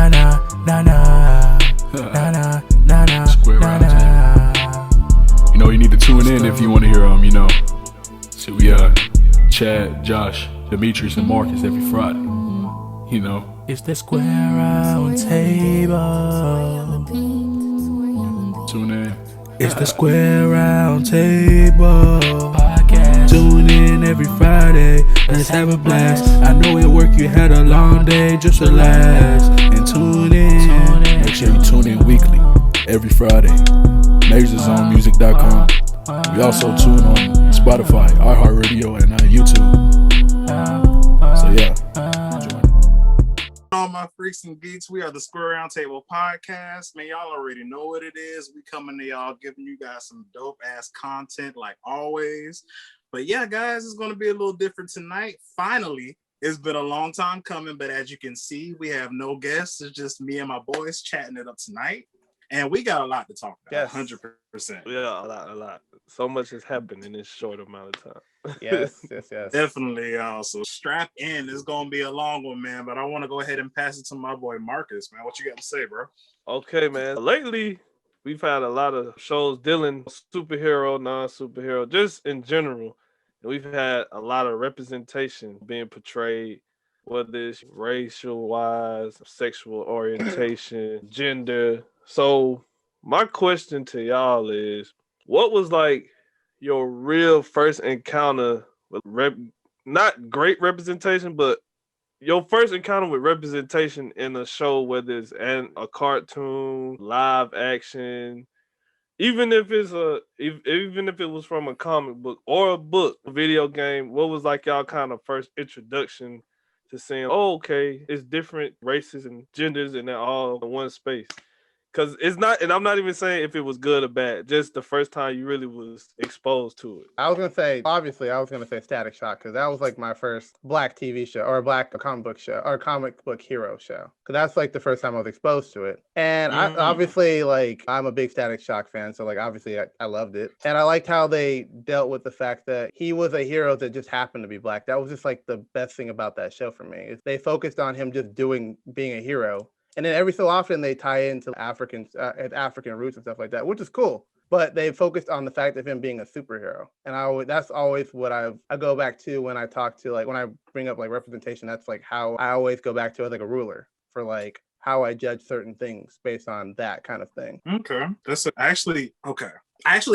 na na na na na na na na Square na round na. You know, you need to tune in if you want to hear So we Chad, Josh, Dmitri, and Marcus every Friday. It's the Square Round Table. Tune in. It's the Square Round Table podcast. Tune in every Friday. Let's have a blast. I know at work you had a long day. Just relax and tune in. Make sure you tune in weekly, every Friday. MajorZoneMusic.com. We also tune on Spotify, iHeartRadio, and YouTube. So yeah. All my freaks and geeks, we are the Square Round Table podcast. Man, y'all already know what it is. We coming to y'all giving you guys some dope ass content like always. But yeah, guys, it's going to be a little different tonight. Finally, it's been a long time coming, but as you can see, we have no guests. It's just me and my boys chatting it up tonight. And we got a lot to talk about, yes. 100%. Yeah, a lot. So much has happened in this short amount of time. Yes. Definitely. So strap in. It's going to be a long one, man. But I want to go ahead and pass it to my boy Marcus, man. What you got to say, bro? Okay, man. Lately, we've had a lot of shows dealing with superhero, non-superhero, just in general. And we've had a lot of representation being portrayed, whether it's racial-wise, sexual orientation, gender. So my question to y'all is, what was like your real first encounter with not great representation, but your first encounter with representation in a show, whether it's a cartoon, live action, even if it was from a comic book or a book, a video game, what was like y'all kind of first introduction to saying, oh, okay, it's different races and genders and they're all in one space? Because it's not, and I'm not even saying if it was good or bad, just the first time you really was exposed to it. I was going to say Static Shock, because that was like my first black TV show or black comic book show or comic book hero show. Because that's like the first time I was exposed to it. And I obviously, like, I'm a big Static Shock fan. So like, obviously I loved it. And I liked how they dealt with the fact that he was a hero that just happened to be black. That was just like the best thing about that show for me. Is they focused on him just being a hero. And then every so often they tie into African roots and stuff like that, which is cool. But they focused on the fact of him being a superhero. And that's always what I go back to when I talk to, like, when I bring up like representation. That's like how I always go back to as like a ruler for like how I judge certain things based on that kind of thing. Okay. I actually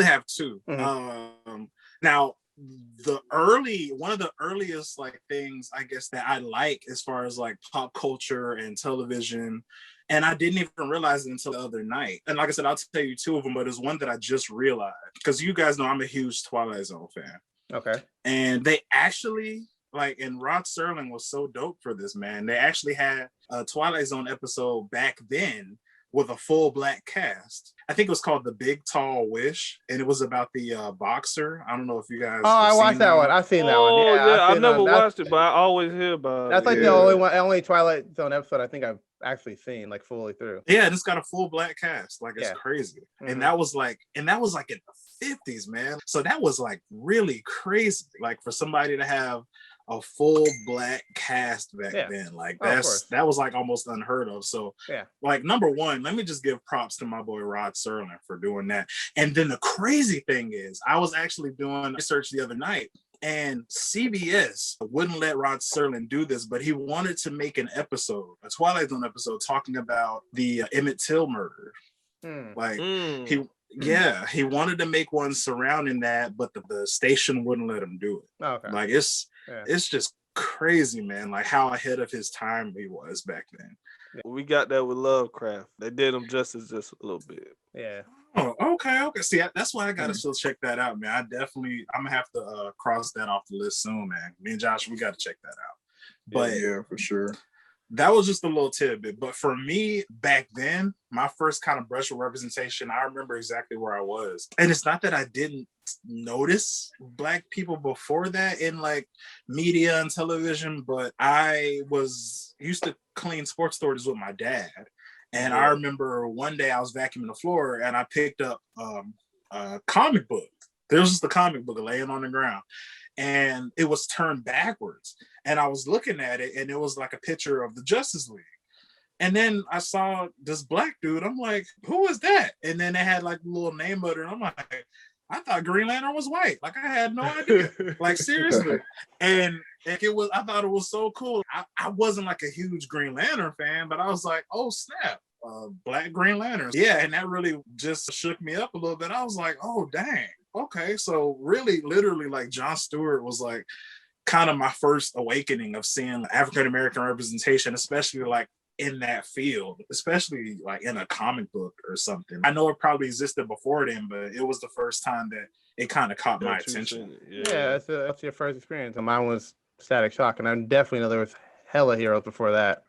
have two. Mm-hmm. Now, one of the earliest like things I guess that I like as far as like pop culture and television, and I didn't even realize it until the other night. And like I said, I'll tell you two of them, but there's one that I just realized, because you guys know I'm a huge Twilight Zone fan. Okay. And they actually, like, and Rod Serling was so dope for this, man. They actually had a Twilight Zone episode back then with a full black cast. I think it was called The Big Tall Wish, and it was about the boxer. I don't know if you guys. Oh, I watched that one. I've seen that one. Yeah, I never watched it, but I always hear about it. That's like the only Twilight Zone episode I think I've actually seen like fully through. Yeah, and it's got a full black cast. Like, it's crazy. Mm-hmm. And that was like in the 50s, man. So that was like really crazy. Like, for somebody to have a full black cast back then, like that was like almost unheard of. So like, number one, let me just give props to my boy Rod Serling for doing that. And then the crazy thing is, I was actually doing research the other night, and CBS wouldn't let Rod Serling do this, but he wanted to make a Twilight Zone episode, talking about the Emmett Till murder. He wanted to make one surrounding that, but the station wouldn't let him do it. Okay. Like, it's just crazy, man, like how ahead of his time he was back then. We got that with Lovecraft. They did him justice just a little bit. Yeah. Oh, okay. See, that's why I gotta still check that out, man. I'm gonna have to cross that off the list soon, man. Me and Josh, we gotta check that out. But yeah, for sure. That was just a little tidbit. But for me, back then, my first kind of brush with representation, I remember exactly where I was. And it's not that I didn't notice black people before that in like media and television, but I used to clean sports stories with my dad. And I remember one day I was vacuuming the floor and I picked up a comic book. There was just a comic book laying on the ground, and it was turned backwards. And I was looking at it, and it was like a picture of the Justice League. And then I saw this black dude. I'm like, who is that? And then they had like a little name of it. And I'm like, I thought Green Lantern was white. Like I had no idea. Like seriously. And I thought it was so cool. I wasn't like a huge Green Lantern fan, but I was like, oh snap. Black Green Lanterns. Yeah, and that really just shook me up a little bit. I was like, oh dang. Okay. So really, literally, like Jon Stewart was like kind of my first awakening of seeing African American representation, especially like in that field, especially like in a comic book or something. I know it probably existed before then, but it was the first time that it kind of caught my attention. Yeah, that's your first experience. And mine was Static Shock, and I definitely know there was hella heroes before that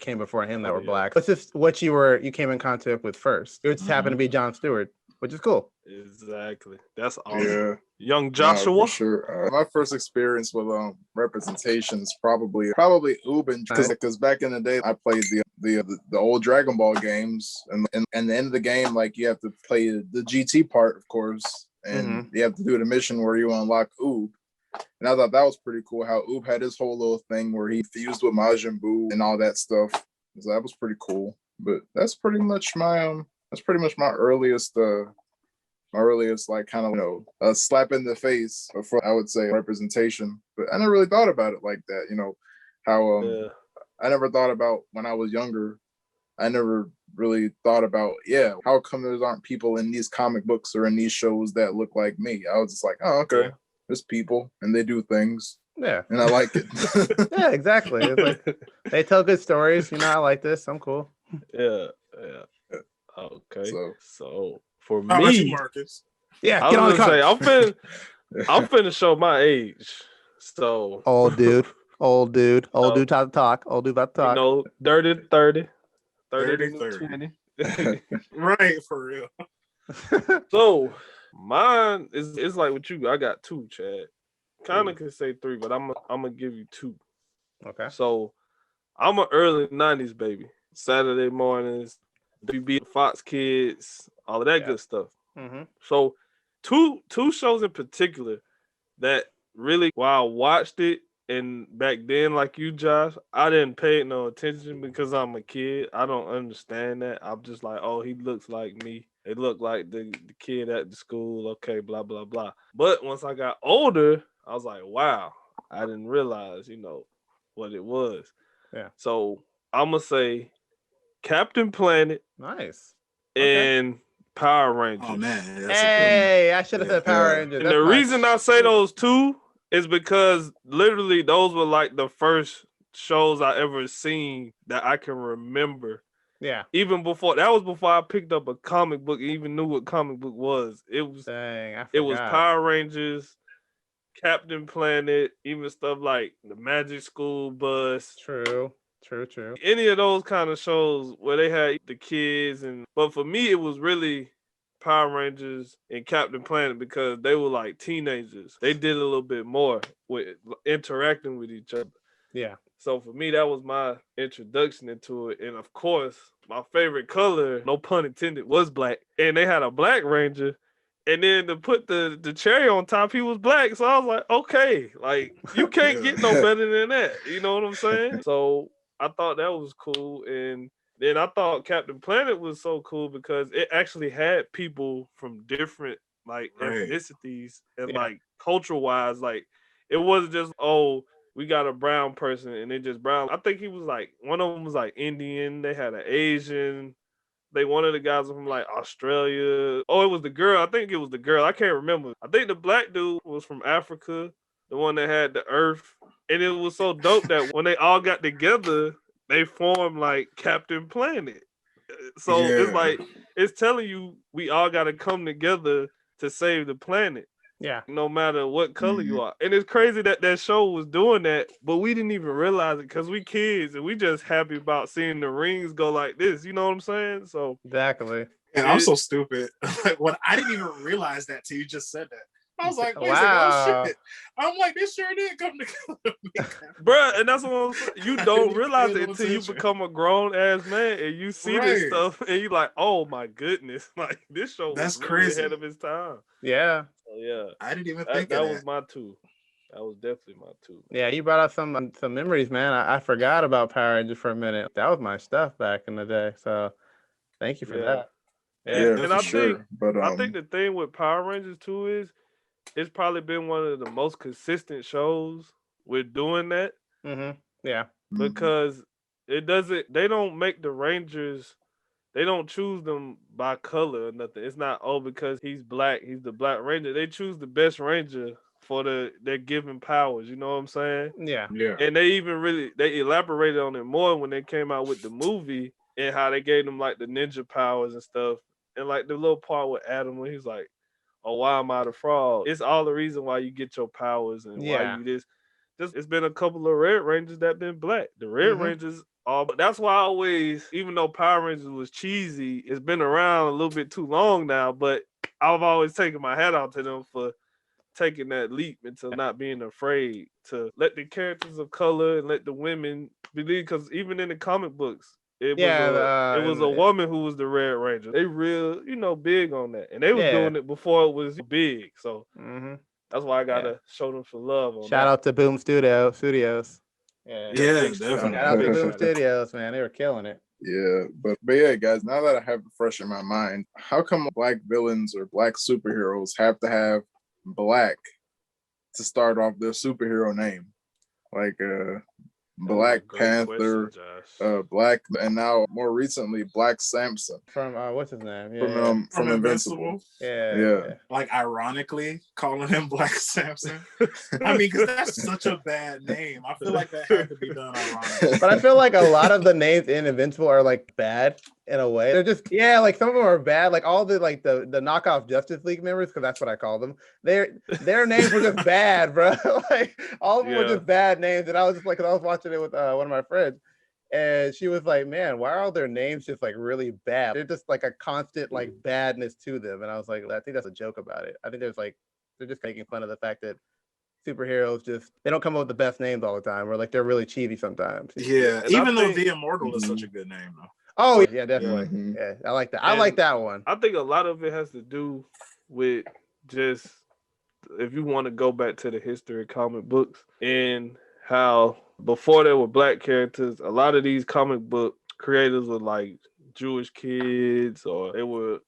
came before him that were black. It's just what you came in contact with first. It just happened to be Jon Stewart, which is cool. Exactly. That's awesome. Yeah. Young Joshua. No, for sure. My first experience with representation is probably Ubin, because back in the day I played the old Dragon Ball games, and the end of the game, like you have to play the GT part, of course, and you have to do the mission where you unlock Oob. And I thought that was pretty cool how Oob had his whole little thing where he fused with Majin Buu and all that stuff. So that was pretty cool. But that's pretty much my earliest like kind of a slap in the face for, I would say, representation. But I never really thought about it like that. How I never thought about when I was younger. I never really thought about how come there aren't people in these comic books or in these shows that look like me. I was just like, oh okay. There's people and they do things. Yeah. And I like it. Yeah, exactly. It's like, they tell good stories. I like this. I'm cool. Yeah. Okay. So for how about you, me, Marcus? Yeah, get on the I'm finna show my age. So old dude about to talk. Old dude about to talk. Dirty 30. 30 to 20. Right, for real. So mine is like with you. I got two, Chad. Kind of could say three, but I'm gonna give you two. Okay. So I'm an early 90s baby. Saturday mornings, WB, Fox Kids, all of that good stuff. Mm-hmm. So two shows in particular that really, while I watched it, and back then, like you, Josh, I didn't pay no attention because I'm a kid. I don't understand that. I'm just like, oh, he looks like me. They look like the kid at the school. Okay, blah, blah, blah. But once I got older, I was like, wow, I didn't realize, what it was. Yeah. So I'm going to say Captain Planet. Nice. And Power Rangers. Oh, man. Hey, I should have said Power Rangers. And the reason I say those two is because literally those were like the first shows I ever seen that I can remember. Yeah. Even before I picked up a comic book and even knew what comic book was. It was Power Rangers, Captain Planet, even stuff like the Magic School Bus. True. Any of those kind of shows where they had the kids, but for me it was really Power Rangers and Captain Planet because they were like teenagers. They did a little bit more with interacting with each other. Yeah. So for me, that was my introduction into it. And of course, my favorite color, no pun intended, was black. And they had a Black Ranger. And then to put the cherry on top, he was black. So I was like, okay, like you can't get no better than that. You know what I'm saying? So I thought that was cool. And then I thought Captain Planet was so cool because it actually had people from different ethnicities and like culture wise, like it wasn't just, oh, we got a brown person and they just brown. I think he was like, one of them was like Indian. They had an Asian. One of the guys was from like Australia. Oh, it was the girl. I think it was the girl. I can't remember. I think the black dude was from Africa, the one that had the earth. And it was so dope that when they all got together, they formed like Captain Planet. So it's like, it's telling you we all got to come together to save the planet. Yeah. No matter what color you are. And it's crazy that show was doing that, but we didn't even realize it because we kids and we just happy about seeing the rings go like this. You know what I'm saying? So exactly. And I'm so stupid. Like when I didn't even realize that till you just said that. I was like, wait a second, oh shit. I'm like, this sure did come together. Bruh, and that's what I'm saying. You don't realize it until you become a grown ass man and you see this stuff and you're like, oh my goodness. Like this show was really ahead of its time. Yeah. So, yeah. I didn't even think that. That was my two. That was definitely my two. Yeah, you brought up some memories, man. I forgot about Power Rangers for a minute. That was my stuff back in the day. So thank you for that. Yeah, And for sure. But I think the thing with Power Rangers too is it's probably been one of the most consistent shows with doing that. Yeah. Because they don't make the Rangers, they don't choose them by color or nothing. It's not, oh, because he's black, he's the Black Ranger. They choose the best Ranger for their given powers. You know what I'm saying? Yeah. And they even they elaborated on it more when they came out with the movie and how they gave them like the ninja powers and stuff. And like the little part with Adam when he's like, oh, why am I the frog? It's all the reason why you get your powers and why you this. Just it's been a couple of Red Rangers that been black. The Red Rangers are, but that's why I always, even though Power Rangers was cheesy, it's been around a little bit too long now. But I've always taken my hat off to them for taking that leap into not being afraid to let the characters of color and let the women believe. Because even in the comic books, it was a woman who was the Red Ranger. They real, big on that, and they was doing it before it was big. So. That's why I gotta show them some love. Shout out to Boom Studios. Yeah, definitely. Shout out to Boom Studios, man. They were killing it. Yeah, but yeah, guys. Now that I have it fresh in my mind, how come black villains or black superheroes have to have black to start off their superhero name? Like Black Panther, Black, and now more recently Black Samson from what's his name? From Invincible. Yeah. Like ironically calling him Black Samson. I mean, because that's such a bad name. I feel like that had to be done ironically. But I feel like a lot of the names in Invincible are like bad in a way. They're just like some of them are bad. Like all the the knockoff Justice League members, because that's what I call them. Their names were just bad, bro. Like all of them were just bad names. And I was just like, 'cause I was watching it with one of my friends, and she was like, "Man, why are all their names just like really bad? They're just like a constant like badness to them." And I was like, I think that's a joke about it. I think they're just making fun of the fact that superheroes they don't come up with the best names all the time, or like they're really cheesy sometimes. Yeah, even though The Immortal is such a good name though. Oh yeah, definitely. Yeah, I like that. I like that one. I think a lot of it has to do with just if you want to go back to the history of comic books and how before there were black characters, a lot of these comic book creators were like Jewish kids, or they were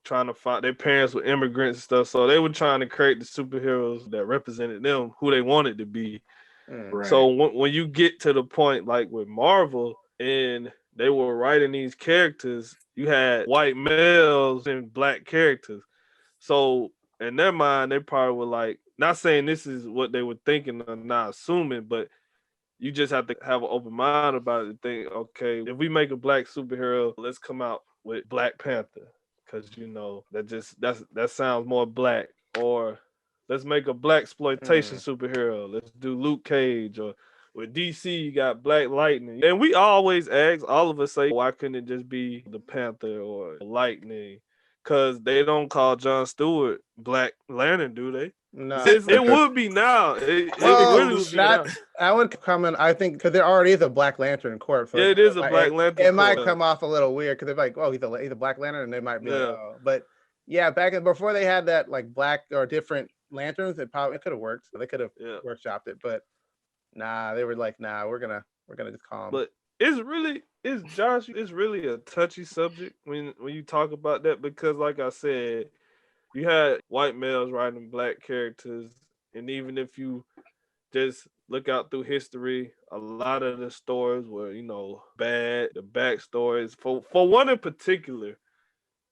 trying to find their parents were immigrants and stuff. So they were trying to create the superheroes that represented them, who they wanted to be. Right. So when you get to the point like with Marvel and they were writing these characters, you had white males and black characters. So in their mind, they probably were like, not saying this is what they were thinking or not assuming, but you just have to have an open mind about it and think, okay, if we make a black superhero, let's come out with Black Panther. Because that sounds more black. Or let's make a black exploitation superhero. Let's do Luke Cage. Or with DC, you got Black Lightning. And we always ask, all of us say, why couldn't it just be the Panther or Lightning? Because they don't call Jon Stewart Black Lantern, do they? No. It would be now. It really would be now. I would comment, I think, because there already is a Black Lantern Corps. So yeah, it is a Black Lantern It might come off a little weird because they're like, oh, he's a Black Lantern, and they might be like, oh. But yeah, before they had that like black or different lanterns, it could have worked. So they could have workshopped it. But nah, they were like, nah, we're gonna just call them. But it's really a touchy subject when you talk about that, because like I said, you had white males writing black characters, and even if you just look out through history, a lot of the stories were, bad. The backstories for one in particular,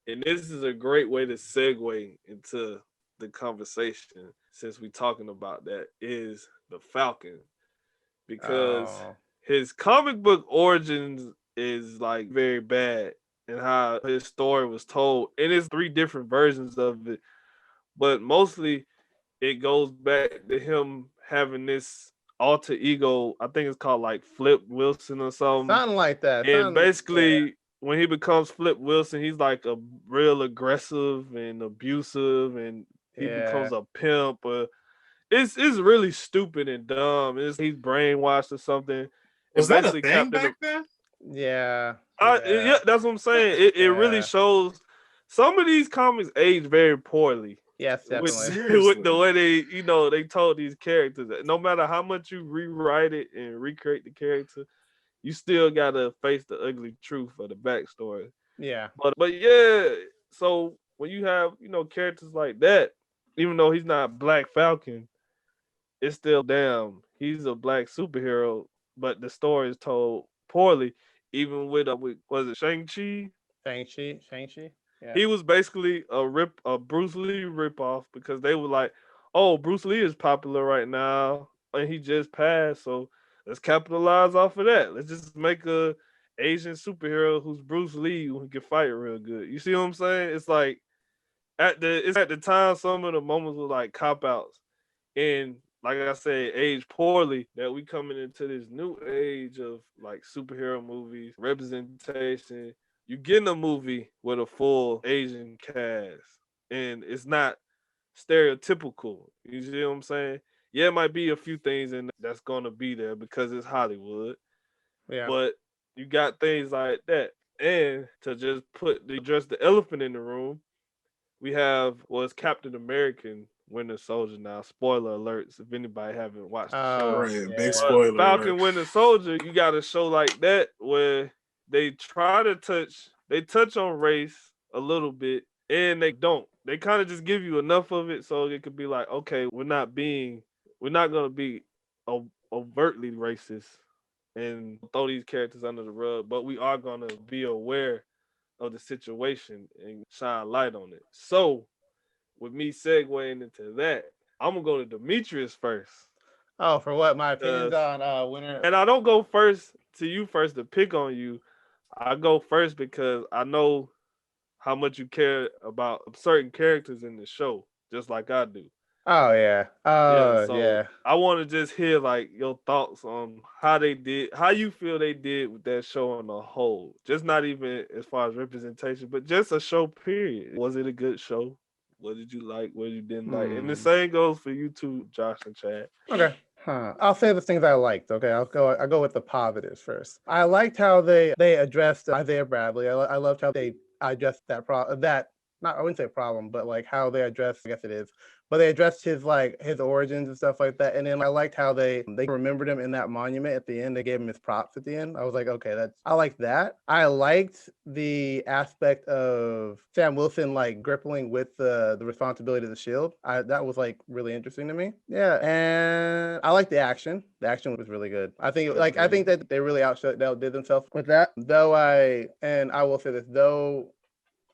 and this is a great way to segue into the conversation since we're talking about that, is the Falcon, because his comic book origins is like very bad, and how his story was told. And it's 3 different versions of it, but mostly it goes back to him having this alter ego. I think it's called like Flip Wilson or something. Something like that. And basically, when he becomes Flip Wilson, he's like a real aggressive and abusive, and he becomes a pimp. It's really stupid and dumb. He's brainwashed or something. Was that a thing back then? Yeah. Yeah, that's what I'm saying. It really shows some of these comics age very poorly. Yes, definitely. With the way they told these characters that no matter how much you rewrite it and recreate the character, you still gotta face the ugly truth of the backstory. Yeah. But yeah, so when you have, characters like that, even though he's not Black Falcon, it's still damn, he's a black superhero, but the story is told poorly. Even with was it Shang-Chi? Shang-Chi. Yeah. He was basically a Bruce Lee ripoff because they were like, oh, Bruce Lee is popular right now and he just passed, so let's capitalize off of that. Let's just make a Asian superhero who's Bruce Lee who can fight real good. You see what I'm saying? It's like at the time some of the moments were like cop outs. And like I said, aged poorly that we coming into this new age of like superhero movies, representation. You getting a movie with a full Asian cast, and it's not stereotypical. You see what I'm saying? Yeah, it might be a few things in that's gonna be there because it's Hollywood, Yeah. but you got things like that. And to just address the elephant in the room, we have was Captain American Winter Soldier now. Spoiler alerts if anybody haven't watched the show. Right, big Yeah. spoiler Falcon alert. Winter Soldier, you got a show like that where they try to touch on race a little bit, and they don't. They kind of just give you enough of it so it could be like, okay, we're not gonna be overtly racist and throw these characters under the rug, but we are gonna be aware of the situation and shine light on it. So, with me segueing into that, I'm gonna go to Demetrius first. Oh, for what? My opinions on Winter. And I don't go first to you first to pick on you. I go first because I know how much you care about certain characters in the show, just like I do. Oh yeah. Yeah, Oh so yeah. I want to just hear like your thoughts on how you feel they did with that show on the whole. Just not even as far as representation, but just a show period. Was it a good show? What did you like? What you didn't like? And the same goes for you too, Josh and Chad. Okay. I'll say the things I liked. Okay, I'll go with the positives first. I liked how they addressed Isaiah Bradley. I loved how they addressed that not I wouldn't say problem, but like how they addressed, I guess it is, but they addressed his origins and stuff like that. And then I liked how they remembered him in that monument at the end. They gave him his props at the end. I was like, okay, I like that. I liked the aspect of Sam Wilson like grappling with the responsibility of the shield. That was like really interesting to me. Yeah, and I like the action. The action was really good. I think that they really outdid themselves with that. I will say this, though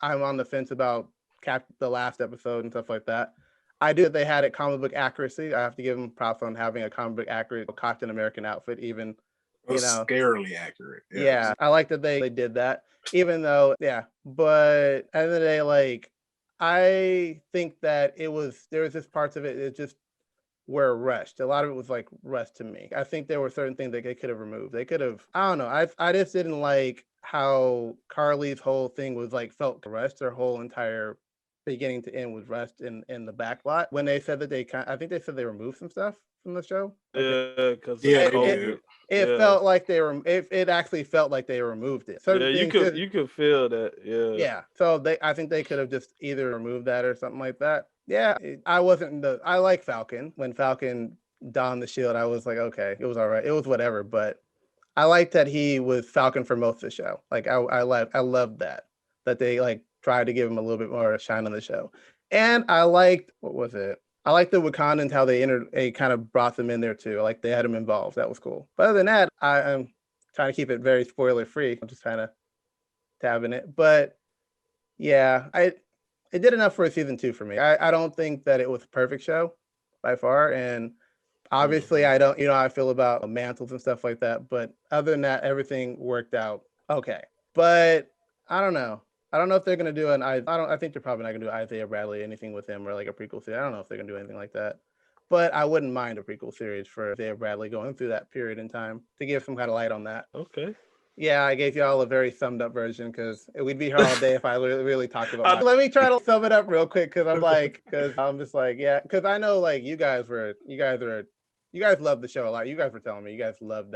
I'm on the fence about the last episode and stuff like that. I do that they had it comic book accuracy. I have to give them props on having a comic book accurate Captain American outfit, even Scarily accurate. Yeah, I like that they did that, even though but at the end of the day, like I think that there was just parts of it just were rushed. A lot of it was like rushed to me. I think there were certain things that they could have removed. They could have, I don't know. I just didn't like how Carly's whole thing was like felt rushed. Their whole entire beginning to end was rushed in the back lot. When they said that I think they said they removed some stuff from the show. Yeah, because it felt like it actually felt like they removed it. Certain you could feel that. Yeah. So I think they could have just either removed that or something like that. Yeah, I like Falcon. When Falcon donned the shield, I was like, okay, it was all right. It was whatever, but I liked that he was Falcon for most of the show. Like I loved that they like tried to give him a little bit more shine on the show. And I liked, what was it? I liked the Wakandans, how they kind of brought them in there too. Like they had them involved. That was cool. But other than that, I'm trying to keep it very spoiler free. I'm just kind of tabbing it. But yeah, it did enough for a season 2 for me. I don't think that it was a perfect show by far. And obviously I don't, I feel about mantles and stuff like that. But other than that, everything worked out okay. But I don't know. I don't know if they're gonna do I think they're probably not gonna do Isaiah Bradley, anything with him or like a prequel series. I don't know if they're gonna do anything like that. But I wouldn't mind a prequel series for Isaiah Bradley going through that period in time to give some kind of light on that. Okay. Yeah, I gave you all a very summed up version because we'd be here all day if I really talked about Let me try to sum it up real quick because I'm just like, yeah, because I know like you guys love the show a lot. You guys were telling me you guys loved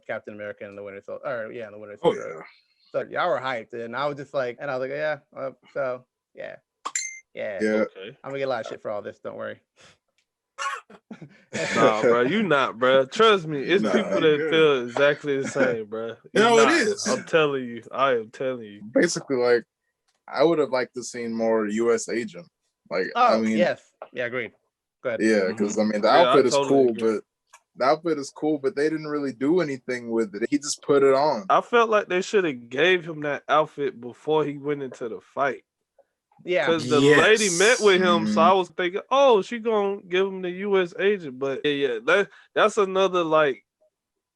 Captain America and the Winter Soldier. And the Winter Soldier. Oh yeah. So y'all were hyped, and I was just like, yeah. So yeah. Yeah. Okay. I'm gonna get a lot of shit for all this. Don't worry. Nah, bro, you not, bro. Trust me, it's Nah, people that feel exactly the same, bro. No, it not. is. I'm telling you. I am telling you. Basically, like, I would have liked to seen more U.S. agent. Like, I mean, yes. Yeah, agreed. Go ahead. yeah, because I mean, the Yeah, I outfit is totally cool, agree. but the outfit is cool, but they didn't really do anything with it. He just put it on. I felt like they should have gave him that outfit before he went into the fight. Yeah. Because the lady met with him, so I Mhm. was thinking, oh, she gonna give him the U.S. agent. But that's another like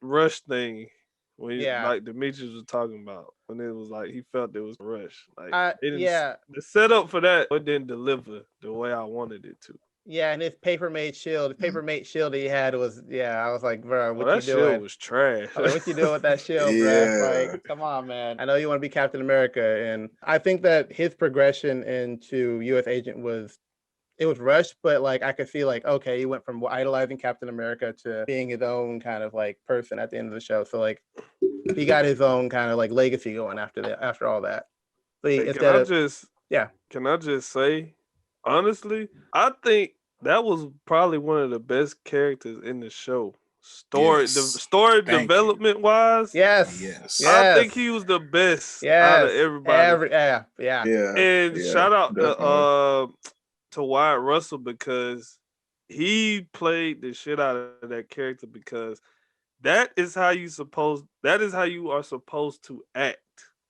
rush thing. When like Demetrius was talking about, when it was like he felt it was a rush. Like the setup for that it didn't deliver the way I wanted it to. Yeah, and his paper-made shield, he had was I was like, bro, what you that doing? shield was trash. I was like, what you doing with that shield, bro? Like, come on, man. I know you want to be Captain America, and I think that his progression into U.S. Agent was rushed, but like I could see like, okay, he went from idolizing Captain America to being his own kind of like person at the end of the show. So like he got his own kind of like legacy going after all that. So can I just say, honestly, I think that was probably one of the best characters in the show. Story development wise. Yes. I think he was the best out of everybody. And shout out to Wyatt Russell because he played the shit out of that character because that is how you are supposed to act.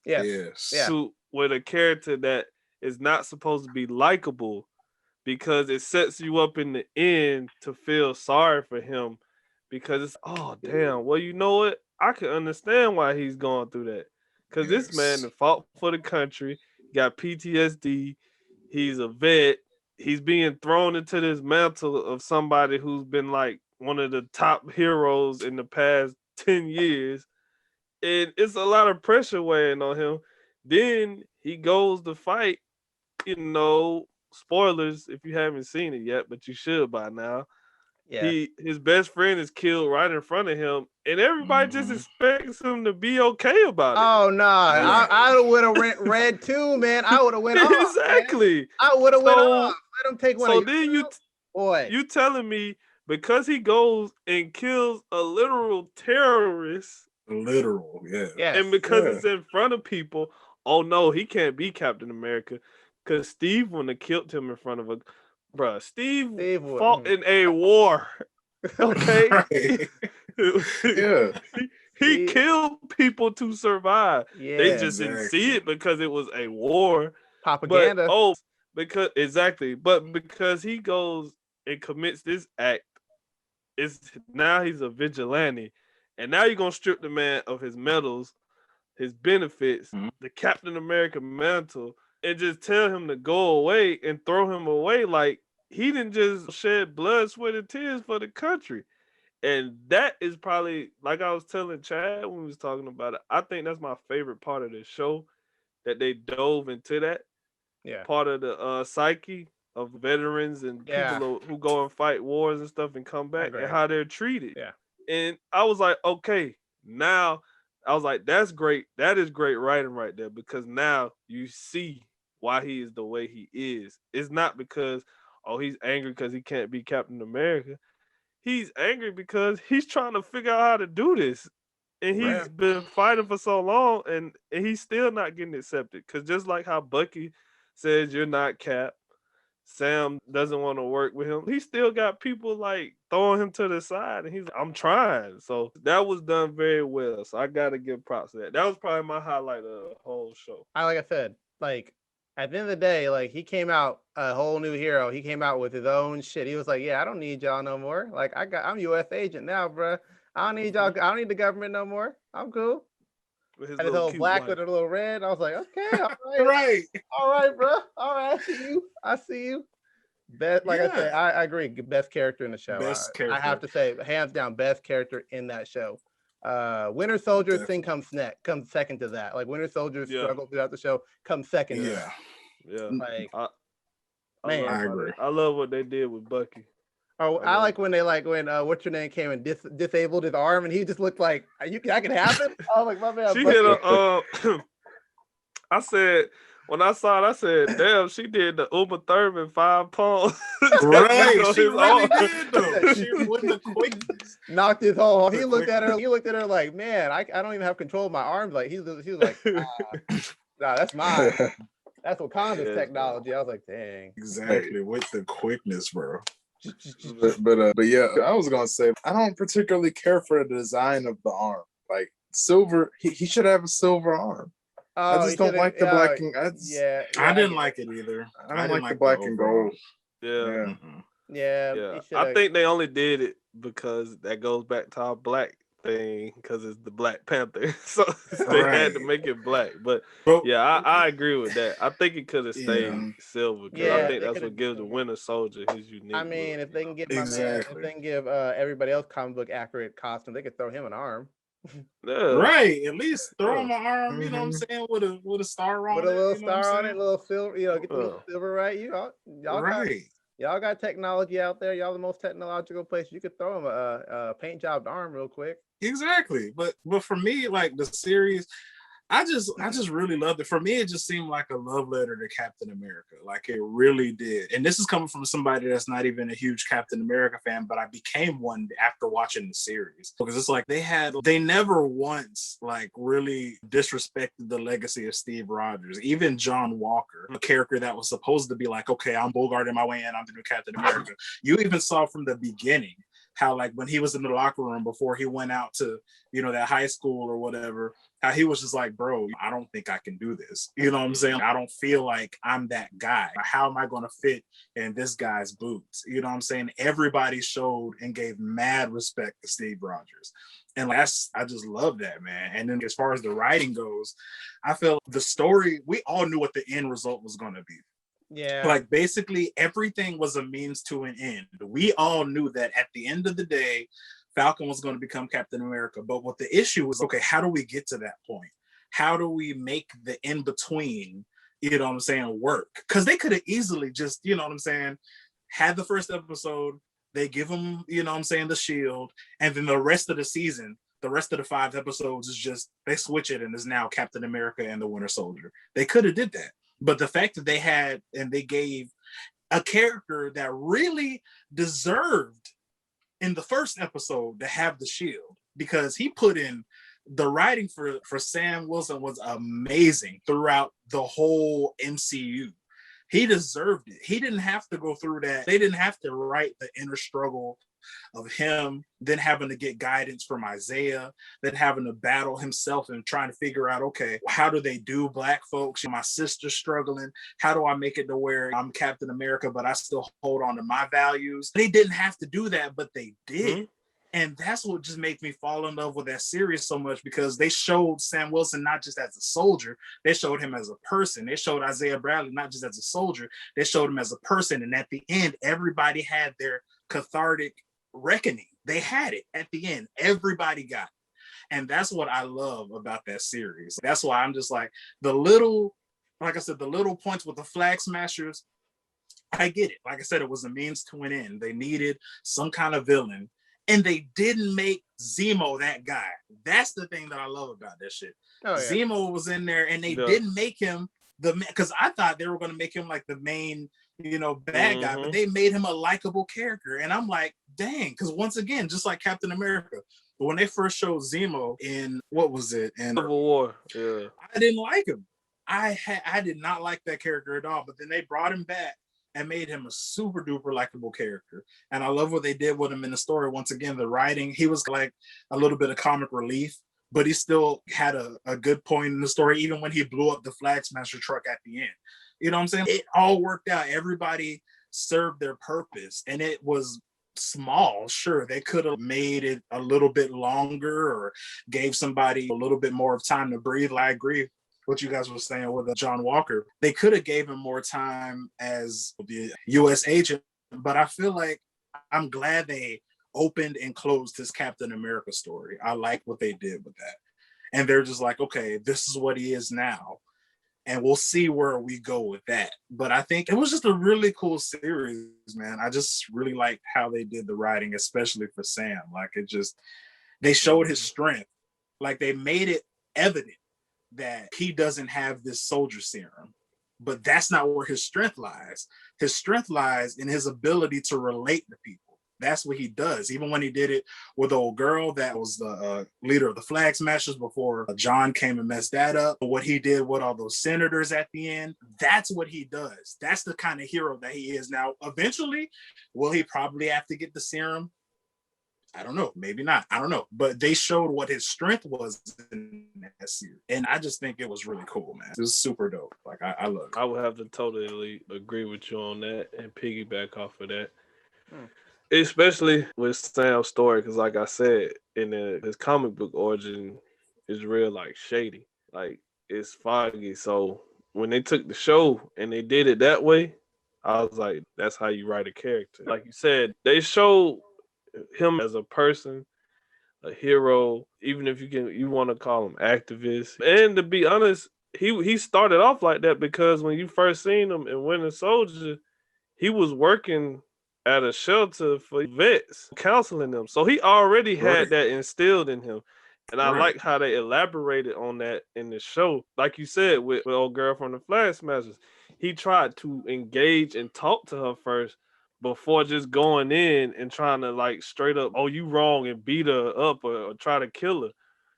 Yes. With a character that is not supposed to be likable because it sets you up in the end to feel sorry for him because it's damn, well, you know what? I can understand why he's going through that. Because this man that fought for the country, got PTSD, he's a vet, he's being thrown into this mantle of somebody who's been like one of the top heroes in the past 10 years. And it's a lot of pressure weighing on him. Then he goes to fight, spoilers if you haven't seen it yet, but you should by now. Yeah. His best friend is killed right in front of him, and everybody just expects him to be okay about it. Oh no, I would have read too, man. I would have went off. Exactly. Man. I would have went off. Let him take one. So then you telling me because he goes and kills a literal terrorist, and because it's in front of people, oh no, he can't be Captain America because Steve wouldn't have killed him in front of a. Bruh, Steve fought in a war. Okay. He killed people to survive. They just didn't see it because it was a war. Propaganda. But because he goes and commits this act, now he's a vigilante. And now you're gonna strip the man of his medals, his benefits, the Captain America mantle, and just tell him to go away and throw him away like he didn't just shed blood, sweat, and tears for the country. And that is probably, like I was telling Chad when we was talking about it, I think that's my favorite part of the show, that they dove into that part of the psyche of veterans and people who go and fight wars and stuff and come back and how they're treated. Yeah. And I was like, okay, now I was like, that's great. That is great writing right there because now you see why he is the way he is. It's not because, he's angry because he can't be Captain America. He's angry because he's trying to figure out how to do this. And he's been fighting for so long and he's still not getting accepted. Because just like how Bucky says you're not Cap, Sam doesn't want to work with him. He still got people like throwing him to the side and he's like, I'm trying. So that was done very well. So I got to give props to that. That was probably my highlight of the whole show. Like I said, like at the end of the day, like he came out a whole new hero. He came out with his own shit. He was like, yeah, I don't need y'all no more. Like I'm U.S. agent now, bro. I don't need y'all. I don't need the government no more. I'm cool. With his and his whole black wife with a little red. I was like, okay, all right, all right, bro. All right, I see you. Best, like I said, I agree. Best character in the show. I have to say, hands down, best character in that show. Winter Soldier thing comes second to that. Like Winter Soldier's struggle throughout the show comes second. To that. Like I agree. I love what they did with Bucky. Oh, I like when what's your name came and disabled his arm and he just looked like I can have it. I was like, my man. She hit a. I said When I saw it, I said, "Damn, she did the Uma Thurman 5 pounds." Right, she really did though. She with the quickness knocked his whole. He looked at her. He looked at her like, man, I don't even have control of my arms. Like he was like, nah, that's mine. That's Wakanda's technology. I was like, dang. Exactly, with the quickness, bro. But yeah, I was gonna say I don't particularly care for the design of the arm. Like silver, he should have a silver arm. I just don't like the black and I didn't like it either. I don't like the black and gold. Yeah. I think they only did it because that goes back to our black thing because it's the Black Panther, so they had to make it black. But yeah, I agree with that. I think it could have stayed silver because I think that's what gives the Winter Soldier his unique. I mean, look. if they can get if they can give everybody else comic book accurate costume, they could throw him an arm. Right, at least throw him an arm. You know what I'm saying, with a star on it, with a little star on it, a little silver. You know, get the little silver right. Y'all right. Y'all got technology out there. Y'all the most technological place. You could throw him a paint jobbed arm real quick. Exactly. But for me, like the series, I just really loved it. For me, it just seemed like a love letter to Captain America. Like it really did. And this is coming from somebody that's not even a huge Captain America fan, but I became one after watching the series. Because it's like they never once like really disrespected the legacy of Steve Rogers. Even John Walker, a character that was supposed to be like, okay, I'm Bogarting my way in, I'm the new Captain America. You even saw from the beginning how like when he was in the locker room before he went out to, that high school or whatever, how he was just like, bro, I don't think I can do this. You know what I'm saying? I don't feel like I'm that guy. How am I going to fit in this guy's boots? You know what I'm saying? Everybody showed and gave mad respect to Steve Rogers. And I just love that, man. And then as far as the writing goes, I feel the story, we all knew what the end result was going to be. Yeah. Like basically everything was a means to an end. We all knew that at the end of the day, Falcon was going to become Captain America. But what the issue was, okay, how do we get to that point? How do we make the in-between, work? Because they could have easily just, had the first episode, they give them, the shield, and then the rest of the season, the rest of the 5 episodes is just, they switch it and it's now Captain America and the Winter Soldier. They could have did that. But the fact that they gave a character that really deserved in the first episode to have the shield, because he put in the writing for Sam Wilson was amazing throughout the whole MCU. He deserved it. He didn't have to go through that. They didn't have to write the inner struggle of him, then having to get guidance from Isaiah, then having to battle himself and trying to figure out, okay, how do they do black folks? My sister's struggling. How do I make it to where I'm Captain America, but I still hold on to my values? They didn't have to do that, but they did. Mm-hmm. And that's what just made me fall in love with that series so much, because they showed Sam Wilson not just as a soldier, they showed him as a person. They showed Isaiah Bradley not just as a soldier, they showed him as a person. And at the end, everybody had their cathartic reckoning. They had it at the end. Everybody got it. And that's what I love about that series. That's why I'm just like, the little points with the flag smashers, I get it. Like I said, it was a means to an end. They needed some kind of villain. And they didn't make Zemo that guy. That's the thing that I love about that shit. Oh, yeah. Zemo was in there, and they didn't make him because I thought they were going to make him like the main, bad guy, but they made him a likable character. And I'm like, dang, because once again, just like Captain America, when they first showed Zemo in, what was it? In Civil War. Yeah. I didn't like him. I did not like that character at all, but then they brought him back and made him a super duper likable character. And I love what they did with him in the story. Once again, the writing, he was like a little bit of comic relief, but he still had a good point in the story, even when he blew up the Flag Smasher truck at the end. You know what I'm saying? It all worked out. Everybody served their purpose, and it was small. Sure, they could have made it a little bit longer or gave somebody a little bit more of time to breathe. I agree what you guys were saying with John Walker. They could have gave him more time as the U.S. agent, but I feel like I'm glad they opened and closed his Captain America story. I like what they did with that. And they're just like, okay, this is what he is now. And we'll see where we go with that. But I think it was just a really cool series, man. I just really liked how they did the writing, especially for Sam. Like they showed his strength. Like they made it evident that he doesn't have this soldier serum. but that's not where his strength lies. His strength lies in his ability to relate to people. That's what he does. Even when he did it with the old girl that was the leader of the Flag Smashers before John came and messed that up. What he did with all those senators at the end, that's what he does. That's the kind of hero that he is. Now, eventually, will he probably have to get the serum? I don't know. Maybe not. I don't know. But they showed what his strength was in that series. And I just think it was really cool, man. It was super dope. Like, I love it. I would have to totally agree with you on that and piggyback off of that. Especially with Sam's story, because like I said, in his comic book origin is real like shady. Like, it's foggy. So when they took the show and they did it that way, I was like, that's how you write a character. Like you said, they showed him as a person, a hero, even if you want to call him activist. And to be honest, he started off like that because when you first seen him in Winter Soldier, he was working at a shelter for vets, counseling them. So he already had that instilled in him. And I like how they elaborated on that in the show. Like you said, with old girl from the Flag Smashers, he tried to engage and talk to her first before just going in and trying to like straight up, oh, you wrong, and beat her up or try to kill her.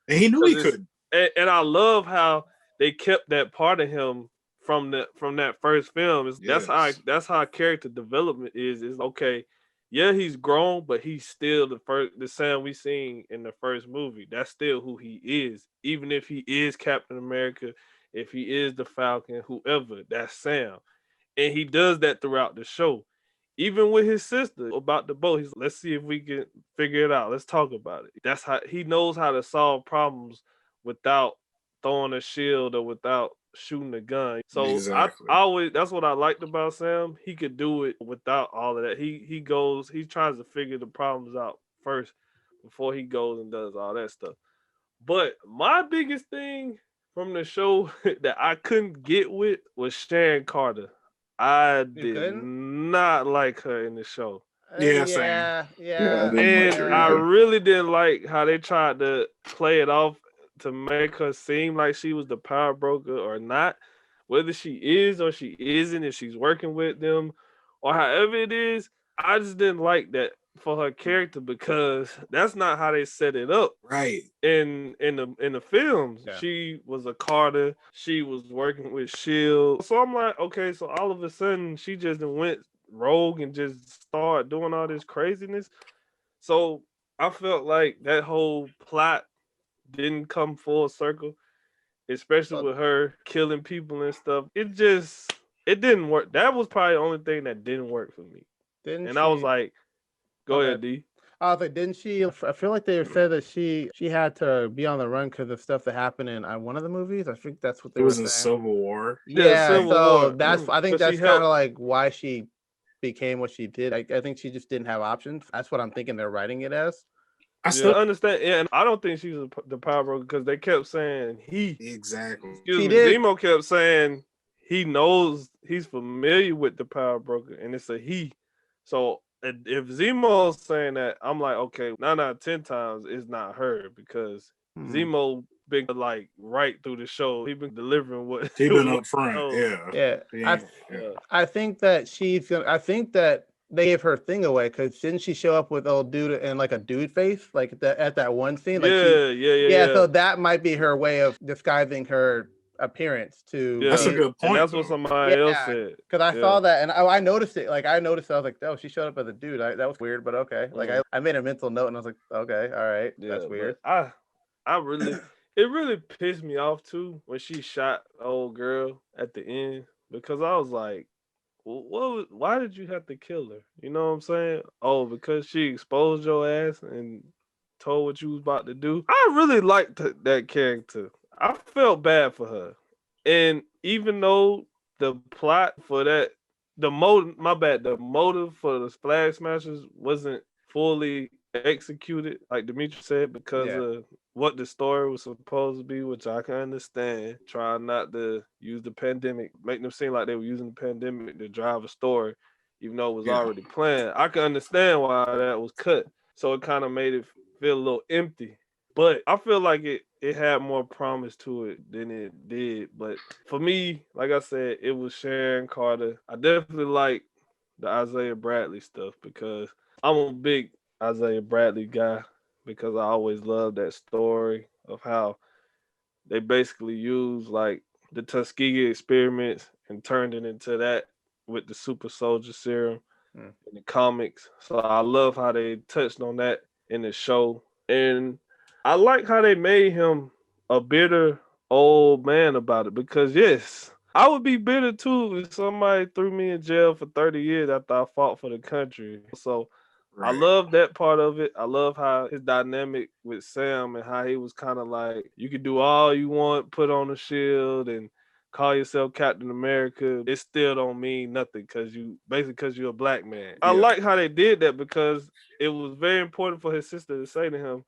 And he knew he couldn't. And I love how they kept that part of him from that first film. That's how character development is. Is okay, yeah, he's grown, but he's still the Sam we seen in the first movie. That's still who he is. Even if he is Captain America, if he is the Falcon, whoever, that's Sam. And he does that throughout the show. Even with his sister about the boat, he's let's see if we can figure it out. Let's talk about it. That's how he knows how to solve problems without throwing a shield or without shooting a gun. So I always, that's what I liked about Sam. He could do it without all of that. He tries to figure the problems out first before he goes and does all that stuff. But my biggest thing from the show that I couldn't get with was Sharon Carter. I did not like her in the show. Yeah. And I really didn't like how they tried to play it off to make her seem like she was the power broker or not. Whether she is or she isn't, if she's working with them or however it is, I just didn't like that for her character because that's not how they set it up. Right. In the films, she was a Carter. She was working with S.H.I.E.L.D. So I'm like, okay, so all of a sudden she just went rogue and just started doing all this craziness. So I felt like that whole plot didn't come full circle, especially with her killing people and stuff. It didn't work. That was probably the only thing that didn't work for me. I was like, go ahead, D. I was like, didn't she? I feel like they said that she had to be on the run because of stuff that happened in one of the movies. I think that's what they were saying. It was in Civil War. Yeah, Civil War. I think that's kind of like why she became what she did. I think she just didn't have options. That's what I'm thinking they're writing it as. I still understand. Yeah, and I don't think she's the power broker because they kept saying he. Exactly. Zemo kept saying he knows, he's familiar with the power broker, and it's a he. So if Zemo's saying that, I'm like, okay, 9 out of 10 times it's not her because Zemo been like right through the show. He been delivering what he been up front. I think that she's gonna. I think that they gave her thing away because didn't she show up with old dude and like a dude face like at that one scene? Like So that might be her way of disguising her appearance to. That's a good point. And that's what somebody else said. Because I saw that and I noticed it. Like I noticed, I was like, oh, she showed up as a dude. That was weird, but okay. Like I made a mental note and I was like, okay, all right, that's weird. I really, it really pissed me off too when she shot the old girl at the end because I was like, why did you have to kill her? You know what I'm saying? Oh, because she exposed your ass and told what you was about to do. I really liked that character. I felt bad for her. And even though the plot for that, the motive for the Flag Smashers wasn't fully executed, like Dmitri said, because of what the story was supposed to be, which I can understand. Trying not to use the pandemic, make them seem like they were using the pandemic to drive a story, even though it was already planned. I can understand why that was cut. So it kind of made it feel a little empty. But I feel like it had more promise to it than it did. But for me, like I said, it was Sharon Carter. I definitely like the Isaiah Bradley stuff because I'm a big Isaiah Bradley guy because I always loved that story of how they basically used like the Tuskegee experiments and turned it into that with the super soldier serum in the comics. So I love how they touched on that in the show. And I like how they made him a bitter old man about it because yes, I would be bitter too if somebody threw me in jail for 30 years after I fought for the country. So I Right. love that part of it. I love how his dynamic with Sam and how he was kind of like, you can do all you want, put on a shield and call yourself Captain America. It still don't mean nothing because you're a black man. I Yeah. like how they did that because it was very important for his sister to say to him,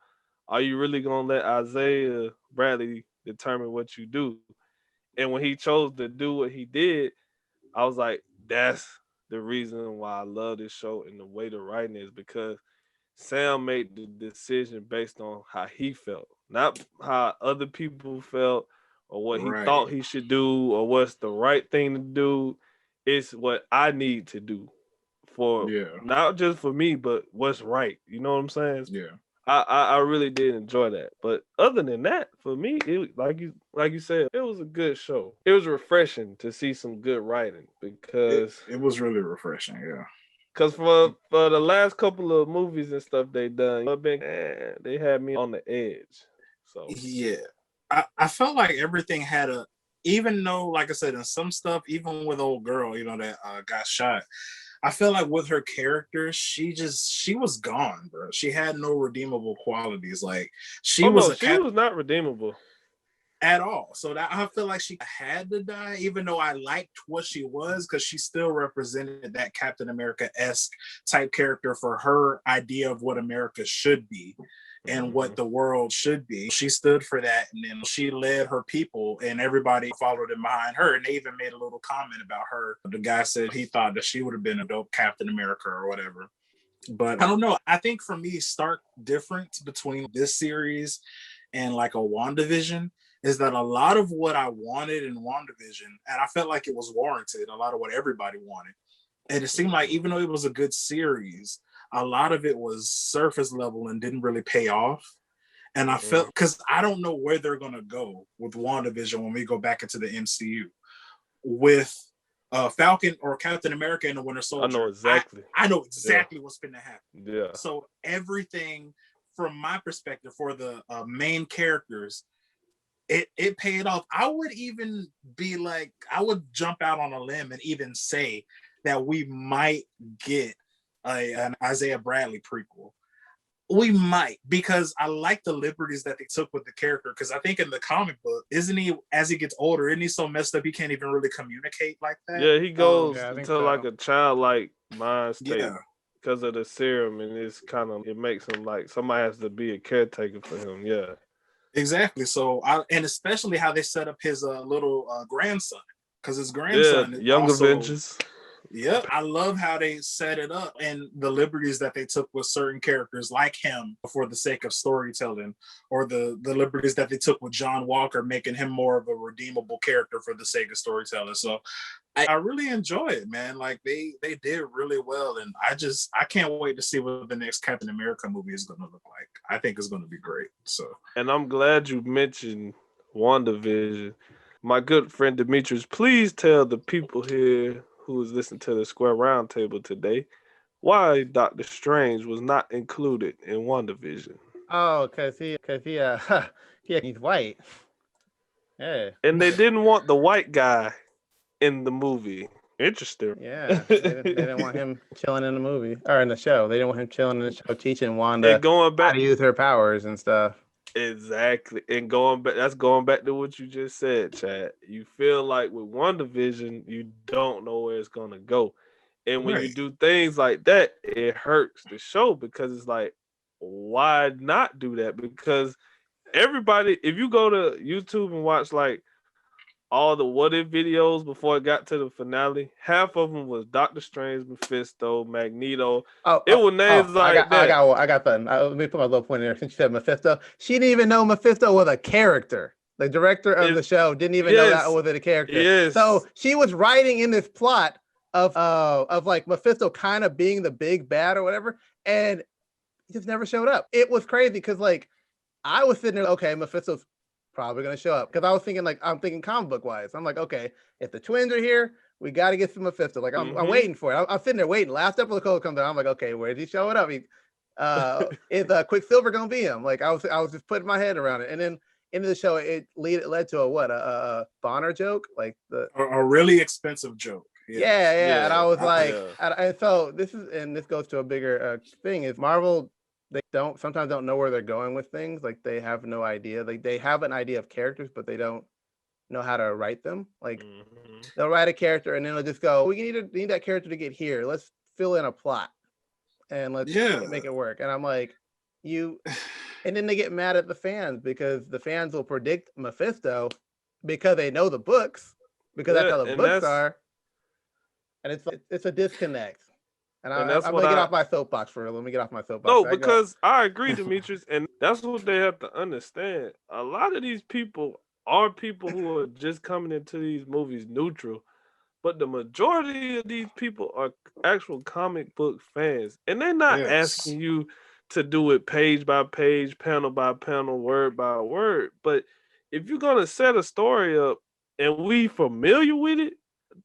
are you really gonna let Isaiah Bradley determine what you do? And when he chose to do what he did, I was like, that's the reason why I love this show and the way the writing is because Sam made the decision based on how he felt, not how other people felt or what he Right. thought he should do or what's the right thing to do. It's what I need to do for Yeah. not just for me, but what's right. You know what I'm saying? Yeah. I really did enjoy that. But other than that, for me, it like you said, it was a good show. It was refreshing to see some good writing because It was really refreshing. Yeah. for the last couple of movies and stuff they done, they had me on the edge. So Yeah. I felt like everything had a, even though, like I said, in some stuff, even with old girl, that got shot, I feel like with her character, she was gone, bro. She had no redeemable qualities. Like she oh was no, a she cat was not redeemable. at all. So that I feel like she had to die, even though I liked what she was, because she still represented that Captain America-esque type character for her idea of what America should be and what the world should be. She stood for that, and then she led her people, and everybody followed in behind her. And they even made a little comment about her. The guy said he thought that she would have been a dope Captain America or whatever. But I don't know. I think for me, stark difference between this series and like a WandaVision is that a lot of what I wanted in WandaVision, and I felt like it was warranted, a lot of what everybody wanted. And it seemed like even though it was a good series, a lot of it was surface level and didn't really pay off. And I felt, because I don't know where they're going to go with WandaVision when we go back into the MCU. With Falcon or Captain America and the Winter Soldier, I know exactly. I know exactly what's going to happen. Yeah. So everything from my perspective for the main characters, it paid off. I would even be like, I would jump out on a limb and even say that we might get an Isaiah Bradley prequel. We might, because I like the liberties that they took with the character. Because I think in the comic book, isn't he, as he gets older, isn't he so messed up he can't even really communicate like that? Yeah, he goes Yeah, I think into so. like a childlike mind state Yeah. because of the serum, and it makes him like somebody has to be a caretaker for him. Yeah. Exactly. So, and especially how they set up his little grandson, because his grandson is Young also, Avengers. Yep, I love how they set it up and the liberties that they took with certain characters like him for the sake of storytelling, or the liberties that they took with John Walker, making him more of a redeemable character for the sake of storytelling. So I really enjoy it, man. Like they did really well, and I can't wait to see what the next Captain America movie is going to look like. I think it's going to be great. So, And I'm glad you mentioned WandaVision. My good friend Dmitri, please tell the people here who is listening to the Square Roundtable today why Doctor Strange was not included in WandaVision. Oh, cause he's white. Yeah. And they didn't want the white guy in the movie. Interesting. Yeah, they didn't want him chilling in the movie or in the show. They didn't want him chilling in the show, teaching Wanda And going how back, to use her powers and stuff. exactly. And that's going back to what you just said, Chad. You feel like with WandaVision, you don't know where it's gonna go. And when you right. do things like that, it hurts the show because it's like, why not do that? Because everybody, if you go to YouTube and watch like all the what if videos before it got to the finale. Half of them was Doctor Strange, Mephisto, Magneto. It was names like that. I got that. Let me put my little point in there. Since you said Mephisto, she didn't even know Mephisto was a character. The director of the show didn't even know that was a character. Yes. So she was writing in this plot of like Mephisto kind of being the big bad or whatever, and he just never showed up. It was crazy because like I was sitting there, okay, Mephisto's probably gonna show up because I was thinking like I'm thinking comic book wise. I'm like, okay, if the twins are here, we got to get some Mephisto. Like I'm waiting for it. I'm sitting there waiting. Last episode comes out. I'm like, okay, where's he showing up? Is Quicksilver gonna be him? Like I was just putting my head around it, and then into the show it led to a Bonner joke, like a really expensive joke. Yeah. And I was like, and so this goes to a bigger thing is Marvel. They sometimes don't know where they're going with things. Like they have no idea. Like they have an idea of characters, but they don't know how to write them. Like they'll write a character and then they'll just go, we need that character to get here. Let's fill in a plot and let's make it work. And I'm like, and then they get mad at the fans because the fans will predict Mephisto because they know the books, because that's how the books are. And it's a disconnect. And I'm going to get off my soapbox for real. Let me get off my soapbox. No, because I agree, Demetrius, and that's what they have to understand. A lot of these people are people who are just coming into these movies neutral, but the majority of these people are actual comic book fans, and they're not asking you to do it page by page, panel by panel, word by word. But if you're going to set a story up and we familiar with it,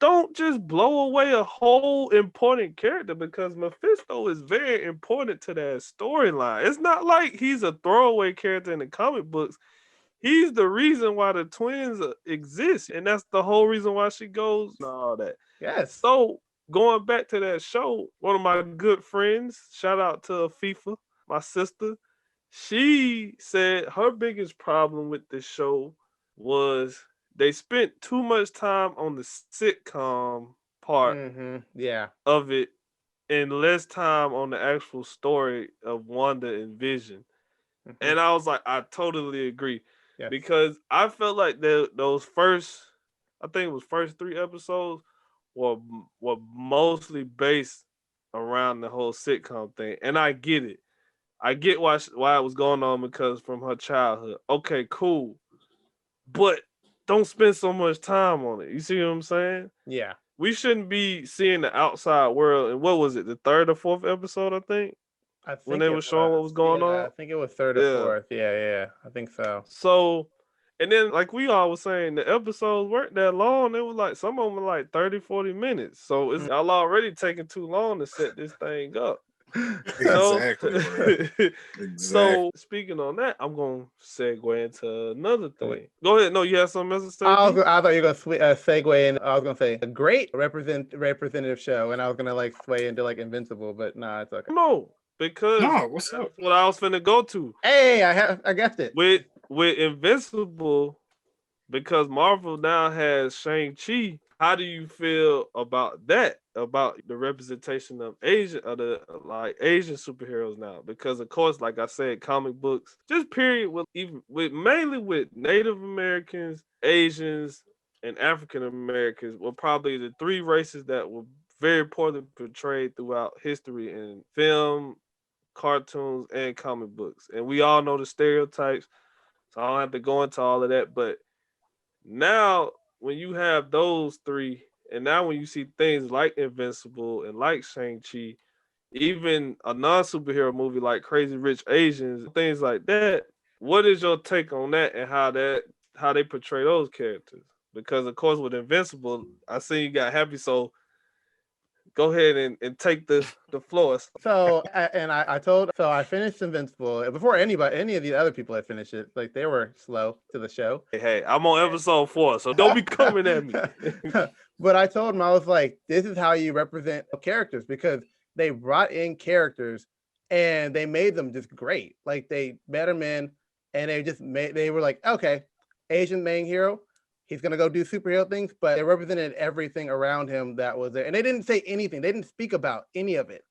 don't just blow away a whole important character because Mephisto is very important to that storyline. It's not like he's a throwaway character in the comic books. He's the reason why the twins exist, and that's the whole reason why she goes and all that. Yes. So going back to that show, one of my good friends, shout out to FIFA, my sister, she said her biggest problem with this show was they spent too much time on the sitcom part of it and less time on the actual story of Wanda and Vision. And I was like, I totally agree. Yes. Because I felt like those first 3 episodes were mostly based around the whole sitcom thing. And I get it. I get why it was going on because from her childhood. Okay, cool. But don't spend so much time on it. You see what I'm saying? Yeah. We shouldn't be seeing the outside world. And what was it, the 3rd or 4th episode, I think? When they were showing what was going on? I think it was 3rd or 4th. Yeah. I think so. So, and then like we all were saying, the episodes weren't that long. They were like, some of them were like 30, 40 minutes. So it's y'all already taking too long to set this thing up. Exactly. So speaking on that, I'm gonna segue into another thing. Go ahead. No, you have something else to say? I thought you were gonna segue in. I was gonna say a great representative show, and I was gonna like sway into like Invincible, but nah, it's okay. No, because what's up? What I was finna go to. Hey, I guessed it. With Invincible, because Marvel now has Shang-Chi. How do you feel about that? About the representation of Asian superheroes now? Because of course, like I said, comic books, just period, mainly with Native Americans, Asians, and African Americans were probably the 3 races that were very poorly portrayed throughout history in film, cartoons, and comic books. And we all know the stereotypes, so I don't have to go into all of that. But now, when you have those 3, and now when you see things like Invincible and like Shang-Chi, even a non-superhero movie like Crazy Rich Asians, things like that, what is your take on that and how they portray those characters? Because of course with Invincible, I see you got happy, so go ahead and take the floor. So I finished Invincible before any of the other people had finished it. Like they were slow to the show. Hey, I'm on episode 4, so don't be coming at me. But I told him, I was like, this is how you represent characters, because they brought in characters and they made them just great. Like they met them in and they were like, okay, Asian main hero, he's going to go do superhero things, but they represented everything around him that was there. And they didn't say anything. They didn't speak about any of it.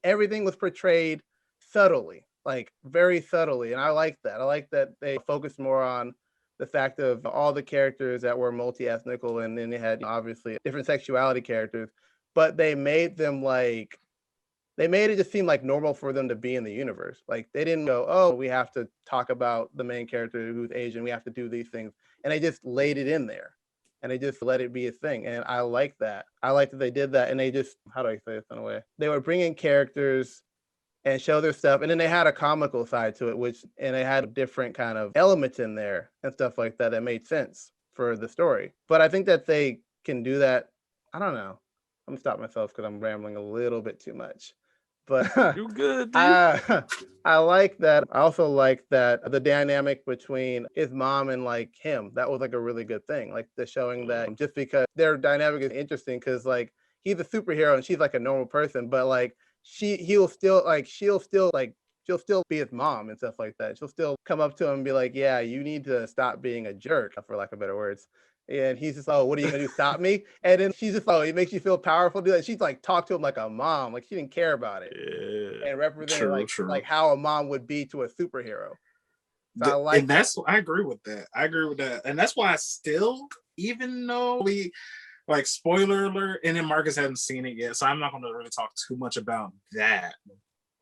Everything was portrayed subtly, like very subtly. And I like that. I like that they focused more on the fact of all the characters that were multi-ethnical, and then they had obviously different sexuality characters, but they made it just seem like normal for them to be in the universe. Like they didn't go, oh, we have to talk about the main character who's Asian, we have to do these things, and they just laid it in there, and they just let it be a thing. And I like that. I like that they did that, and they just, how do I say this in a way? They were bringing characters and show their stuff, and then they had a comical side to it, and they had different kind of elements in there and stuff like that that made sense for the story. But I think that they can do that. I don't know. I'm gonna stop myself because I'm rambling a little bit too much. But you good, dude? I like that. I also like that the dynamic between his mom and like him, that was like a really good thing. Like the showing that just because their dynamic is interesting, because like he's a superhero and she's like a normal person, but like she'll still be his mom and stuff like that. She'll still come up to him and be like, yeah, you need to stop being a jerk, for lack of better words. And he's just, oh, what are you gonna do? Stop me? And then she's just, oh, it makes you feel powerful. Do that. She's like, talk to him like a mom, like she didn't care about it, and represent like how a mom would be to a superhero. So I agree with that. And that's why I still, even though we like, spoiler alert, and then Marcus hasn't seen it yet, so I'm not going to really talk too much about that.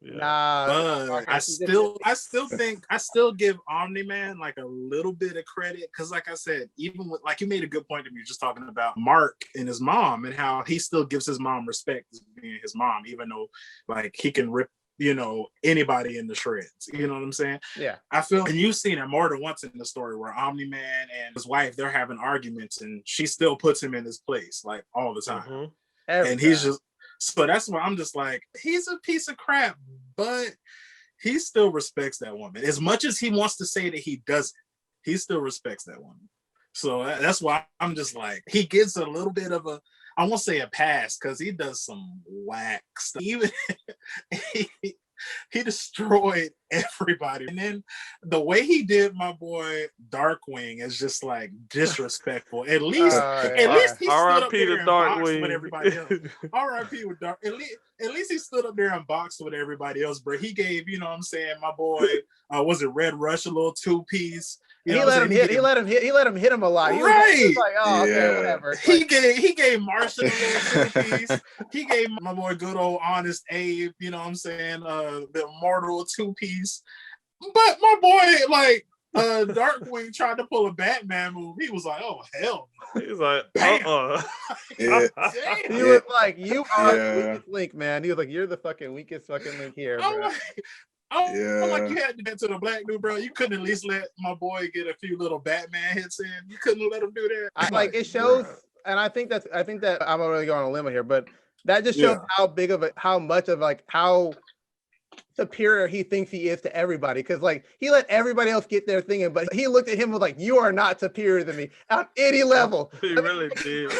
But I still give Omni-Man like a little bit of credit, because like I said, even with, like, you made a good point to me just talking about Mark and his mom and how he still gives his mom respect as being his mom, even though like he can rip anybody in the shreds. You know what I'm saying? Yeah. I feel, and you've seen it more than once in the story, where Omni-Man and his wife, they're having arguments and she still puts him in his place like all the time. And he's just, so that's why I'm just like, he's a piece of crap, but he still respects that woman. As much as he wants to say that he doesn't, he still respects that woman. So that's why I'm just like, he gets a little bit of a, I won't say a pass, because he does some whack stuff. Even he destroyed everybody. And then the way he did my boy Darkwing is just like disrespectful. At least he stood up there and boxed with everybody else. R.I.P. with Dark. At least he stood up there and boxed with everybody else, bro. He gave, you know what I'm saying, my boy, was it Red Rush, a little 2-piece. He let him hit him a lot. He was like, oh, okay, whatever. He gave Martian a little 2-piece. He gave my boy good old Honest Abe, you know what I'm saying, the immortal 2-piece. But my boy, like, Darkwing tried to pull a Batman move. He was like, oh, hell no. He was like, He was like, you are the weakest link, man. He was like, you're the fucking weakest fucking link here, bro. I'm like, you had to get to the black dude, bro. You couldn't at least let my boy get a few little Batman hits in. You couldn't let him do that. It shows, and I think that I'm not really going on a limb here, but that just shows how much of how superior he thinks he is to everybody. Because like he let everybody else get their thing in, but he looked at him and was like, you are not superior to me on any level. He really did.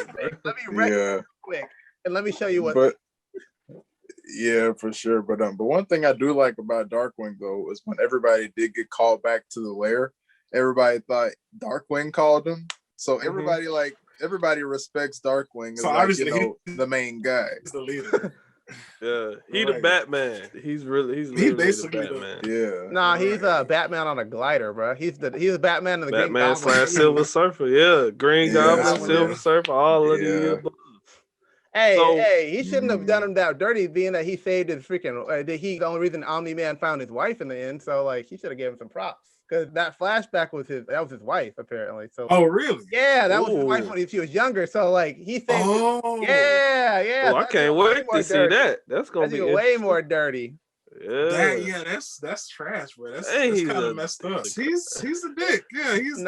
Let me wreck you real quick, and let me show you what. Yeah, for sure. But one thing I do like about Darkwing though is when everybody did get called back to the lair, everybody thought Darkwing called him. So everybody respects Darkwing as, so obviously the main guy. He's the leader. Yeah, the Batman. He's basically the Batman. Yeah. Nah, he's a Batman on a glider, bro. He's the Batman of the Batman / Silver Surfer. Yeah, Green Goblin, Silver Surfer, all of the above. Hey, he shouldn't have done him that dirty, being that he saved his freaking. The only reason Omni-Man found his wife in the end, so like he should have given him some props, because that flashback was his wife apparently. So. Oh really? Yeah, that was his wife when she was younger. So like he saved. Yeah. Oh, I can't wait to see that. That's gonna be way more dirty. Yeah, that's trash, bro. That's kind of messed up. He's a dick. Yeah, he's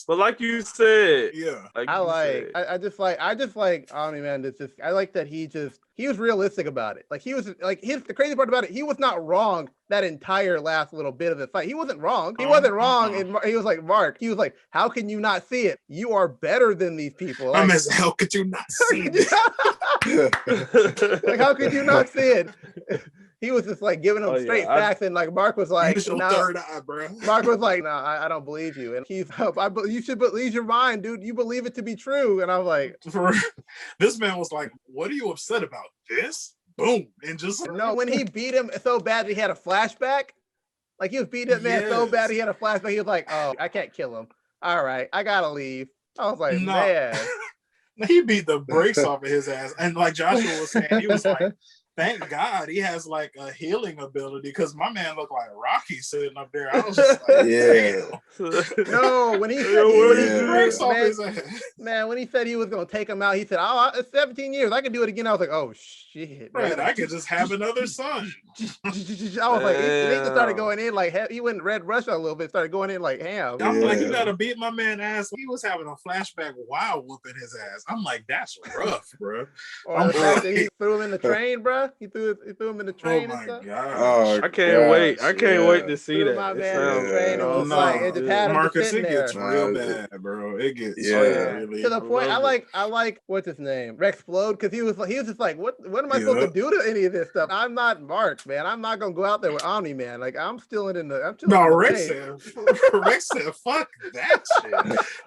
but like you said, I just like Omni-Man. I like that he was realistic about it. Like he was like the crazy part about it, he was not wrong that entire last little bit of the fight. He wasn't wrong. He wasn't wrong. And he was like, Mark, he was like, how can you not see it? You are better than these people. Like, how could you not see it? Like, how could you not see it? He was just like giving them straight facts, and like Mark was like, third eye, bro. Mark was like, no, I don't believe you. And you should believe your mind, dude. You believe it to be true. And I was like, this man was like, what are you upset about? This? Boom. And just no, when he beat him so bad that he had a flashback. Like he was beating that man so bad he had a flashback. He was like, "Oh, I can't kill him. All right, I gotta leave." I was like, No. "Man." He beat the brakes off of his ass. And like Joshua was saying, he was like, thank God he has like a healing ability because my man looked like Rocky sitting up there. I was just like, No, when he said when he said he was gonna take him out, he said, "Oh, it's 17 years. I can do it again." I was like, "Oh shit, right, I could just have another son." I was like, he just started going in like he went Red Rush a little bit, started going in like ham. I'm like, you gotta beat my man ass. He was having a flashback while whooping his ass. I'm like, that's rough, bro. Or the fact that he threw him in the train, bro. He threw him in the train. Oh and stuff. my god! I can't wait. I can't wait to see that. My man in the train and was like, it just had him Marcus, sitting it there. gets real bad, bro. It gets really to the point. I like what's his name, Rexplode, because he was just like, what am I supposed to do to any of this stuff? I'm not Mark, man. I'm not gonna go out there with Omni Man. Like I'm still in the. Rex said, fuck that shit.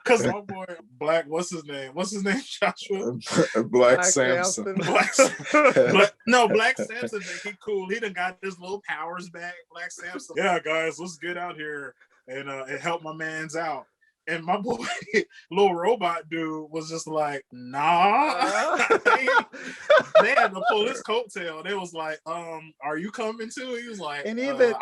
Because my boy Black, what's his name, Joshua? Black Samson. Black Samson, he cool. He done got his little powers back. Black Samson. Yeah, guys, let's get out here and help my man's out. And my boy, little robot dude, was just like, nah. They had to pull his coattail. They was like, are you coming too? He was like, and even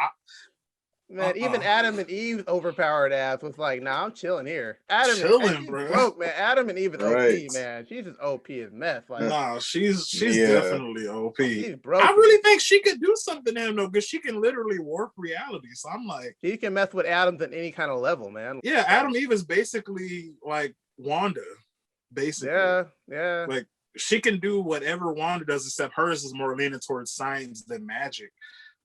even Adam and Eve's overpowered ass was like, nah, I'm chilling here. Chilling, bro. Broke, man. Adam and Eve is OP, man. She's just OP as mess. Like, nah, she's definitely OP. She's broken. I really think she could do something to him though, because she can literally warp reality. So I'm like, she can mess with atoms at any kind of level, man. Yeah, Adam Eve is basically like Wanda, basically. Yeah. Like she can do whatever Wanda does, except hers is more leaning towards science than magic.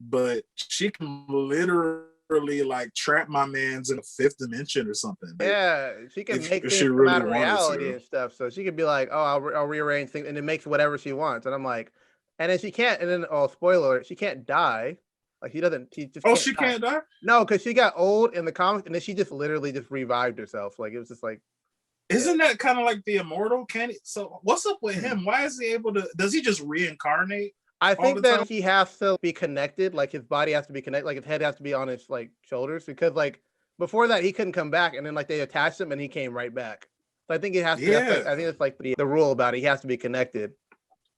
But she can literally like trap my man's in a fifth dimension or something. Yeah, she can make things come out of reality and stuff. So she could be like, "Oh, I'll rearrange things," and it makes whatever she wants. And I'm like, and then she can't. And then, spoiler alert, she can't die. Like she doesn't. She just. She can't die. No, because she got old in the comics, and then she just literally just revived herself. Like it was just like. Isn't that kind of like the immortal? So what's up with him? Why is he able to? Does he just reincarnate? I think that he has to be connected, like his body has to be connected, like his head has to be on his like shoulders, because like before that he couldn't come back, and then like they attached him and he came right back. So I think it has to. I think it's like the rule about it. He has to be connected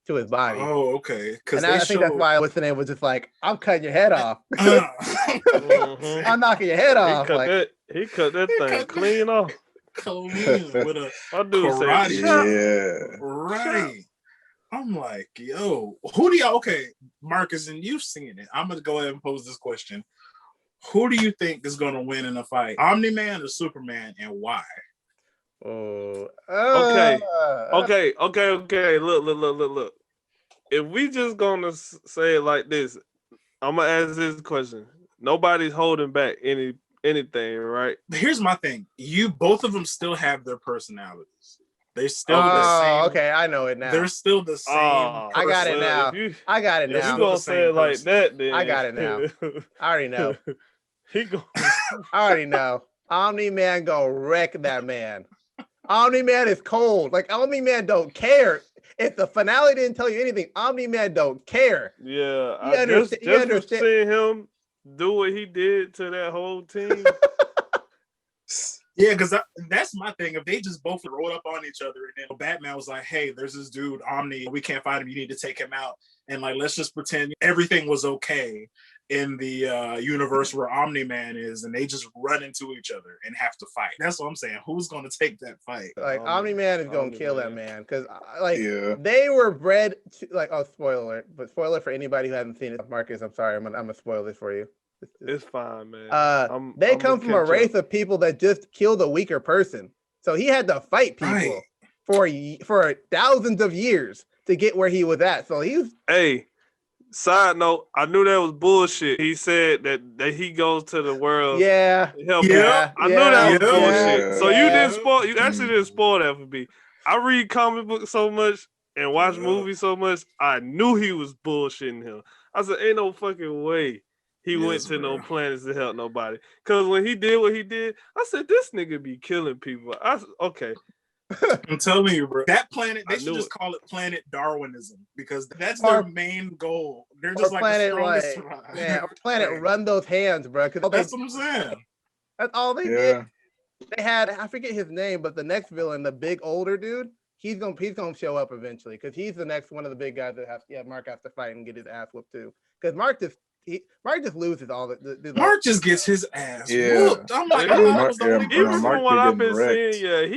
to his body. Oh, okay. And I think that's why what's the name was just like, I'm cutting your head off. I'm knocking your head off. He cut that thing clean off. Clean with a karate. Right. I'm like, yo, who do y'all? Okay, Marcus, and you've seen it. I'm gonna go ahead and pose this question: who do you think is gonna win in a fight, Omni-Man or Superman, and why? Okay. Look. If we just gonna say it like this, I'm gonna ask this question. Nobody's holding back anything, right? Here's my thing: both of them still have their personalities. They're still the same. Okay, I know it now. They're still the same. I got it now. I got it now. If you gonna say it like that, then I got it now. I already know. I already know. Omni-Man gonna wreck that man. Omni-Man is cold. Like Omni-Man don't care. If the finale didn't tell you anything, Omni-Man don't care. Yeah, I just seeing him do what he did to that whole team. Yeah, because that's my thing. If they just both rolled up on each other and then Batman was like, hey, there's this dude, Omni, we can't find him, you need to take him out. And like, let's just pretend everything was okay in the universe where Omni-Man is, and they just run into each other and have to fight. That's what I'm saying. Who's going to take that fight? Like Omni-Man is going to kill that man, because they were bred to, like, spoiler for anybody who hasn't seen it. Marcus, I'm sorry, I'm gonna spoil this for you. It's fine, man. They come from a race of people that just kill the weaker person. So he had to fight people for thousands of years to get where he was at. So he's side note, I knew that was bullshit. He said that he goes to the world. Yeah. Help him. I knew that was bullshit. So you didn't spoil. You actually didn't spoil that for me. I read comic books so much and watch movies so much. I knew he was bullshitting him. I said, ain't no fucking way he went to no planets to help nobody. Because when he did what he did, I said, this nigga be killing people. Okay. I'm telling you, bro. That planet, they should just call it Planet Darwinism because that's their main goal. They're just like the strongest survive. Yeah, or Planet Run Those Hands, bro. That's what I'm saying. That's all they did. They had, I forget his name, but the next villain, the big older dude, he's gonna show up eventually because he's the next one of the big guys that Mark has to fight and get his ass whooped too. Because Mark just loses all the Mark just gets his ass whooped. I'm like, even from what I've been seeing,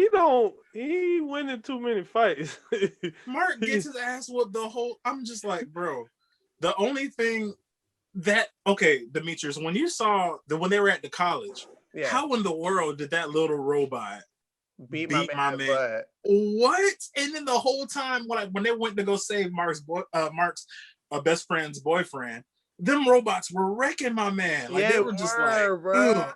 he winning too many fights. Mark gets his ass whooped the whole. I'm just like, bro. The only thing Demetrius, when you saw when they were at the college. Yeah. How in the world did that little robot beat my man? Butt. What? And then the whole time when they went to go save Mark's best friend's boyfriend, them robots were wrecking my man. Like they were just like,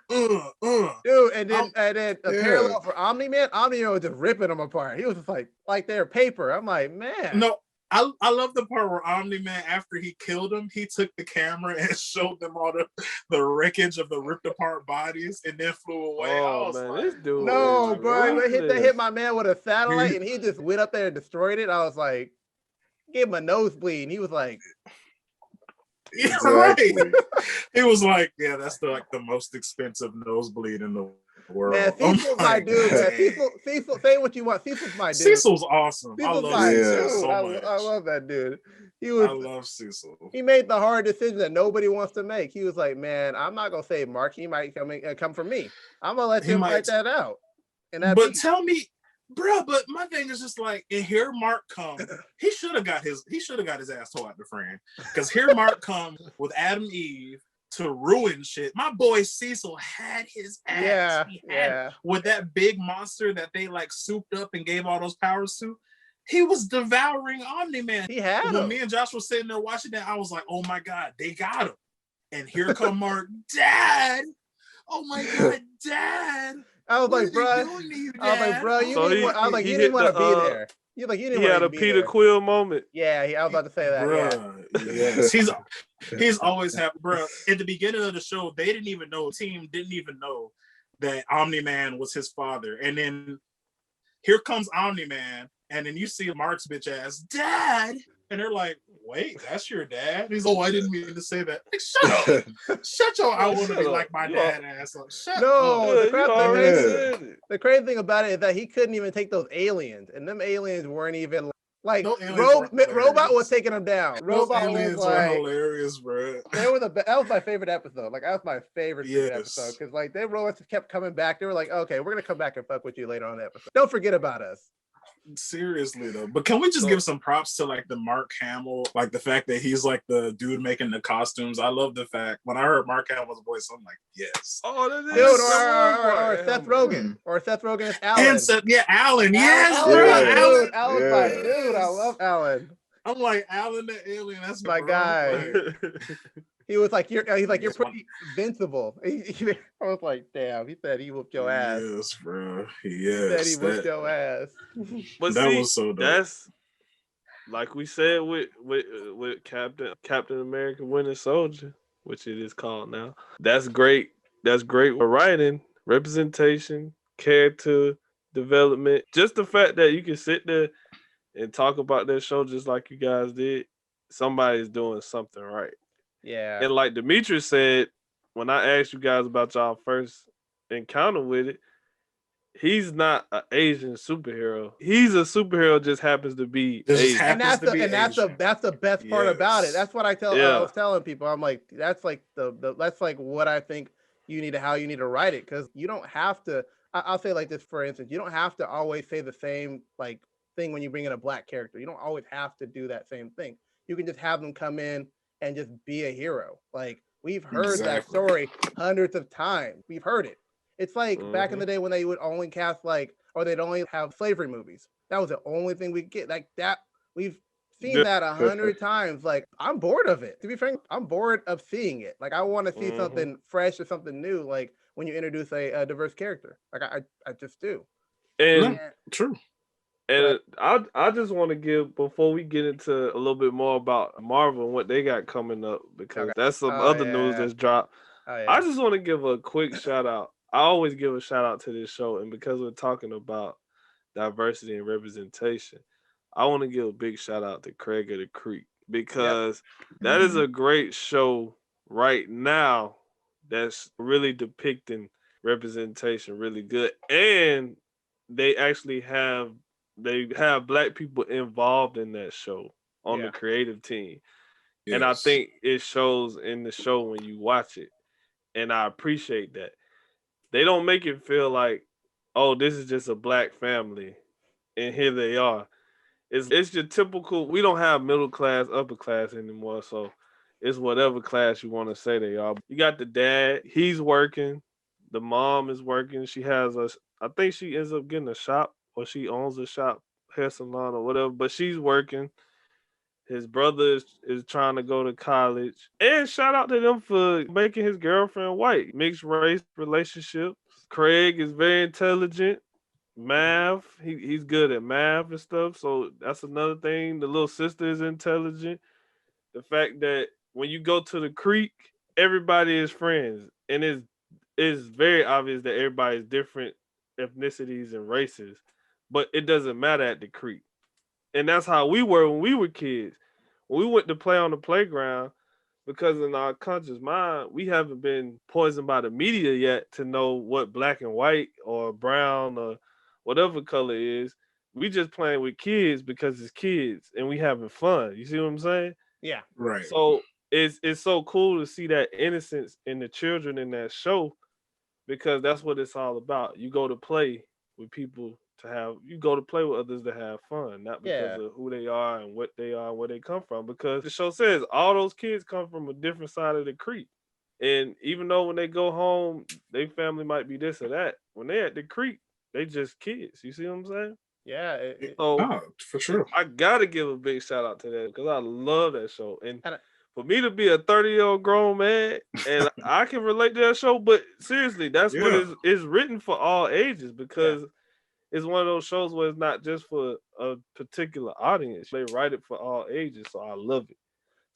dude. And then a parallel for Omni-Man. Omni-Man was just ripping them apart. He was just like they're paper. I'm like, man. No. I love the part where Omni-Man, after he killed him, he took the camera and showed them all the wreckage of the ripped apart bodies and then flew away. Oh man, this dude. No, bro, they hit my man with a satellite and he just went up there and destroyed it. I was like, gave him a nosebleed. And he was like, yeah, right. He was like, yeah, that's the most expensive nosebleed in the world. Man, Cecil's my dude, man. Cecil, say what you want. Cecil's my dude. Cecil's awesome. Cecil's I love Cecil so much. I love that dude. I love Cecil. He made the hard decision that nobody wants to make. He was like, man, I'm not gonna save Mark. He might come for me. I'm gonna let him fight that out. But tell me, bro. But my thing is just like, and here Mark comes. He should have got his ass tore out the frame because here Mark comes with Adam Eve to ruin shit. My boy Cecil had his ass. With that big monster that they like souped up and gave all those powers to. He was devouring Omni-Man. He had him. When me and Josh were sitting there watching that, I was like, oh my God, they got him. And here come Mark, Dad. Oh my God, Dad. I was like, bro, you didn't want to be there. He had a Peter Quill moment. Yeah, I was about to say that. Bruh, yes. He's always happy, bro. At the beginning of the show, the team didn't even know that Omni-Man was his father. And then here comes Omni-Man, and then you see Mark's bitch ass, Dad. And they're like, wait, that's your dad? He's like, oh, I didn't mean to say that. Like, shut up. Shut your I want to be like my dad ass up. Shut up. The crazy thing about it is that he couldn't even take those aliens. And them aliens weren't even like Robot was taking them down. Robot aliens was were hilarious, bro. That was my favorite episode. Like, that was my favorite episode. Because like they robots kept coming back. They were like, okay, we're gonna come back and fuck with you later on the episode. Don't forget about us. Seriously though, but can we just give some props to like the Mark Hamill, like the fact that he's like the dude making the costumes. I love the fact when I heard Mark Hamill's voice, I'm like, yes. Oh, that is or Seth Rogen, or Seth Rogen as Alan. And Alan, yes, Alan's my dude. I love Alan. I'm like, Alan the alien. That's my guy. He was like, you're pretty invincible. I was like, damn. He said he whooped your ass. Yes, bro. Yes. He said he whooped your ass. But that was so dope. That's like we said with Captain America Winter Soldier, which it is called now. That's great. That's great for writing, representation, character development. Just the fact that you can sit there and talk about that show just like you guys did. Somebody's doing something right. Yeah. And like Dmitri said, when I asked you guys about y'all first encounter with it, he's not an Asian superhero. He's a superhero, just happens to be Asian. And that's the best part about it. That's what I was telling people. I'm like, that's like that's like what I think how you need to write it, because you don't have to. I'll say like this, for instance, you don't have to always say the same like thing when you bring in a black character. You don't always have to do that same thing. You can just have them come in and just be a hero. Like, we've heard that story hundreds of times. We've heard it. It's like back in the day when they would only cast or they'd only have slavery movies. That was the only thing we get. Like that, we've seen that 100 times. Like, I'm bored of it. To be frank, I'm bored of seeing it. Like, I want to see something fresh or something new. Like when you introduce a diverse character. Like I just do. And true. And I just want to give, before we get into a little bit more about Marvel and what they got coming up, because that's some other news that's dropped. I just want to give a quick shout out. I always give a shout out to this show, and because we're talking about diversity and representation, I want to give a big shout out to Craig of the Creek because that is a great show right now that's really depicting representation really good, and they actually have black people involved in that show on the creative team. Yes. And I think it shows in the show when you watch it. And I appreciate that. They don't make it feel like, oh, this is just a black family and here they are. It's your typical, we don't have middle class, upper class anymore, so it's whatever class you want to say they are. You got the dad, he's working, the mom is working, I think she ends up getting a shop or she owns a shop, hair salon or whatever, but she's working. His brother is trying to go to college. And shout out to them for making his girlfriend white. Mixed race relationships. Craig is very intelligent. Math, he's good at math and stuff. So that's another thing. The little sister is intelligent. The fact that when you go to the creek, everybody is friends. And it's very obvious that everybody is different ethnicities and races. But it doesn't matter at the creek. And that's how we were when we were kids. When we went to play on the playground, because in our conscious mind, we haven't been poisoned by the media yet to know what black and white or brown or whatever color is. We just playing with kids because it's kids and we having fun. You see what I'm saying? Yeah. Right. So it's so cool to see that innocence in the children in that show because that's what it's all about. You go to play with people you go to play with others to have fun, not because of who they are and what they are and where they come from. Because the show says all those kids come from a different side of the creek. And even though when they go home, their family might be this or that, when they at the creek, they just kids. You see what I'm saying? Yeah. For sure. I gotta give a big shout out to that because I love that show. And for me to be a 30-year-old grown man, and I can relate to that show, but seriously, that's what is written for all ages because it's one of those shows where it's not just for a particular audience. They write it for all ages, so I love it.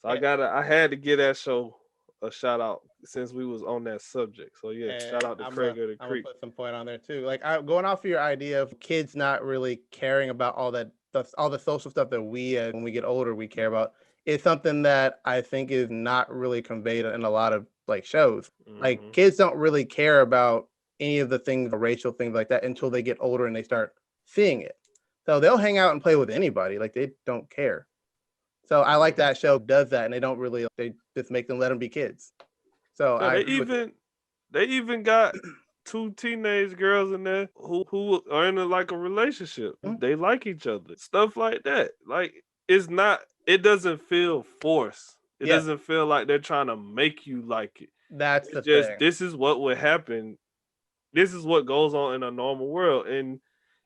So I had to give that show a shout out since we was on that subject. So shout out to Craig of the Creek. I'm gonna put some point on there too. Like going off of your idea of kids not really caring about all the social stuff that we when we get older we care about. It's something that I think is not really conveyed in a lot of like shows. Mm-hmm. Like kids don't really care about any of the things, racial things like that, until they get older and they start seeing it. So they'll hang out and play with anybody, like they don't care. So I like that show does that, and they just make them let them be kids. So they even got two teenage girls in there who are in like a relationship. Mm-hmm. They like each other, stuff like that. Like it doesn't feel forced. It doesn't feel like they're trying to make you like it. That's the thing. This is what would happen. This is what goes on in a normal world. And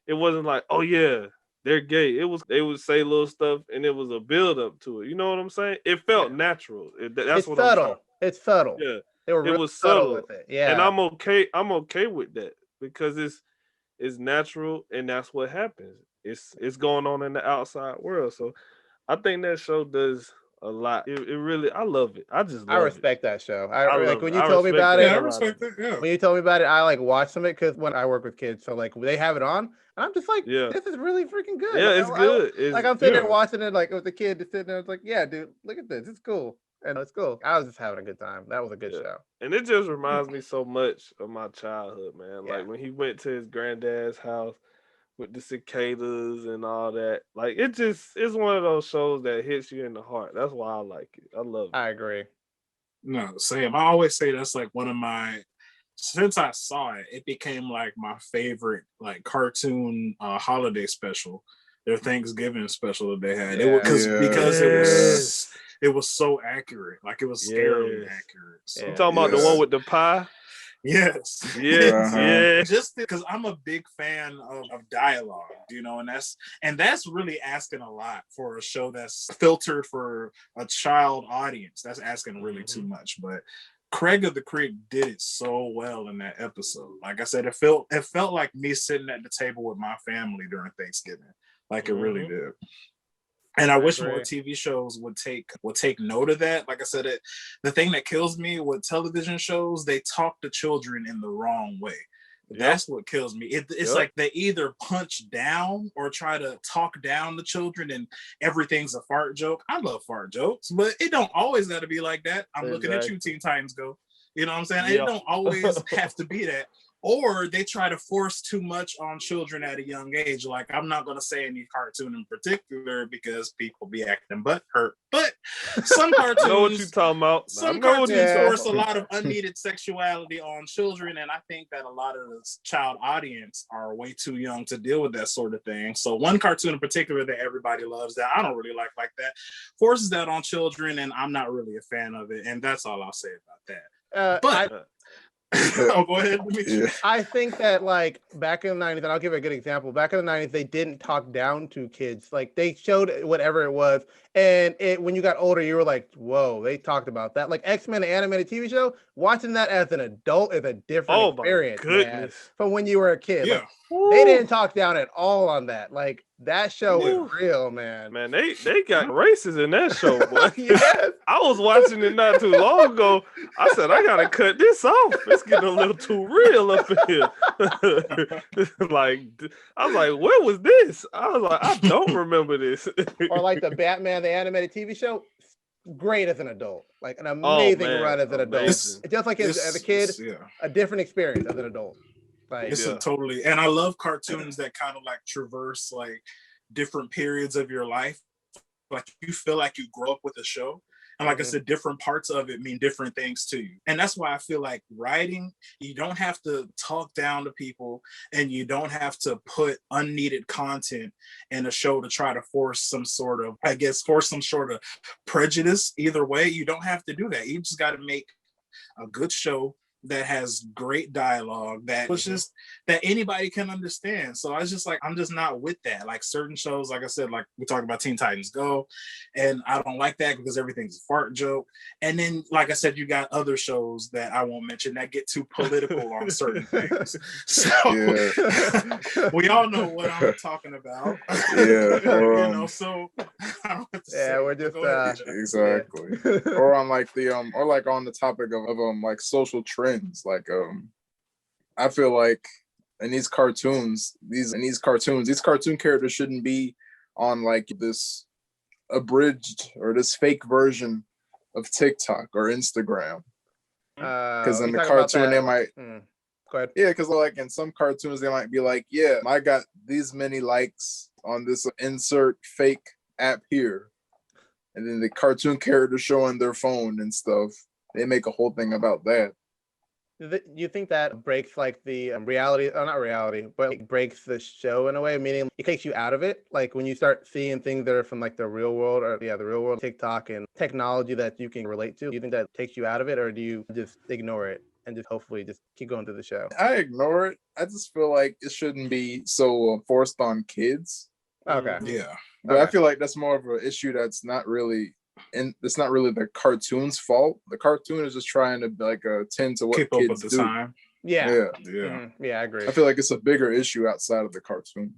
it wasn't like, oh yeah, they're gay. They would say little stuff and it was a build up to it. You know what I'm saying? It felt natural. That's what subtle. It's subtle. Yeah. It was subtle with it. Yeah. And I'm okay with that because it's natural and that's what happens. It's going on in the outside world. So I think that show does a lot. It really, I love it. I respect that show. When you told me about it. I respect it. Yeah. When you told me about it, I like watch some of it because when I work with kids, so like they have it on, and I'm just like, this is really freaking good. Yeah, like, it's good. I'm sitting there watching it like with the kid just sitting there. It's like, yeah, dude, look at this. It's cool. And it's cool. I was just having a good time. That was a good show. And it just reminds me so much of my childhood, man. Like when he went to his granddad's house with the cicadas and all that. Like it's one of those shows that hits you in the heart. That's why I like it. I love it. I agree. No, same. I always say that's like one of my, since I saw it, it became like my favorite like cartoon holiday special. Their Thanksgiving special that they had. Because it was so accurate. Like it was scarily accurate. So, you talking about the one with the pie? Yes. Yeah. Just because I'm a big fan of dialogue, and that's really asking a lot for a show that's filtered for a child audience. That's asking really too much. But Craig of the Creek did it so well in that episode. Like I said, it felt like me sitting at the table with my family during Thanksgiving. Like it really did. And I wish more TV shows would take note of that. Like I said, the thing that kills me with television shows, they talk to children in the wrong way. That's what kills me. It's like they either punch down or try to talk down the children and everything's a fart joke. I love fart jokes, but it don't always got to be like that. I'm looking at you, Teen Titans Go. You know what I'm saying? It don't always have to be that. Or they try to force too much on children at a young age. Like, I'm not going to say any cartoon in particular because people be acting butt hurt. But some cartoons, I know what you talking about. Some cartoons force a lot of unneeded sexuality on children, and I think that a lot of the child audience are way too young to deal with that sort of thing. So one cartoon in particular that everybody loves that I don't really like that forces that on children, and I'm not really a fan of it. And that's all I'll say about that. Oh, go ahead. I think that like back in the 90s, and I'll give a good example. Back in the 90s, they didn't talk down to kids. Like they showed whatever it was. And when you got older, you were like, whoa, they talked about that. Like X-Men, the animated TV show, watching that as an adult is a different experience, man, from when you were a kid. Yeah. Like, they didn't talk down at all on that. Like that show was real, man. Man, they got races in that show, boy. Yes. I was watching it not too long ago. I said, I gotta cut this off. It's getting a little too real up in here. Like, I was like, where was this? I was like, I don't remember this. Or like the Batman, the animated TV show, great as an adult. Like an amazing run as an adult. Just like as a kid, a different experience as an adult. Like, totally. And I love cartoons that kind of like traverse like different periods of your life. Like you feel like you grow up with a show. And like I said, different parts of it mean different things to you. And that's why I feel like writing, you don't have to talk down to people and you don't have to put unneeded content in a show to try to force some sort of prejudice. Either way, you don't have to do that. You just got to make a good show that has great dialogue that anybody can understand. So I was just like, I'm just not with that. Like certain shows, like I said, like we talked about Teen Titans Go, and I don't like that because everything's a fart joke. And then, like I said, you got other shows that I won't mention that get too political on certain things. So we all know what I'm talking about. You know, so I don't have to say we're just exactly. Or on like the or like on the topic of like social trends. Like I feel like in these cartoon characters shouldn't be on like this abridged or this fake version of TikTok or Instagram. Because in the cartoon they might go ahead. Yeah, because like in some cartoons they might be like, yeah, I got these many likes on this insert fake app here. And then the cartoon character showing their phone and stuff. They make a whole thing about that. You think that breaks like the reality, not reality, but like breaks the show in a way, meaning it takes you out of it? Like when you start seeing things that are from like the real world the real world, TikTok and technology that you can relate to, do you think that takes you out of it, or do you just ignore it and just hopefully just keep going through the show? I ignore it. I just feel like it shouldn't be so forced on kids. Okay. Yeah. But I feel like that's more of an issue that's not really it's not really the cartoon's fault. The cartoon is just trying to like tend to what keep kids up with the do. time. Yeah, I agree. I feel like it's a bigger issue outside of the cartoon.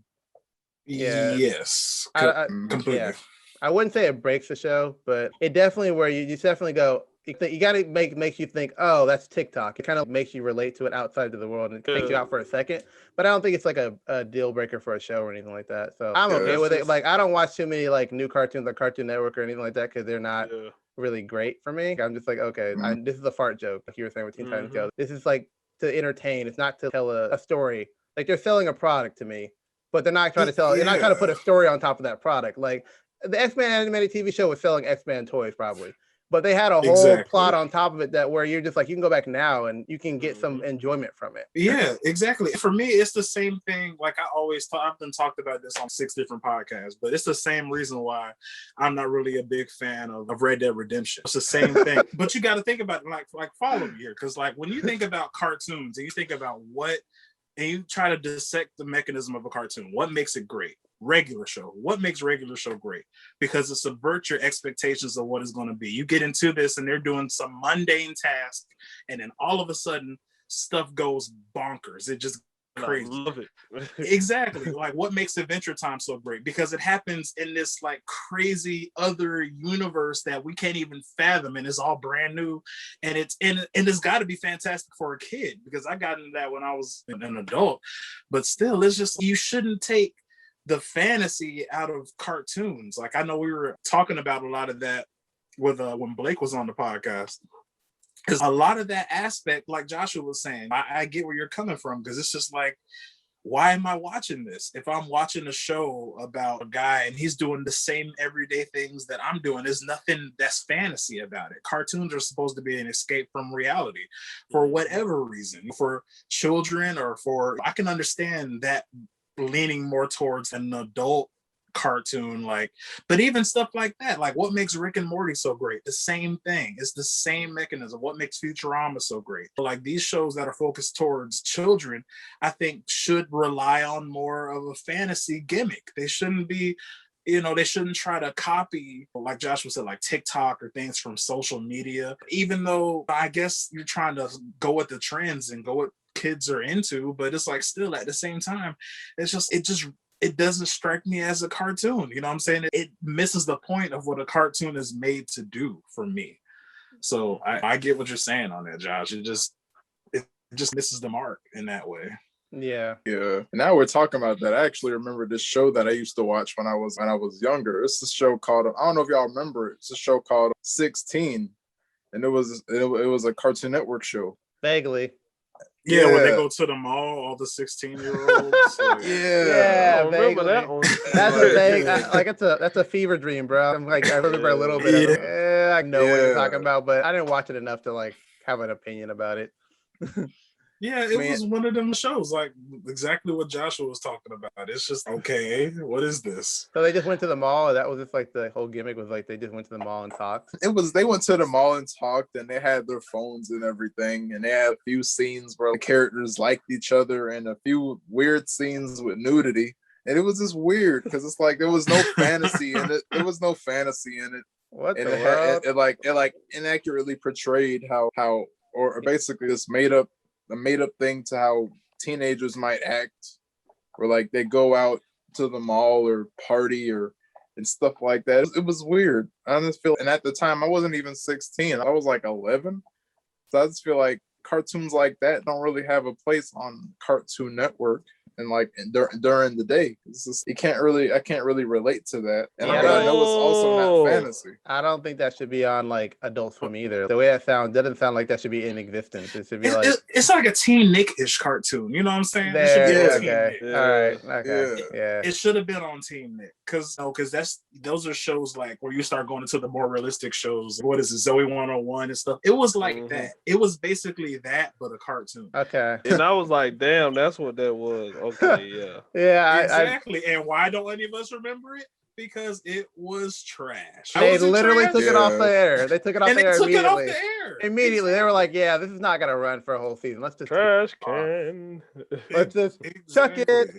Yes, completely. I wouldn't say it breaks the show, but it definitely where you definitely go. You got to makes you think, oh, that's TikTok. It kind of makes you relate to it outside of the world and it takes you out for a second. But I don't think it's like a deal breaker for a show or anything like that. So I'm okay with it. Like I don't watch too many like new cartoons on Cartoon Network or anything like that because they're not really great for me. I'm just like, okay, this is a fart joke, like you were saying with Teen Titans Go. This is like to entertain. It's not to tell a story. Like they're selling a product to me, but they're not trying to tell. They're not trying to put a story on top of that product. Like the X-Men animated TV show was selling X-Men toys probably. But they had a whole plot on top of it that where you're just like, you can go back now and you can get some enjoyment from it. Yeah, exactly. For me, it's the same thing. Like I always I've been talked about this on 6 different podcasts, but it's the same reason why I'm not really a big fan of Red Dead Redemption. It's the same thing. But you got to think about it, like follow me here. Because like when you think about cartoons and you think about and you try to dissect the mechanism of a cartoon, what makes it great? Regular show. What makes regular show great? Because it subverts your expectations of what it's going to be. You get into this and they're doing some mundane task, and then all of a sudden stuff goes bonkers. It just crazy. I love it. Exactly. Like what makes Adventure Time so great? Because it happens in this like crazy other universe that we can't even fathom, and it's all brand new, and it's got to be fantastic for a kid, because I got into that when I was an adult. But still, it's just, you shouldn't take the fantasy out of cartoons. Like I know we were talking about a lot of that with when Blake was on the podcast. Because a lot of that aspect, like Joshua was saying, I get where you're coming from, because it's just like, why am I watching this? If I'm watching a show about a guy and he's doing the same everyday things that I'm doing, there's nothing that's fantasy about it. Cartoons are supposed to be an escape from reality for whatever reason. For children, or I can understand that leaning more towards an adult cartoon, like, but even stuff like that, like what makes Rick and Morty so great? The same thing. It's the same mechanism. What makes Futurama so great? Like these shows that are focused towards children, I think should rely on more of a fantasy gimmick. They shouldn't be, they shouldn't try to copy, like Joshua said, like TikTok or things from social media, even though I guess you're trying to go with the trends and go what kids are into, but it's like still at the same time, it doesn't strike me as a cartoon. You know what I'm saying? It misses the point of what a cartoon is made to do for me. So I get what you're saying on that, Josh. It just misses the mark in that way. Yeah. Now we're talking about that. I actually remember this show that I used to watch when I was younger. It's a show called, I don't know if y'all remember it. It's a show called 16, and it was a Cartoon Network show. Vaguely. Yeah, where they go to the mall, all the 16-year-olds. Yeah, I remember that one. That's a vague, that's a fever dream, bro. I'm like, I remember a little bit of it. I know what you're talking about, but I didn't watch it enough to like have an opinion about it. Yeah, it was one of them shows, like exactly what Joshua was talking about. It's just, okay, what is this? So they just went to the mall, and that was just like the whole gimmick was like they just went to the mall and talked. They went to the mall and talked, and they had their phones and everything, and they had a few scenes where the characters liked each other, and a few weird scenes with nudity. And it was just weird because it's like there was no fantasy in it. There was no fantasy in it. What and the world? It inaccurately portrayed how or basically this made up thing to how teenagers might act, or like they go out to the mall or party and stuff like that. It was weird. I just feel, and at the time I wasn't even 16. I was like 11. So I just feel like cartoons like that don't really have a place on Cartoon Network and like during the day. It's just, I can't really relate to that. And I know it's also not fantasy. I don't think that should be on like Adult Swim either. The way it sounds doesn't sound like that should be in existence. It should be it's like a Teen Nick-ish cartoon. You know what I'm saying? There, it should be on Teen Nick. All right. Okay. Yeah. It should have been on Teen Nick, because those are shows like where you start going into the more realistic shows. What is it, Zoe 101 and stuff? It was like that. It was basically that, but a cartoon. Okay. And I was like, damn, that's what that was. Okay, yeah. Yeah, exactly. And why don't any of us remember it? Because it was trash. They literally took it off the air. They took it off the air immediately. It off the air. Immediately, they were like, "Yeah, this is not gonna run for a whole season. Let's just trash can. Let's just chuck it."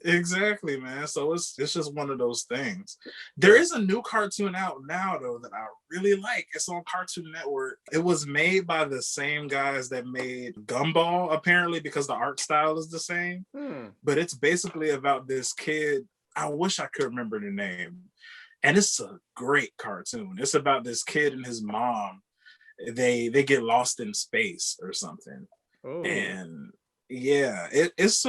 Exactly, man. So it's just one of those things. There is a new cartoon out now though that I really like. It's on Cartoon Network. It was made by the same guys that made Gumball, apparently, because the art style is the same. But it's basically about this kid. I wish I could remember the name. And it's a great cartoon. It's about this kid and his mom. They get lost in space or something. Ooh. And yeah, it's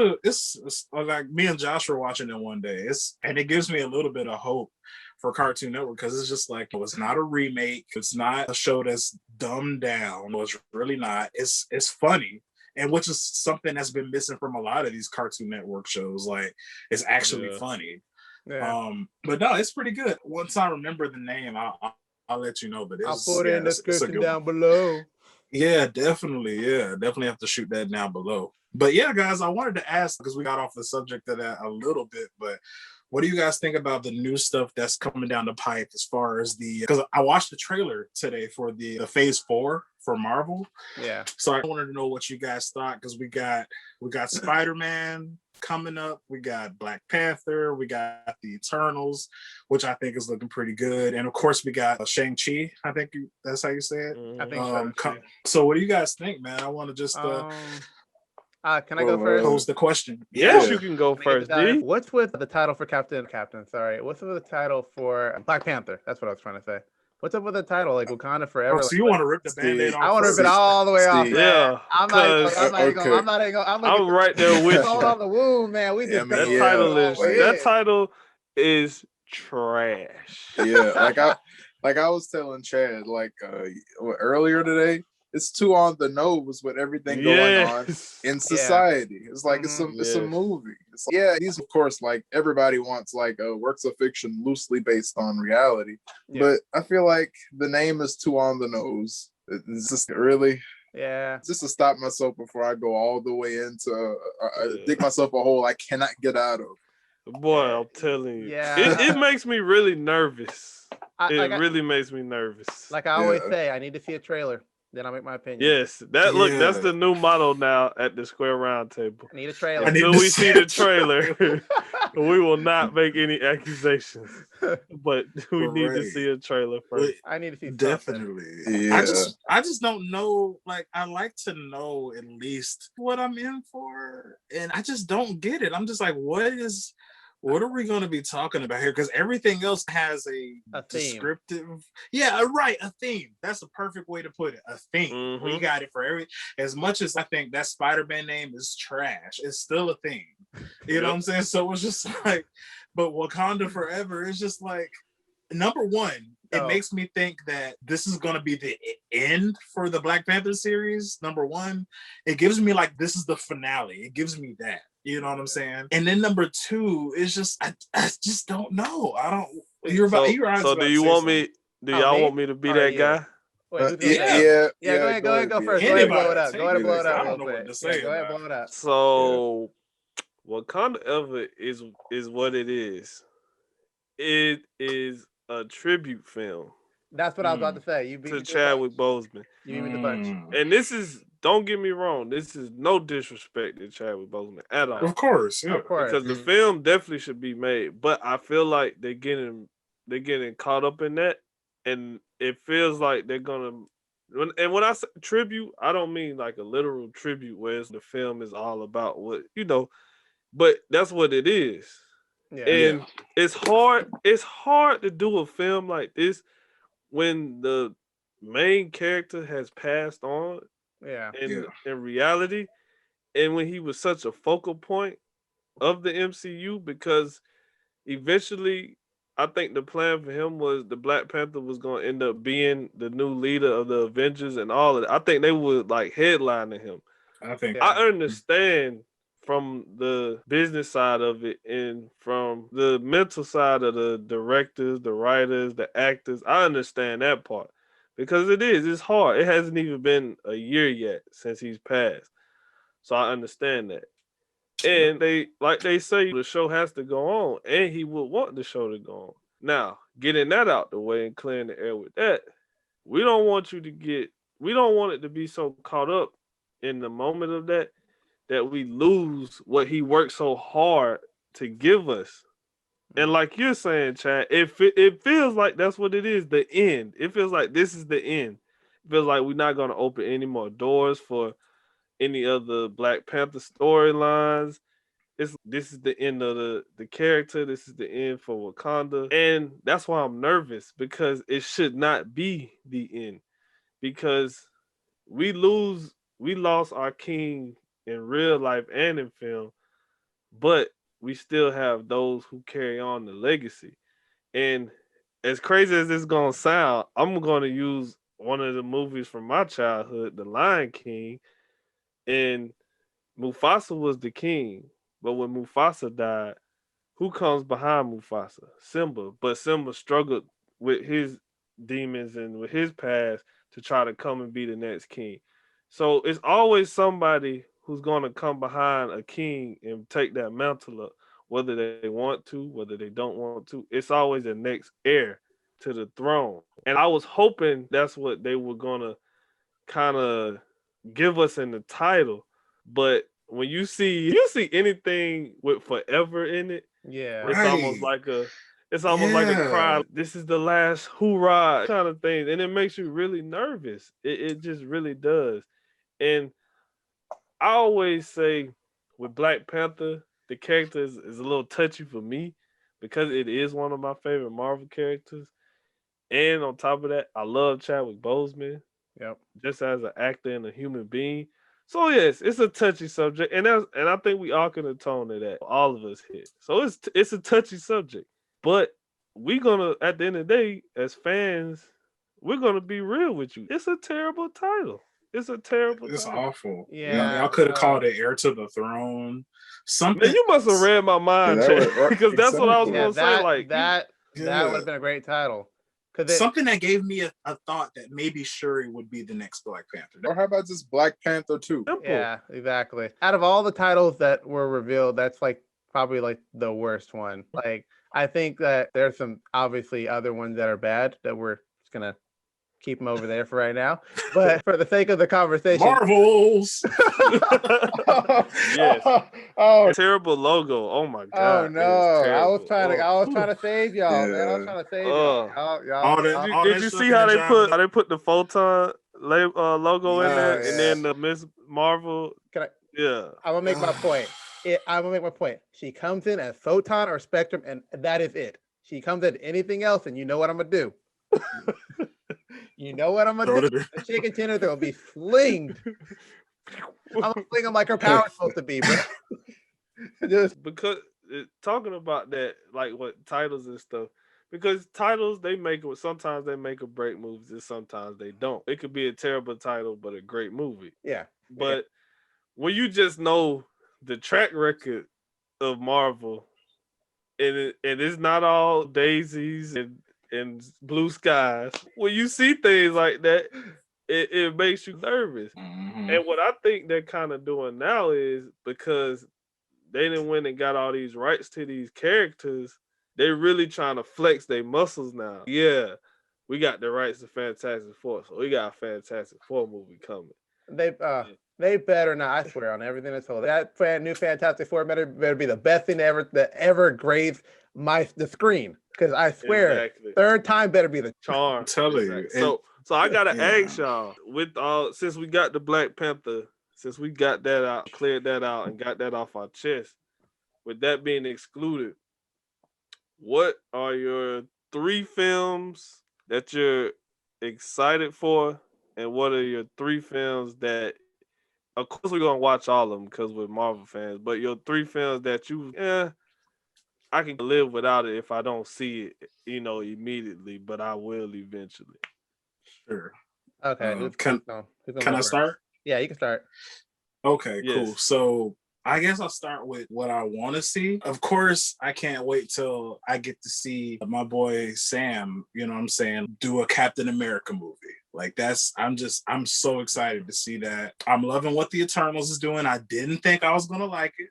like me and Josh were watching it one day. And it gives me a little bit of hope for Cartoon Network, because it's just like, it's not a remake. It's not a show that's dumbed down. It's really not. It's funny. And which is something that's been missing from a lot of these Cartoon Network shows. Like, it's actually funny. Yeah. But no, it's pretty good. Once I remember the name, I'll let you know. But I'll put it in the description down below. Yeah, definitely. Yeah, definitely have to shoot that down below. But yeah, guys, I wanted to ask, because we got off the subject of that a little bit, but what do you guys think about the new stuff that's coming down the pipe as far as because I watched the trailer today for the Phase 4 for Marvel. Yeah. So I wanted to know what you guys thought, because we got Spider-Man coming up, we got Black Panther, we got the Eternals, which I think is looking pretty good, and of course we got Shang-Chi. I think that's how you say it. I think so. So what do you guys think, man? I want to just Can I go first? Pose the question. Yes, Yeah. you can go Can I get first, the title? D. What's with the title for Captain? Sorry. What's with the title for Black Panther? That's what I was trying to say. What's up with the title? Like Wakanda Forever. Oh, so you want to rip the Band-Aid off? I want to rip first? it all the way off, See. man. Yeah, I'm not even I'm right there with hold you. on the wound, man. We Yeah, just I mean, That title is trash. Yeah, like I was telling Chad earlier today, it's too on the nose with everything going on in society. It's like it's a movie. It's like, these of course like everybody wants like works of fiction loosely based on reality, but I feel like the name is too on the nose. It's just really just to stop myself before I go all the way into dig myself a hole I cannot get out of. Boy, I'm telling you, it makes me really nervous. It really makes me nervous. Like I always say, I need to see a trailer, then I'll make my opinion. Yes, that's the new motto now at the Square Round Table. I need a trailer. Until we see the trailer, we will not make any accusations. But we need to see a trailer first. I need to see definitely. Yeah. I just don't know. Like I like to know at least what I'm in for, and I just don't get it. I'm just like, what are we going to be talking about here? Because everything else has a descriptive. Yeah, right. A theme. That's a perfect way to put it. A theme. Mm-hmm. We got it for as much as I think that Spider-Man name is trash, it's still a theme. You know what I'm saying? So it's just like, but Wakanda Forever is just like, number one, it makes me think that this is going to be the end for the Black Panther series. Number one, it gives me like, this is the finale. It gives me that. You know what I'm saying? And then number two is just, I just don't know. I don't. So do you want me? Do y'all want me to be that guy? Wait, go ahead, go first. Go ahead and blow it up. Go ahead and blow it up. I don't know what to say. Go ahead and blow it up. So, Wakanda Forever is what it is. It is a tribute film. That's what I was about to say. You beat to Chadwick Boseman. You beat me the bunch. And this is, don't get me wrong, this is no disrespect to Chadwick Boseman at all. Of course, yeah. Of course. Because the film definitely should be made, but I feel like they're getting caught up in that, and it feels like they're gonna. And when I say tribute, I don't mean like a literal tribute where the film is all about what but that's what it is. Yeah. And it's hard. It's hard to do a film like this when the main character has passed on. In reality, and when he was such a focal point of the MCU, because eventually I think the plan for him was the Black Panther was going to end up being the new leader of the Avengers and all of that. I think they would like headlining him. I understand from the business side of it and from the mental side of the directors, the writers, the actors. I understand that part because it's hard. It hasn't even been a year yet since he's passed. So I understand that. And they say the show has to go on, and he would want the show to go on. Now, getting that out the way and clearing the air with that, we don't want it to be so caught up in the moment of that we lose what he worked so hard to give us. And like you're saying, Chad, it feels like that's what it is, the end. It feels like this is the end. It feels like we're not going to open any more doors for any other Black Panther storylines. This is the end of the character. This is the end for Wakanda. And that's why I'm nervous, because it should not be the end. Because we lost our king in real life and in film, but we still have those who carry on the legacy. And as crazy as this gonna sound, I'm gonna use one of the movies from my childhood, The Lion King, and Mufasa was the king. But when Mufasa died, who comes behind Mufasa? Simba. But Simba struggled with his demons and with his past to try to come and be the next king. So it's always somebody who's going to come behind a king and take that mantle up, whether they want to, whether they don't want to. It's always the next heir to the throne. And I was hoping that's what they were going to kind of give us in the title. But when you see anything with forever in it, it's almost like a cry. This is the last hoorah kind of thing, and it makes you really nervous. It just really does. And I always say with Black Panther, the character is a little touchy for me because it is one of my favorite Marvel characters. And on top of that, I love Chadwick Boseman. Yep. Just as an actor and a human being. So yes, it's a touchy subject, and I think we all can atone to that. All of us hit. So it's a touchy subject, but we gonna at the end of the day, as fans, we're gonna be real with you. It's a terrible title. It's a terrible. It's title. awful. Yeah. Y'all could have called it Heir to the Throne. Something. Man, you must have read my mind, because that's what I was Yeah, gonna say. Like that would have been a great title. Something that gave me a thought that maybe Shuri would be the next Black Panther. Or how about just Black Panther 2? Simple. Yeah, exactly. Out of all the titles that were revealed, that's like probably like the worst one. Like, I think that there's some obviously other ones that are bad that we're just gonna keep them over there for right now. But for the sake of the conversation, Marvels. Yes. Oh, terrible logo. Oh my oh god. no! It is I was terrible. trying to save y'all, man. I was trying to save y'all. All that- Y'all- Did you see how they put the Photon logo in there, Yes. and then the Ms. Marvel? Can I? Yeah. I'm gonna make my point. I'm gonna make my point. She comes in as Photon or Spectrum, and that is it. She comes in anything else, and you know what I'm gonna do. You know what I'm gonna do. The chicken tenders are gonna be flinged. I'm gonna fling them like her power's supposed to be, bro. Just Because talking about that, like what titles and stuff, because titles sometimes they make or break movies, and sometimes they don't. It could be a terrible title, but a great movie. yeah. But when you just know the track record of Marvel, and it's not all daisies and blue skies. When you see things like that, it makes you nervous. Mm-hmm. And what I think they're kind of doing now is because they didn't win and got all these rights to these characters, they're really trying to flex their muscles now. Yeah, we got the rights to Fantastic Four, so we got a Fantastic Four movie coming. They better not. I swear on everything that's told. That new Fantastic Four better be the best thing that ever grazed the screen. Because I swear, third time better be the charm. Tell you. So I gotta ask y'all, with since we got the Black Panther, since we got that out, cleared that out, and got that off our chest, with that being excluded, what are your 3 films that you're excited for, and what are your 3 films that, of course, we're gonna watch all of them because we're Marvel fans, but your 3 films that I can live without it if I don't see it, immediately, but I will eventually. Sure. Okay. Can I start? Yeah, you can start. Okay, Yes. cool. So I guess I'll start with what I want to see. Of course, I can't wait till I get to see my boy Sam, do a Captain America movie. Like I'm so excited to see that. I'm loving what the Eternals is doing. I didn't think I was going to like it,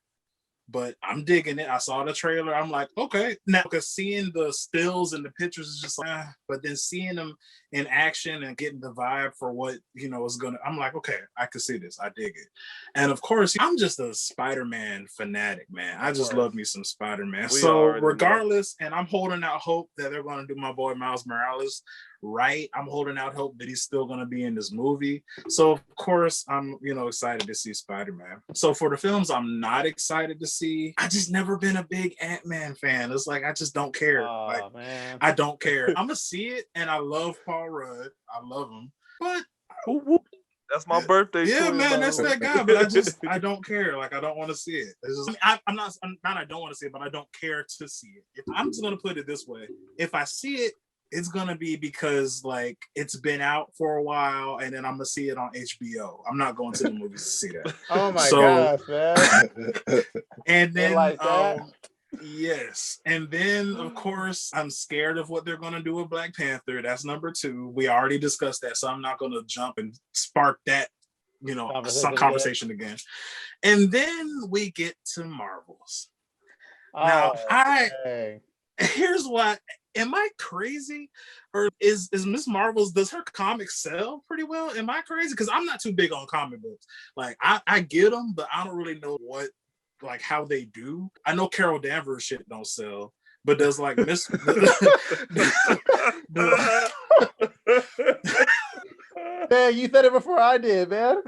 but I'm digging it. I saw the trailer. I'm like, okay. Now, because seeing the stills and the pictures is just like, but then seeing them in action and getting the vibe for what, is going to, I'm like, okay, I can see this. I dig it. And of course, I'm just a Spider-Man fanatic, man. I just love me some Spider-Man. So regardless, and I'm holding out hope that they're going to do my boy Miles Morales right. I'm holding out hope that he's still going to be in this movie. So of course, I'm, excited to see Spider-Man. So for the films I'm not excited to see, I just never been a big Ant-Man fan. It's like, I just don't care. Man. I don't care. I'm going to see it, and I love Paul Rudd. I love him. But that's my birthday. Yeah, man, that's that guy. But I don't care. Like, I don't want to see it. It's just, I don't want to see it, but I don't care to see it. I'm just going to put it this way. If I see it, it's gonna be because like it's been out for a while, and then I'm gonna see it on HBO. I'm not going to the movies to see that. Oh my gosh, man! And then like that? Yes, and then of course I'm scared of what they're gonna do with Black Panther. That's number 2. We already discussed that, so I'm not gonna jump and spark that, some conversation again. And then we get to Marvels. Now, here's what. Am I crazy, or is Ms. Marvel's, does her comics sell pretty well? Am I crazy? Because I'm not too big on comic books. Like I get them, but I don't really know how they do. I know Carol Danvers shit don't sell, but does like Miss Man, you said it before I did, man.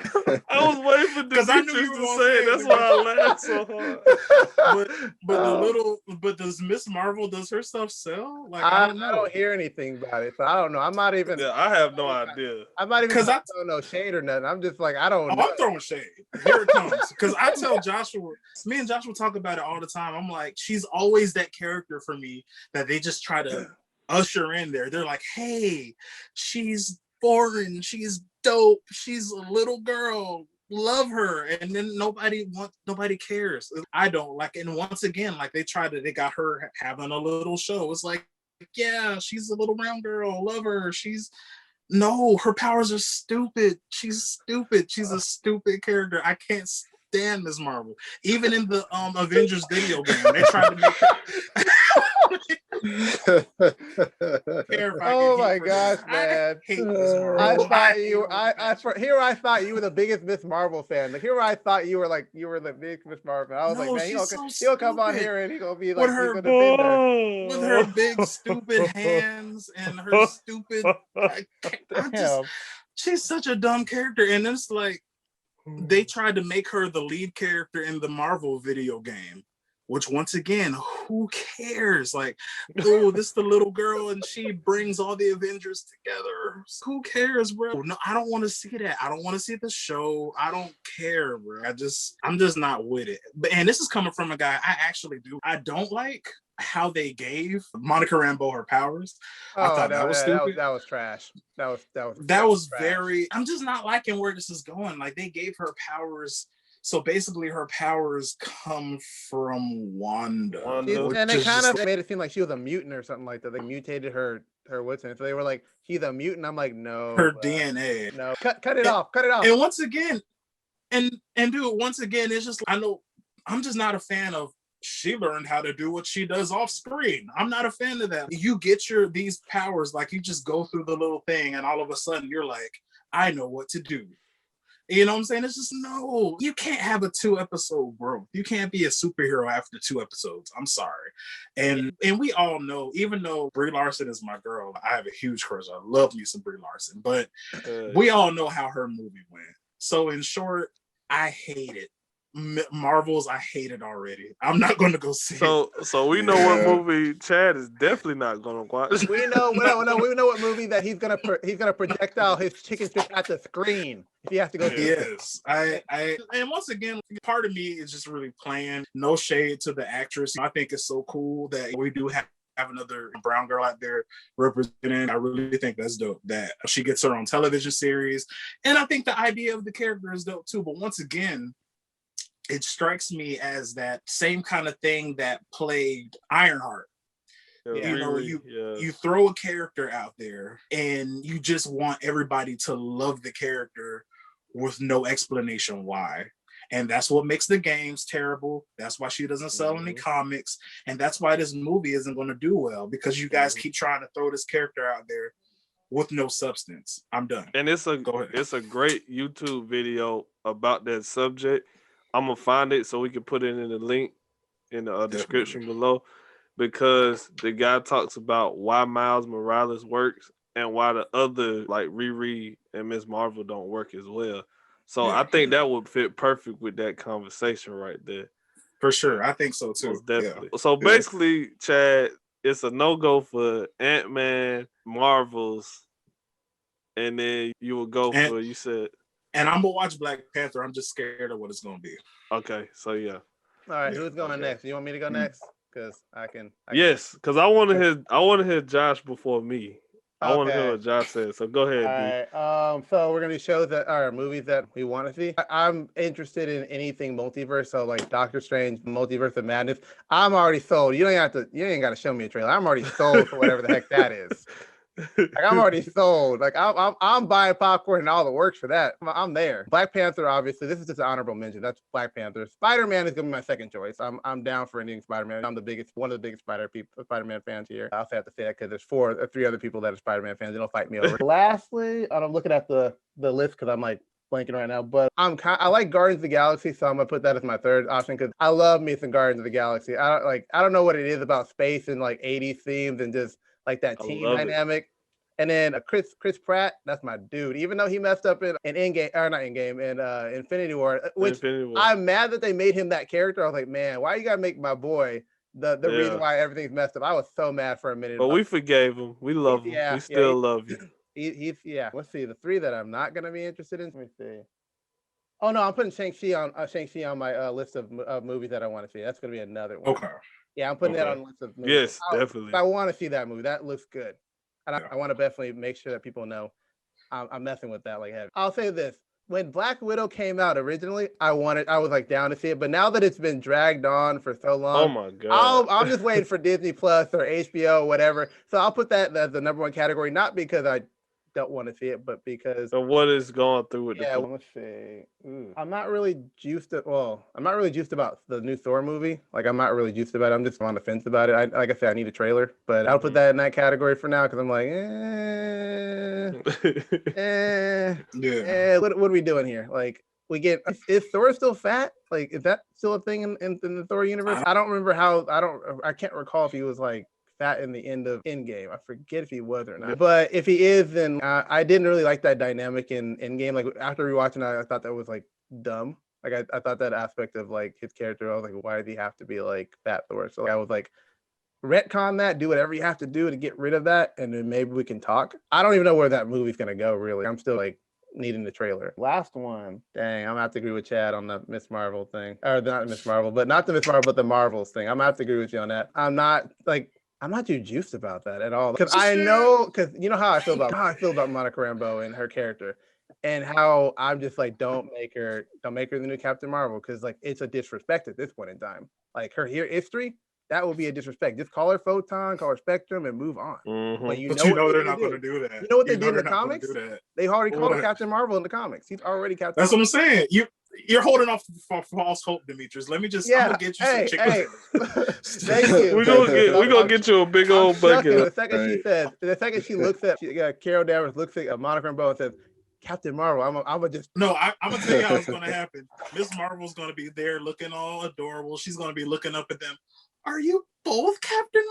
I was waiting for Because I knew Dmitri you were to gonna say say it. it. That's why I laughed so hard. But does Miss Marvel, does her stuff sell? Like I I don't know. don't hear anything about it, so I don't know. I'm not even. Yeah, I have no idea. I'm not even Because throwing no shade or nothing. I'm just like, I don't know. I'm throwing shade. Here it comes. Because I tell Joshua, me and Joshua talk about it all the time. I'm like, she's always that character for me that they just try to usher in there. They're like, hey, she's foreign, she's dope, she's a little girl, love her, and then nobody cares. I don't like, and once again, like they got her having a little show. It's like, yeah, she's a little brown girl, love her. No, her powers are stupid. She's stupid. She's a stupid character. I can't stand Ms. Marvel. Even in the Avengers video game, they tried to make her. Oh my gosh, man! I hate Ms. Marvel. I thought you. I thought you were the biggest Ms. Marvel fan. Like here, I thought you were the big Ms. Marvel. I was like, man, he'll come on here and he'll be like, he's gonna defend her with her big stupid hands and her stupid. She's such a dumb character, and it's like they tried to make her the lead character in the Marvel video game. Which once again, who cares? Like, oh, this is the little girl and she brings all the Avengers together. Who cares, bro? No, I don't want to see that. I don't want to see the show. I don't care, bro. I'm just not with it. And this is coming from a guy I actually do. I don't like how they gave Monica Rambeau her powers. I thought that was stupid. That was trash. That was trash. Very. I'm just not liking where this is going. Like they gave her powers. So basically, her powers come from Wanda. And they kind of made it seem like she was a mutant or something like that. They mutated her what's in it. So they were like, he's a mutant. I'm like, no. Her DNA. No, cut it off. Cut it off. And once again, and dude, once again, it's just, I know, I'm just not a fan of, she learned how to do what she does off screen. I'm not a fan of that. You get these powers, like you just go through the little thing and all of a sudden you're like, I know what to do. You know what I'm saying? It's just, no, you can't have a 2-episode growth. You can't be a superhero after 2 episodes. I'm sorry. And we all know, even though Brie Larson is my girl, I have a huge crush. I love me some Brie Larson, but we all know how her movie went. So in short, I hate it. Marvels, I hate it already. I'm not going to go see it. So we know what movie Chad is definitely not going to watch. We know what movie that he's gonna projectile his chicken fish at the screen if he has to go. Yes, I and once again, part of me is just really playing. No shade to the actress. I think it's so cool that we do have another brown girl out there representing. I really think that's dope that she gets her own television series, and I think the idea of the character is dope too. But once again, it strikes me as that same kind of thing that plagued Ironheart. Yeah, you know, you throw a character out there and you just want everybody to love the character with no explanation why. And that's what makes the games terrible. That's why she doesn't sell any comics. And that's why this movie isn't going to do well, because you guys keep trying to throw this character out there with no substance. I'm done. And it's a great YouTube video about that subject. I'm gonna find it so we can put it in the link in the description below, because the guy talks about why Miles Morales works and why the other like Riri and Ms. Marvel don't work as well. So I think that would fit perfect with that conversation right there. For sure, I think so too. Most definitely. Yeah. So basically, Chad, it's a no-go for Ant-Man, Marvels, and then you will go for, you said. And I'm gonna watch Black Panther. I'm just scared of what it's gonna be. Okay, so yeah. All right, who's going next? You want me to go next? Because I can. Yes, because I want to hear Josh before me. I want to hear what Josh said. So go ahead. All right. So we're gonna do shows that are movies that we want to see. I'm interested in anything multiverse. So like Doctor Strange, Multiverse of Madness. I'm already sold. You ain't got to show me a trailer. I'm already sold for whatever the heck that is. Like I'm already sold. Like I'm buying popcorn and all the works for that. I'm there. Black Panther, obviously. This is just an honorable mention. That's Black Panther. Spider-Man is gonna be my second choice. I'm down for anything Spider-Man. I'm one of the biggest Spider-Man fans here. I also have to say that because there's 3 other people that are Spider-Man fans. They don't fight me over. Lastly, I'm looking at the list because I'm like blanking right now, but I like Guardians of the Galaxy, so I'm gonna put that as my third option because I love me some Guardians of the Galaxy. I don't know what it is about space and like 80s themes and just like that team dynamic. And then Chris Pratt, that's my dude. Even though he messed up in Endgame, or not Endgame, in Infinity War, which I'm mad that they made him that character. I was like, man, why you gotta make my boy the reason why everything's messed up? I was so mad for a minute. But we forgave him. We love him. We still love you. He's Let's see, the 3 that I'm not gonna be interested in. Let me see. Oh no, I'm putting Shang-Chi on my list of movies that I want to see. That's gonna be another one. Okay. Yeah, I'm putting that on the list of movies. Yes, definitely. I want to see that movie. That looks good. And I want to definitely make sure that people know I'm messing with that like heavy. I'll say this. When Black Widow came out originally, I was like down to see it. But now that it's been dragged on for so long, oh my God, I'm just waiting for Disney Plus or HBO or whatever. So I'll put that as the number 1 category, not because I don't want to see it, but because of what is going through with the let's see. I'm not really juiced about the new Thor movie. Like, I'm not really juiced about it. I'm just on the fence about it. Like I said, I need a trailer, but I'll put that in that category for now because I'm like, what are we doing here? Like, is Thor still fat? Like, is that still a thing in the Thor universe? I don't remember I can't recall if he was like fat in the end of Endgame. I forget if he was or not. But if he is, then I didn't really like that dynamic in Endgame. Like, after rewatching it, I thought that was like dumb. Like, I thought that aspect of like his character, I was like, why did he have to be like fat Thor? So I was like, retcon that, do whatever you have to do to get rid of that, and then maybe we can talk. I don't even know where that movie's gonna go, really. I'm still like needing the trailer. Last one. Dang, I'm gonna have to agree with Chad on the Ms. Marvel thing. Or not Ms. Marvel, but not the Ms. Marvel, but the Marvels thing. I'm gonna have to agree with you on that. I'm not too juiced about that at all. Because you know how I feel about Monica Rambeau and her character. And how I'm just like, don't make her the new Captain Marvel, because like it's a disrespect at this point in time. Like, her history, that would be a disrespect. Just call her Photon, call her Spectrum, and move on. Mm-hmm. But you know they're not going to do that. You know what they did in the comics? They already called her Captain Marvel in the comics. He's already Captain That's Marvel. what I'm saying. You're holding off for false hope, Dimitri. Let me just I'm gonna get you some chicken. Thank you. We're gonna get you a big old bucket. The second she looks at Carol Danvers looks at Monica Rambeau and says, Captain Marvel, I'm gonna tell you how it's gonna happen. Ms. Marvel's gonna be there looking all adorable. She's gonna be looking up at them. Are you both Captain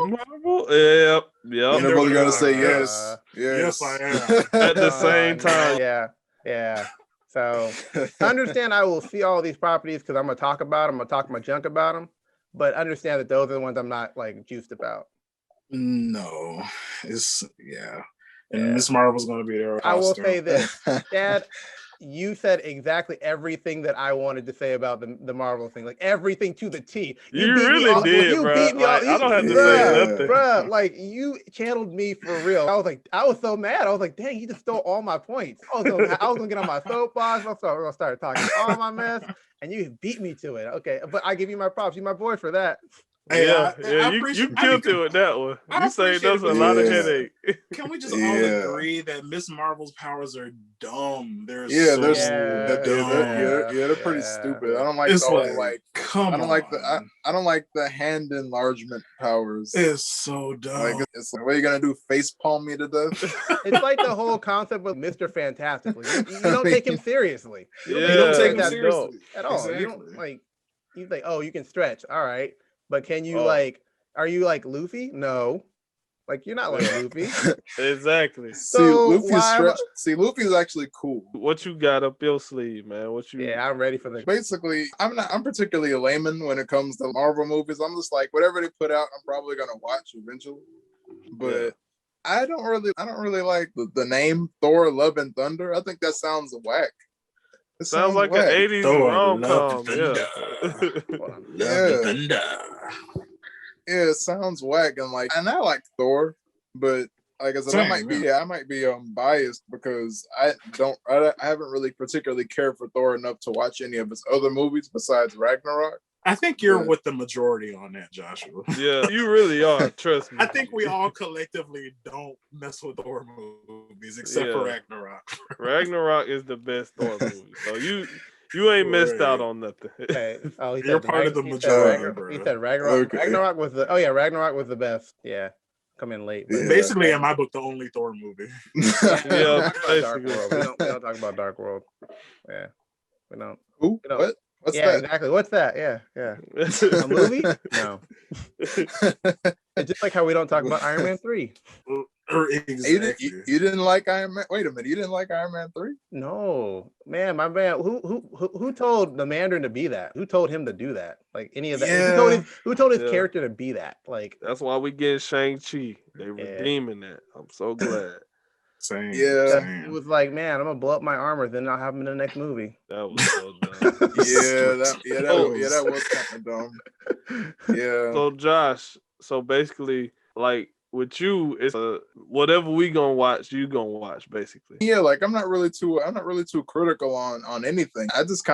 Marvel? Yep. And they're both gonna say yes. Yes, I am. At the same time. Yeah. So understand, I will see all these properties because I'm gonna talk about them. I'm gonna talk my junk about them. But understand that those are the ones I'm not like juiced about. No, and Ms. Marvel's gonna be there. I will say this, Dad. You said exactly everything that I wanted to say about the Marvel thing, like everything to the T. You really did, bro. I don't have to say nothing, bro. Like, you channeled me for real. I was so mad. I was like, dang, he just stole all my points. I was gonna get on my soapbox. We're gonna start talking all my mess, and you beat me to it. Okay, but I give you my props. You're my boy for that. Hey, you killed it with that one. You saved us a lot of headache. Can we just all agree that Ms. Marvel's powers are dumb? They're dumb. They're pretty stupid. I don't like I don't like the hand enlargement powers. It's so dumb. Like, it's like, what are you gonna do? Face palm me to death? It's like the whole concept with Mr. Fantastic. You don't take him seriously. You don't take him seriously at all. Exactly. You don't like. You think, oh, you can stretch. All right. But can you are you like Luffy? No. Like, you're not like Luffy. Exactly. Luffy's actually cool. What you got up your sleeve, man? Yeah, I'm ready for the. Basically, I'm particularly a layman when it comes to Marvel movies. I'm just like, whatever they put out, I'm probably gonna watch eventually. But I don't really like the name Thor: Love and Thunder. I think that sounds whack. It sounds like an 80s rom-com. Yeah, it sounds whack, and I like Thor, but like I said, I might be biased because I haven't really particularly cared for Thor enough to watch any of his other movies besides Ragnarok. I think you're with the majority on that, Joshua. Yeah, you really are. Trust me. I think we all collectively don't mess with Thor movies except for Ragnarok. Ragnarok is the best Thor movie. So you ain't missed out on nothing. Okay. Oh, you're part of the majority. He said Ragnarok. Okay. Ragnarok was Ragnarok was the best. Yeah. Come in late. Basically, in my book, the only Thor movie. Dark World. We don't talk about Dark World. Yeah. We don't. Who? What? What's that? Exactly. What's that? Yeah. A movie? No. It's just like how we don't talk about Iron Man 3. Exactly. You didn't like Iron Man? Wait a minute, you didn't like Iron Man 3? No, man, my man. Who told the Mandarin to be that? Who told him to do that? Like any of that? Yeah. Who told his character to be that? Like that's why we get Shang-Chi. They redeeming that. I'm so glad. Same. It was like, man, I'm gonna blow up my armor, then I'll have him in the next movie. That was so dumb. that was kind of dumb. Yeah. So Josh, so basically, like with you, it's whatever we gonna watch, you gonna watch, basically. Yeah, like I'm not really too critical on anything. I just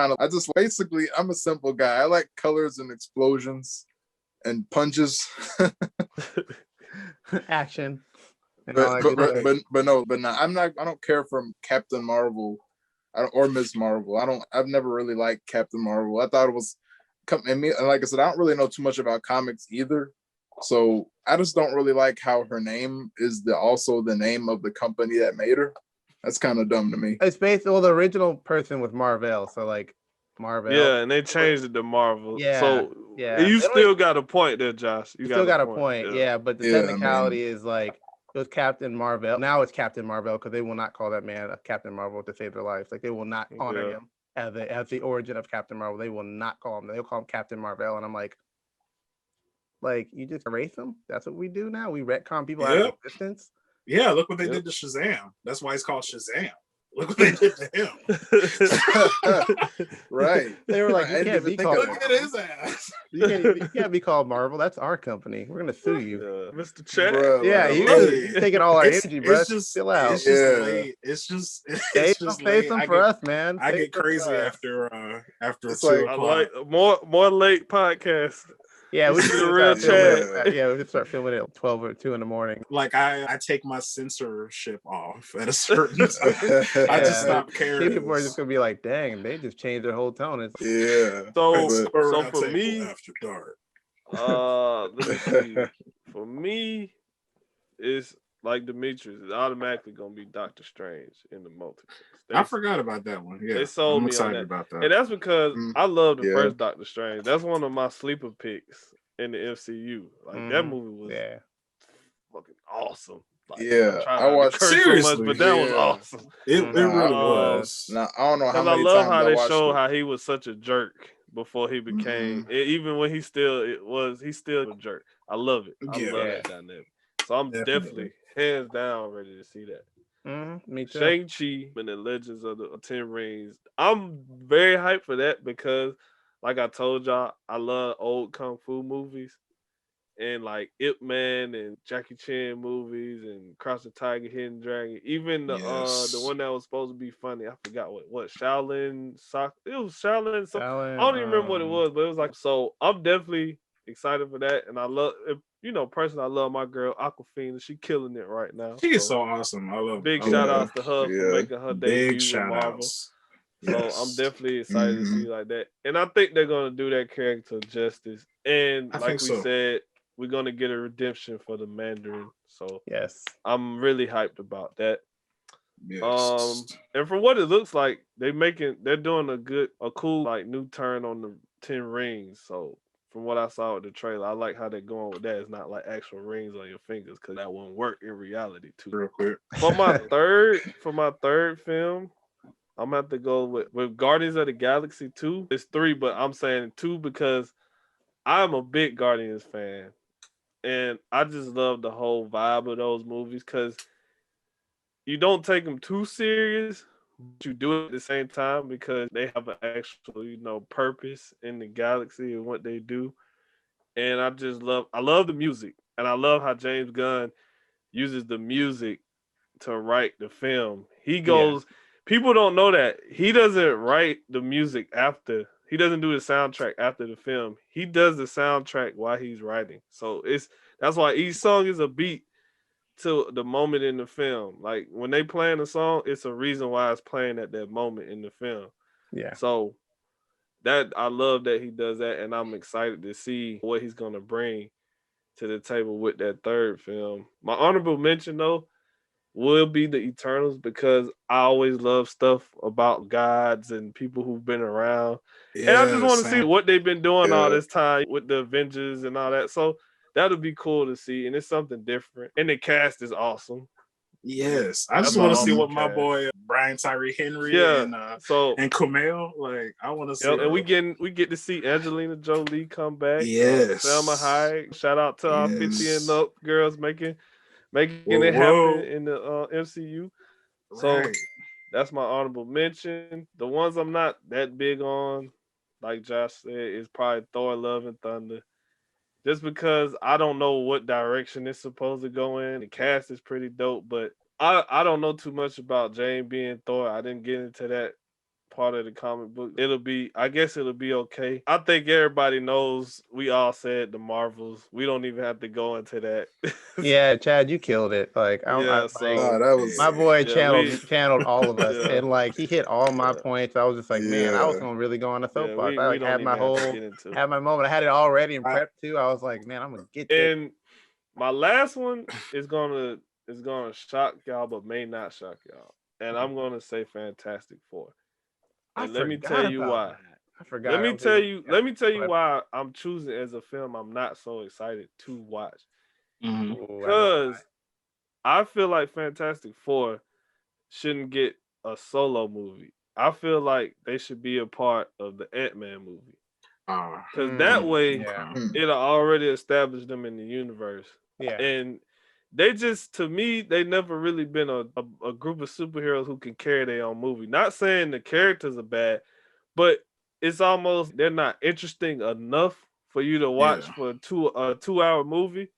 basically I'm a simple guy. I like colors and explosions and punches. Action. But no, I don't care for Captain Marvel or Ms. Marvel. I've never really liked Captain Marvel. I thought it was, and like I said, I don't really know too much about comics either. So I just don't really like how her name is also the name of the company that made her. That's kind of dumb to me. It's based on the original person with Marvel, so like Marvel. Yeah, and they changed it to Marvel. Yeah, so yeah. You still got a point there, Josh. You still got a point. Yeah, but the technicality is like it was Captain Marvel. Now it's Captain Marvel because they will not call that man a Captain Marvel to save their lives. Like they will not honor him as the origin of Captain Marvel. They will not call him. They'll call him Captain Marvel, and I'm like you just erase them? That's what we do now? We retcon people out of existence? Yeah, look what they did to Shazam. That's why it's called Shazam. Look what they did to him. Right. They were like, you can't be called. Look at his ass. You can't be called Marvel. That's our company. We're gonna sue you, Mr. Chad. He's taking all our energy, bro. It's just chill out. It's just late. It's just save some for us, man. I get crazy after it's 2 I o'clock. like more late podcasts. Yeah, we should real chat. Yeah, we could start filming it at 12 or 2 in the morning. Like I take my censorship off at a certain time. I just stop caring. People are just gonna be like, dang, they just changed their whole tone. So for me, after dark. Let me see. For me, it's like Dmitri. It's automatically gonna be Doctor Strange in the multiverse. I forgot about that one. Yeah, they sold I'm me excited on that. about that. And that's because I love the first Doctor Strange. That's one of my sleeper picks in the MCU. Like that movie was fucking awesome. Like, I watched seriously, so much, but that was awesome. It really was. Now I don't know how many I love times how they showed it. how he was such a jerk before he became. Even when he's still a jerk. I love it. I love that dynamic. So I'm definitely hands down ready to see that. Me too. Shang-Chi and the Legends of the Ten Rings. I'm very hyped for that because, like I told y'all, I love old kung fu movies and like Ip Man and Jackie Chan movies and Cross the Tiger, Hidden Dragon. Even the one that was supposed to be funny. I forgot what Shaolin Sock. It was Shaolin. I don't even remember what it was, but it was like so. I'm definitely excited for that, and I love. Personally, I love my girl Aquafina. She killing it right now. She is so awesome. I love. Big shout outs to her for making her debut Big shout with Marvel. outs. So I'm definitely excited to see like that, and I think they're gonna do that character justice. And like we said, we're gonna get a redemption for the Mandarin. So I'm really hyped about that. Yes. And from what it looks like, they're doing a cool like new turn on the 10 rings. So from what I saw with the trailer, I like how they're going with that. It's not like actual rings on your fingers because that won't work in reality too. Real quick. For my third film, I'm gonna have to go with Guardians of the Galaxy 2. It's 3, but I'm saying 2 because I'm a big Guardians fan. And I just love the whole vibe of those movies because you don't take them too serious, but you do it at the same time because they have an actual, purpose in the galaxy and what they do. And I love the music. And I love how James Gunn uses the music to write the film. People don't know that. He doesn't write the music after. He doesn't do the soundtrack after the film. He does the soundtrack while he's writing. So that's why each song is a beat to the moment in the film. Like when they playing a song, it's a reason why it's playing at that moment in the film. Yeah. So that I love that he does that, and I'm excited to see what he's gonna bring to the table with that third film. My honorable mention though will be the Eternals because I always love stuff about gods and people who've been around. And I just want to see what they've been doing all this time with the Avengers and all that. So that'll be cool to see, and it's something different. And the cast is awesome. Yes, I just want to see what my boy Brian Tyree Henry and Kumail, like I want to see. And we get to see Angelina Jolie come back. Yes, Selma Hayek. Shout out to our 50 and up girls making it happen in the MCU. So that's my honorable mention. The ones I'm not that big on, like Josh said, is probably Thor: Love and Thunder. Just because I don't know what direction it's supposed to go in. The cast is pretty dope, but I don't know too much about Jane being Thor. I didn't get into that part of the comic book. I guess it'll be okay. I think everybody knows we all said the Marvels. We don't even have to go into that. Yeah, Chad, you killed it. Like, that was my boy channeled all of us, and like he hit all my points. I was just like, man, I was gonna really go on the soapbox. I had my moment. I had it already in prep too. I was like, man, I'm gonna get this. And my last one is gonna shock y'all, but may not shock y'all. And I'm gonna say Fantastic Four. And let me tell you why. I forgot. Let me tell you why I'm choosing as a film I'm not so excited to watch. Because I feel like Fantastic Four shouldn't get a solo movie. I feel like they should be a part of the Ant-Man movie. Because that way, it'll already establish them in the universe. Yeah. And they just, to me, they never really been a group of superheroes who can carry their own movie. Not saying the characters are bad, but it's almost they're not interesting enough for you to watch for a 2-hour movie.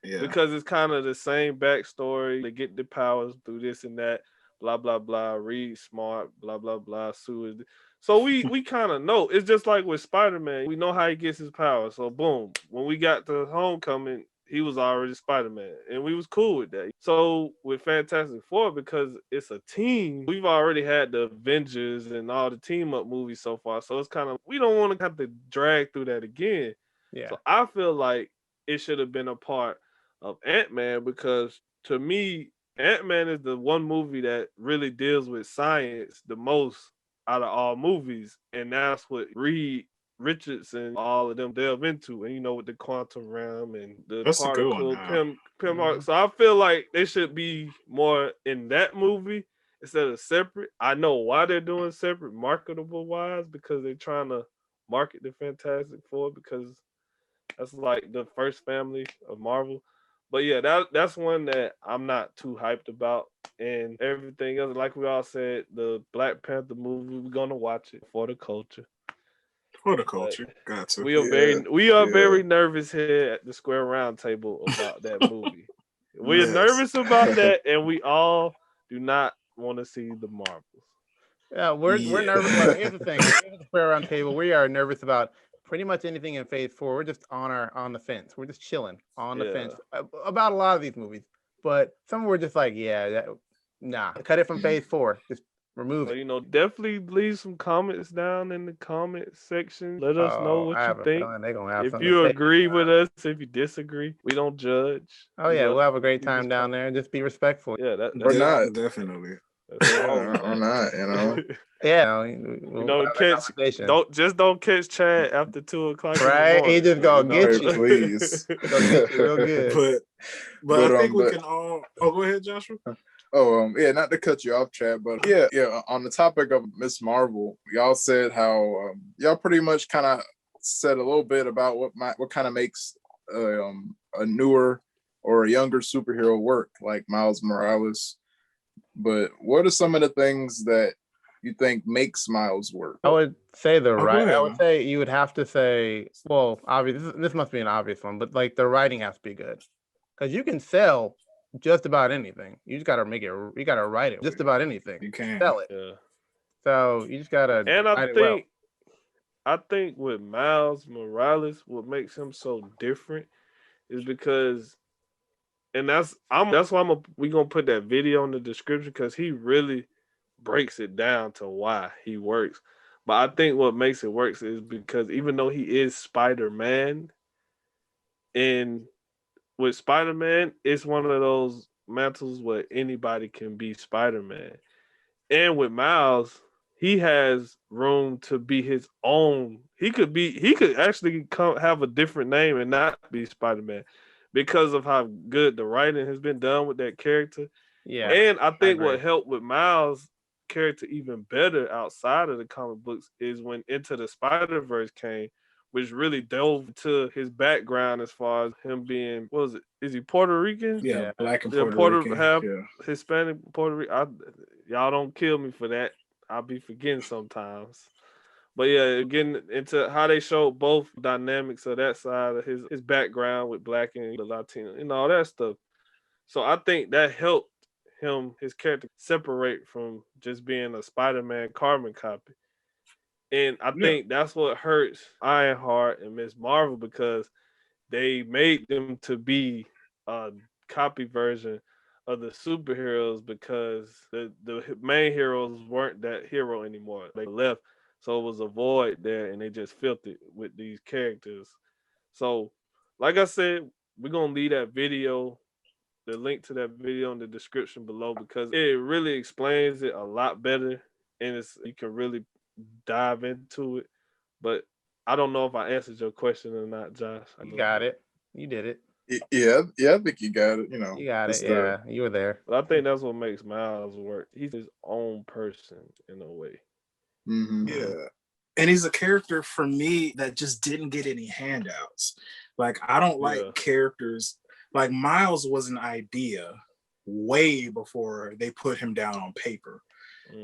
Yeah. Because it's kind of the same backstory. They get the powers through this and that, blah blah blah. Read smart, blah blah blah. Sue. So we kind of know. It's just like with Spider-Man. We know how he gets his power. So boom, when we got to Homecoming, he was already Spider-Man, and we was cool with that. So with Fantastic Four, because it's a team, we've already had the Avengers and all the team-up movies so far. So it's kind of, we don't want to have to drag through that again. Yeah. So I feel like it should have been a part of Ant-Man, because to me, Ant-Man is the one movie that really deals with science the most out of all movies, and that's what Reed Richardson, all of them delve into, and with the quantum realm and the particle Pym. So I feel like they should be more in that movie instead of separate. I know why they're doing separate, marketable wise, because they're trying to market the Fantastic Four, because that's like the first family of Marvel. But yeah, that's one that I'm not too hyped about. And everything else, like we all said, the Black Panther movie, we're gonna watch it for the culture. For the culture, got to. We are very nervous here at the Square Round Table about that movie. We're nervous about that, and we all do not want to see the Marvels. Yeah, we're nervous. But here's the thing: here's the Square Round Table. We are nervous about pretty much anything in Phase 4. We're just on the fence. We're just chilling on the fence about a lot of these movies. But some we're just like, nah, cut it from Phase 4. Just remove it. Definitely leave some comments down in the comment section. Let us know what you think. If you agree with us, if you disagree, we don't judge. Oh yeah, we'll have a great time down there. Just be respectful. Yeah, we're not definitely. We're not, don't catch Chad after 2:00. Right, he just gonna get you, please. Real good. But I think we can all. Oh, go ahead, Joshua. Not to cut you off, Chad, but on the topic of Ms. Marvel, y'all said how y'all pretty much kind of said a little bit about what kind of makes a newer or a younger superhero work, like Miles Morales. But what are some of the things that you think makes Miles work? I would say I would say you would have to say, well, obviously this must be an obvious one, but like the writing has to be good, because you can sell just about anything. You just gotta make it. You gotta write it. Just about anything. You can sell it. Yeah. So you just gotta. And I think with Miles Morales, what makes him so different is because, and that's why we gonna put that video in the description, because he really breaks it down to why he works. But I think what makes it work is because even though he is Spider-Man, and with Spider-Man, it's one of those mantles where anybody can be Spider-Man. And with Miles, he has room to be his own. He could actually have a different name and not be Spider-Man. because of how good the writing has been done with that character. Yeah. And I think what helped with Miles' character even better outside of the comic books is when Into the Spider-Verse came, which really delved into his background as far as him being, what was it? Is he Puerto Rican? Yeah, black and Puerto Rican. Half yeah. Hispanic, Puerto Rican. Y'all don't kill me for that. I'll be forgetting sometimes. But yeah, getting into how they showed both dynamics of that side of his background with black and the Latino and all that stuff. So I think that helped his character separate from just being a Spider-Man carbon copy. And I think that's what hurts Ironheart and Ms. Marvel, because they made them to be a copy version of the superheroes, because the main heroes weren't that hero anymore. They left. So it was a void there, and they just filled it with these characters. So, like I said, we're going to leave that video, the link to that video in the description below, because it really explains it a lot better, and you can really dive into it. But I don't know if I answered your question or not, Josh. You got it. You did it. Yeah, I think you got it. You got it. Yeah, you were there. But I think that's what makes Miles work. He's his own person in a way. Mm-hmm. Yeah. And he's a character for me that just didn't get any handouts. Like, I don't like characters. Like, Miles was an idea way before they put him down on paper.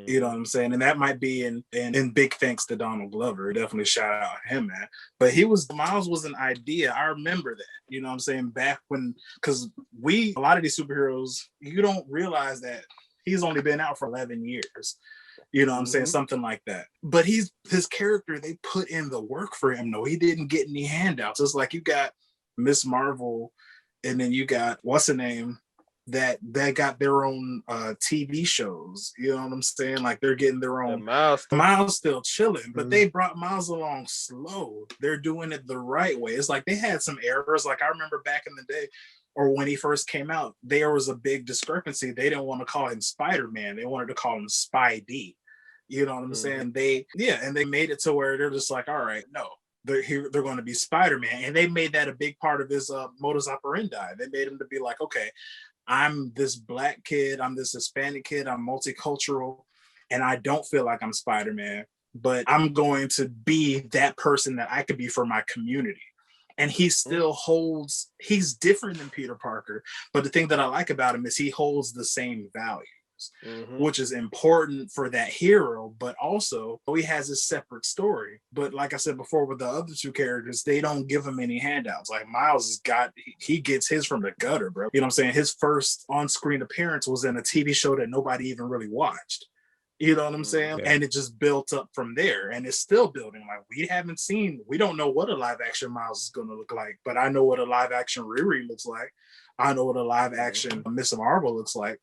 You know what I'm saying? And that might be in big thanks to Donald Glover. Definitely shout out him, man. But Miles was an idea. I remember that. You know what I'm saying? Back when, because a lot of these superheroes, you don't realize that he's only been out for 11 years. You know what I'm saying? Something like that. But his character, they put in the work for him. No, he didn't get any handouts. It's like you got Ms. Marvel, and then you got, what's the name? That got their own TV shows. You know what I'm saying? Like, they're getting their own. Miles still chilling, but they brought Miles along slow. They're doing it the right way. It's like they had some errors. Like, I remember back in the day, or when he first came out, there was a big discrepancy. They didn't want to call him Spider-Man. They wanted to call him Spidey. You know what I'm saying? And they made it to where they're just like, all right, no, they're going to be Spider-Man. And they made that a big part of his modus operandi. They made him to be like, okay, I'm this black kid, I'm this Hispanic kid, I'm multicultural, and I don't feel like I'm Spider-Man, but I'm going to be that person that I could be for my community. And he still he's different than Peter Parker, but the thing that I like about him is he holds the same values, which is important for that hero, but also he has a separate story. But like I said before, with the other two characters, they don't give him any handouts. Like, Miles he gets his from the gutter, bro. You know what I'm saying? His first on-screen appearance was in a TV show that nobody even really watched. You know what I'm saying? Yeah. And it just built up from there, and it's still building. Like, we don't know what a live action Miles is going to look like, but I know what a live action Riri looks like. I know what a live action Ms. Marvel looks like.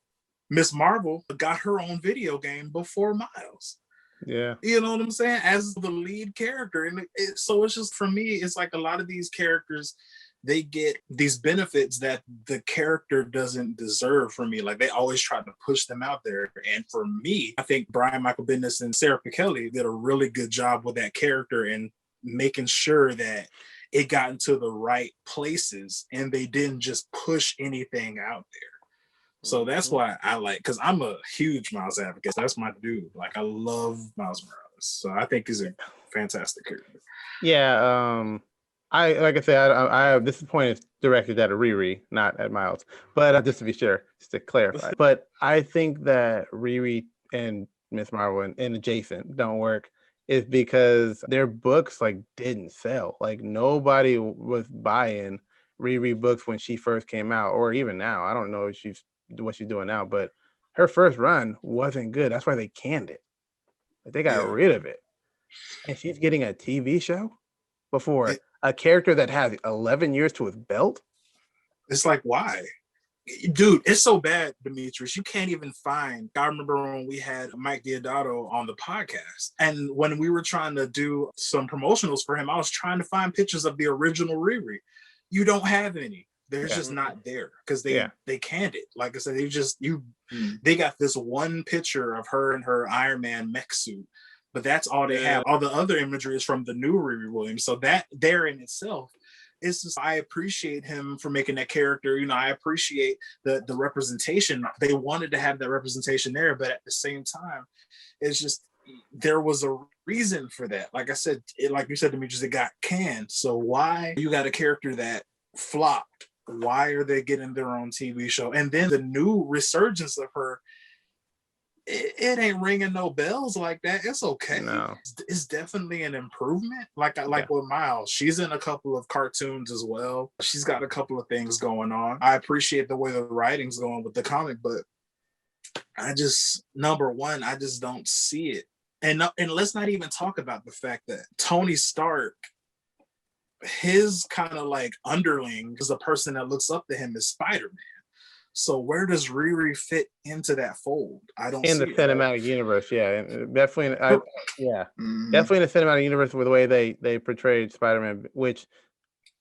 Ms. Marvel got her own video game before Miles. Yeah. You know what I'm saying? As the lead character. And so it's just, for me, it's like a lot of these characters, they get these benefits that the character doesn't deserve for me. Like, they always try to push them out there. And for me, I think Brian Michael Bendis and Sarah Pikeli did a really good job with that character and making sure that it got into the right places and they didn't just push anything out there. So that's why I like, because I'm a huge Miles advocate. That's my dude. Like, I love Miles Morales. So I think he's a fantastic character. Yeah. Like I said, I this point is directed at a Riri, not at Miles. But just to be sure, just to clarify. But I think that Riri and Ms. Marvel and Adjacent don't work is because their books didn't sell. Like, nobody was buying Riri books when she first came out, or even now. I don't know if what she's doing now, but her first run wasn't good. That's why they canned it. They got rid of it. And she's getting a TV show before a character that has 11 years to his belt. It's like, why? Dude, it's so bad, Dmitri. You can't even find. I remember when we had Mike Diodato on the podcast, and when we were trying to do some promotionals for him, I was trying to find pictures of the original Riri. You don't have any. They're just not there because they canned it. Like I said, they got this one picture of her in her Iron Man mech suit, but that's all they have. All the other imagery is from the new Riri Williams. So that there in itself it's just, I appreciate him for making that character. You know, I appreciate the representation. They wanted to have that representation there, but at the same time, it's just, there was a reason for that. Like I said, like you said, Dmitri, it got canned. So why you got a character that flopped? Why are they getting their own TV show? And then the new resurgence of her, it ain't ringing no bells like that. It's okay. No. It's definitely an improvement. Like with Miles, she's in a couple of cartoons as well. She's got a couple of things going on. I appreciate the way the writing's going with the comic, but I just, number one, I just don't see it. And let's not even talk about the fact that Tony Stark, his kind of like underling is the person that looks up to him is Spider-Man. So where does Riri fit into that fold? I don't see in the cinematic universe. Yeah, definitely. Definitely in the cinematic universe with the way they portrayed Spider-Man, which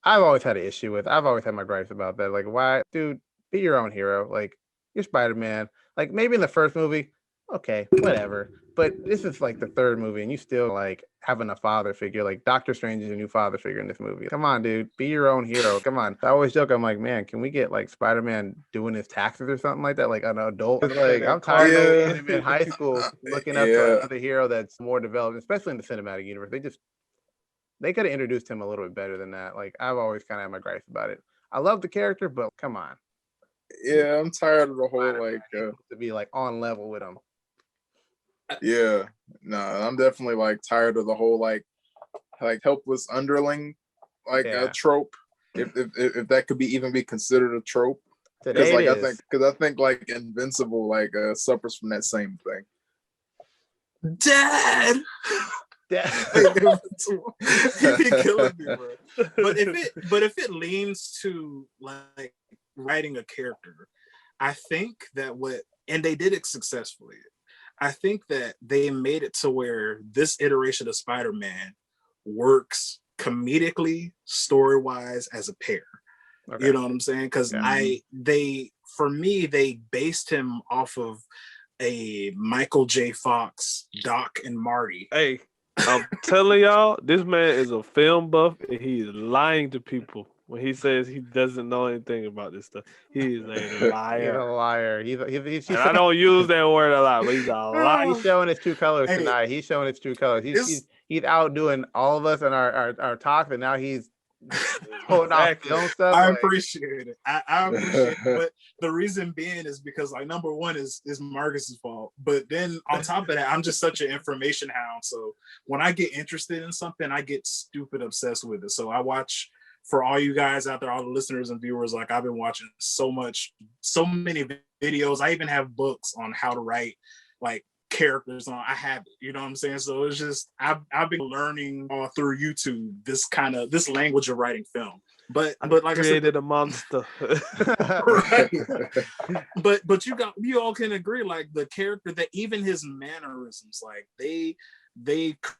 I've always had an issue with. I've always had my gripes about that. Like, why, dude, be your own hero. Like, you're Spider-Man. Like, maybe in the first movie, okay, whatever. But this is like the third movie, and you still like having a father figure. Like Doctor Strange is a new father figure in this movie. Come on, dude, be your own hero. Come on. I always joke, I'm like, man, can we get like Spider-Man doing his taxes or something like that? Like an adult. Like, I'm tired of him in high school looking up to another hero that's more developed, especially in the cinematic universe. They could have introduced him a little bit better than that. Like, I've always kind of had my gripes about it. I love the character, but come on. Yeah, I'm tired of the whole like to be like on level with him. Yeah, no, I'm definitely like tired of the whole like helpless underling a trope. If that could even be considered a trope. Because like I think like Invincible like suffers from that same thing. Dad. He'd be killing me, bro. But if it leans to like writing a character, I think that and they did it successfully. I think that they made it to where this iteration of Spider-Man works comedically, story-wise, as a pair. Okay. You know what I'm saying? Because for me, they based him off of a Michael J. Fox, Doc and Marty. Hey, I'm telling y'all, this man is a film buff and he is lying to people when he says he doesn't know anything about this stuff. He is a liar. He's a liar. He's and I don't use that word a lot, but he's a liar. He's showing his true colors tonight. He's showing his true colors. He's outdoing all of us in our talk, and now he's pulling off film stuff. I appreciate it. I appreciate it. But the reason being is because like number one is Marcus's fault. But then on top of that, I'm just such an information hound. So when I get interested in something, I get stupid obsessed with it. So I watch, for all you guys out there, all the listeners and viewers, like I've been watching so many videos. I even have books on how to write like characters on. I have it, you know what I'm saying? So it's just I've been learning all through YouTube this language of writing film. But like created a monster. Right. But you all can agree, like the character, that even his mannerisms, like they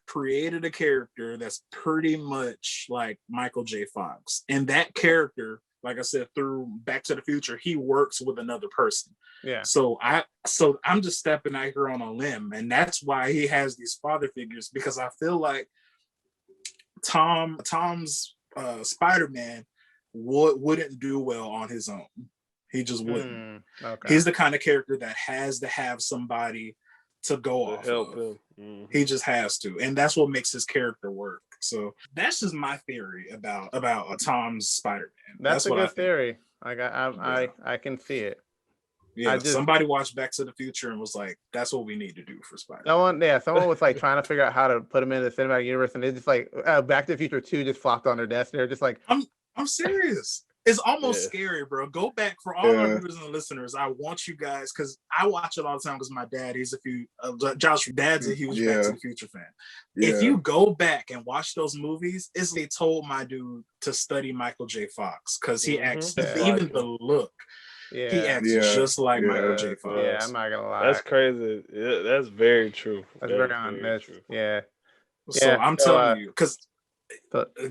created a character that's pretty much like Michael J. Fox. And that character, like I said, through Back to the Future, he works with another person. Yeah. So I'm just stepping out here on a limb, and that's why he has these father figures, because I feel like Tom's Spider-Man wouldn't do well on his own. He just wouldn't. Okay. He's the kind of character that has to have somebody to go off help of. Him. Mm-hmm. He just has to, and that's what makes his character work. So that's just my theory about Tom's Spider-Man. That's a good theory. I can see it. Yeah, somebody watched Back to the Future and was like, "That's what we need to do for Spider-Man." Someone was like trying to figure out how to put him in the cinematic universe, and they just like Back to the Future 2 just flopped on their desk. They're just like, "I'm serious." It's almost scary, bro. Go back for all our viewers and listeners. I want you guys, because I watch it all the time because my dad, Josh's dad's a huge Back to the Future fan. Yeah. If you go back and watch those movies, they told my dude to study Michael J. Fox, because he acts, even the look, he acts just like Michael J. Fox. Yeah, I'm not gonna lie. That's crazy. Yeah, that's very true. That's very true. Yeah. So I'm telling you, because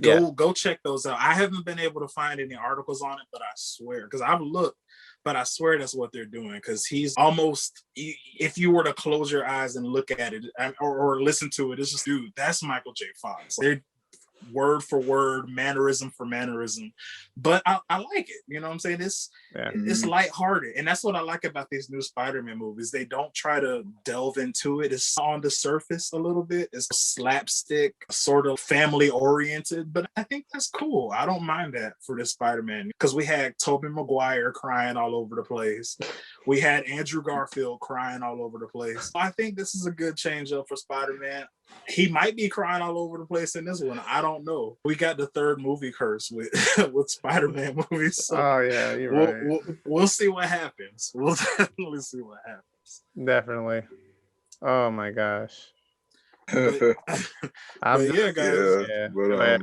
go check those out. I haven't been able to find any articles on it, but I swear, because I've looked, but I swear that's what they're doing, because he's almost, if you were to close your eyes and look at it or listen to it, it's just, dude, that's Michael J. Fox. word for word, mannerism for mannerism, but I like it. You know what I'm saying? It's lighthearted, and that's what I like about these new Spider-Man movies. They don't try to delve into it. It's on the surface a little bit. It's slapstick, sort of family oriented, but I think that's cool. I don't mind that for this Spider-Man, because we had Tobey Maguire crying all over the place. We had Andrew Garfield crying all over the place. I think this is a good change up for Spider-Man. He might be crying all over the place in this one. I don't know. We got the third movie curse with with Spider-Man movies. So oh yeah, you're right. We'll see what happens. We'll definitely see what happens. Definitely. Oh my gosh. But yeah, guys. Yeah.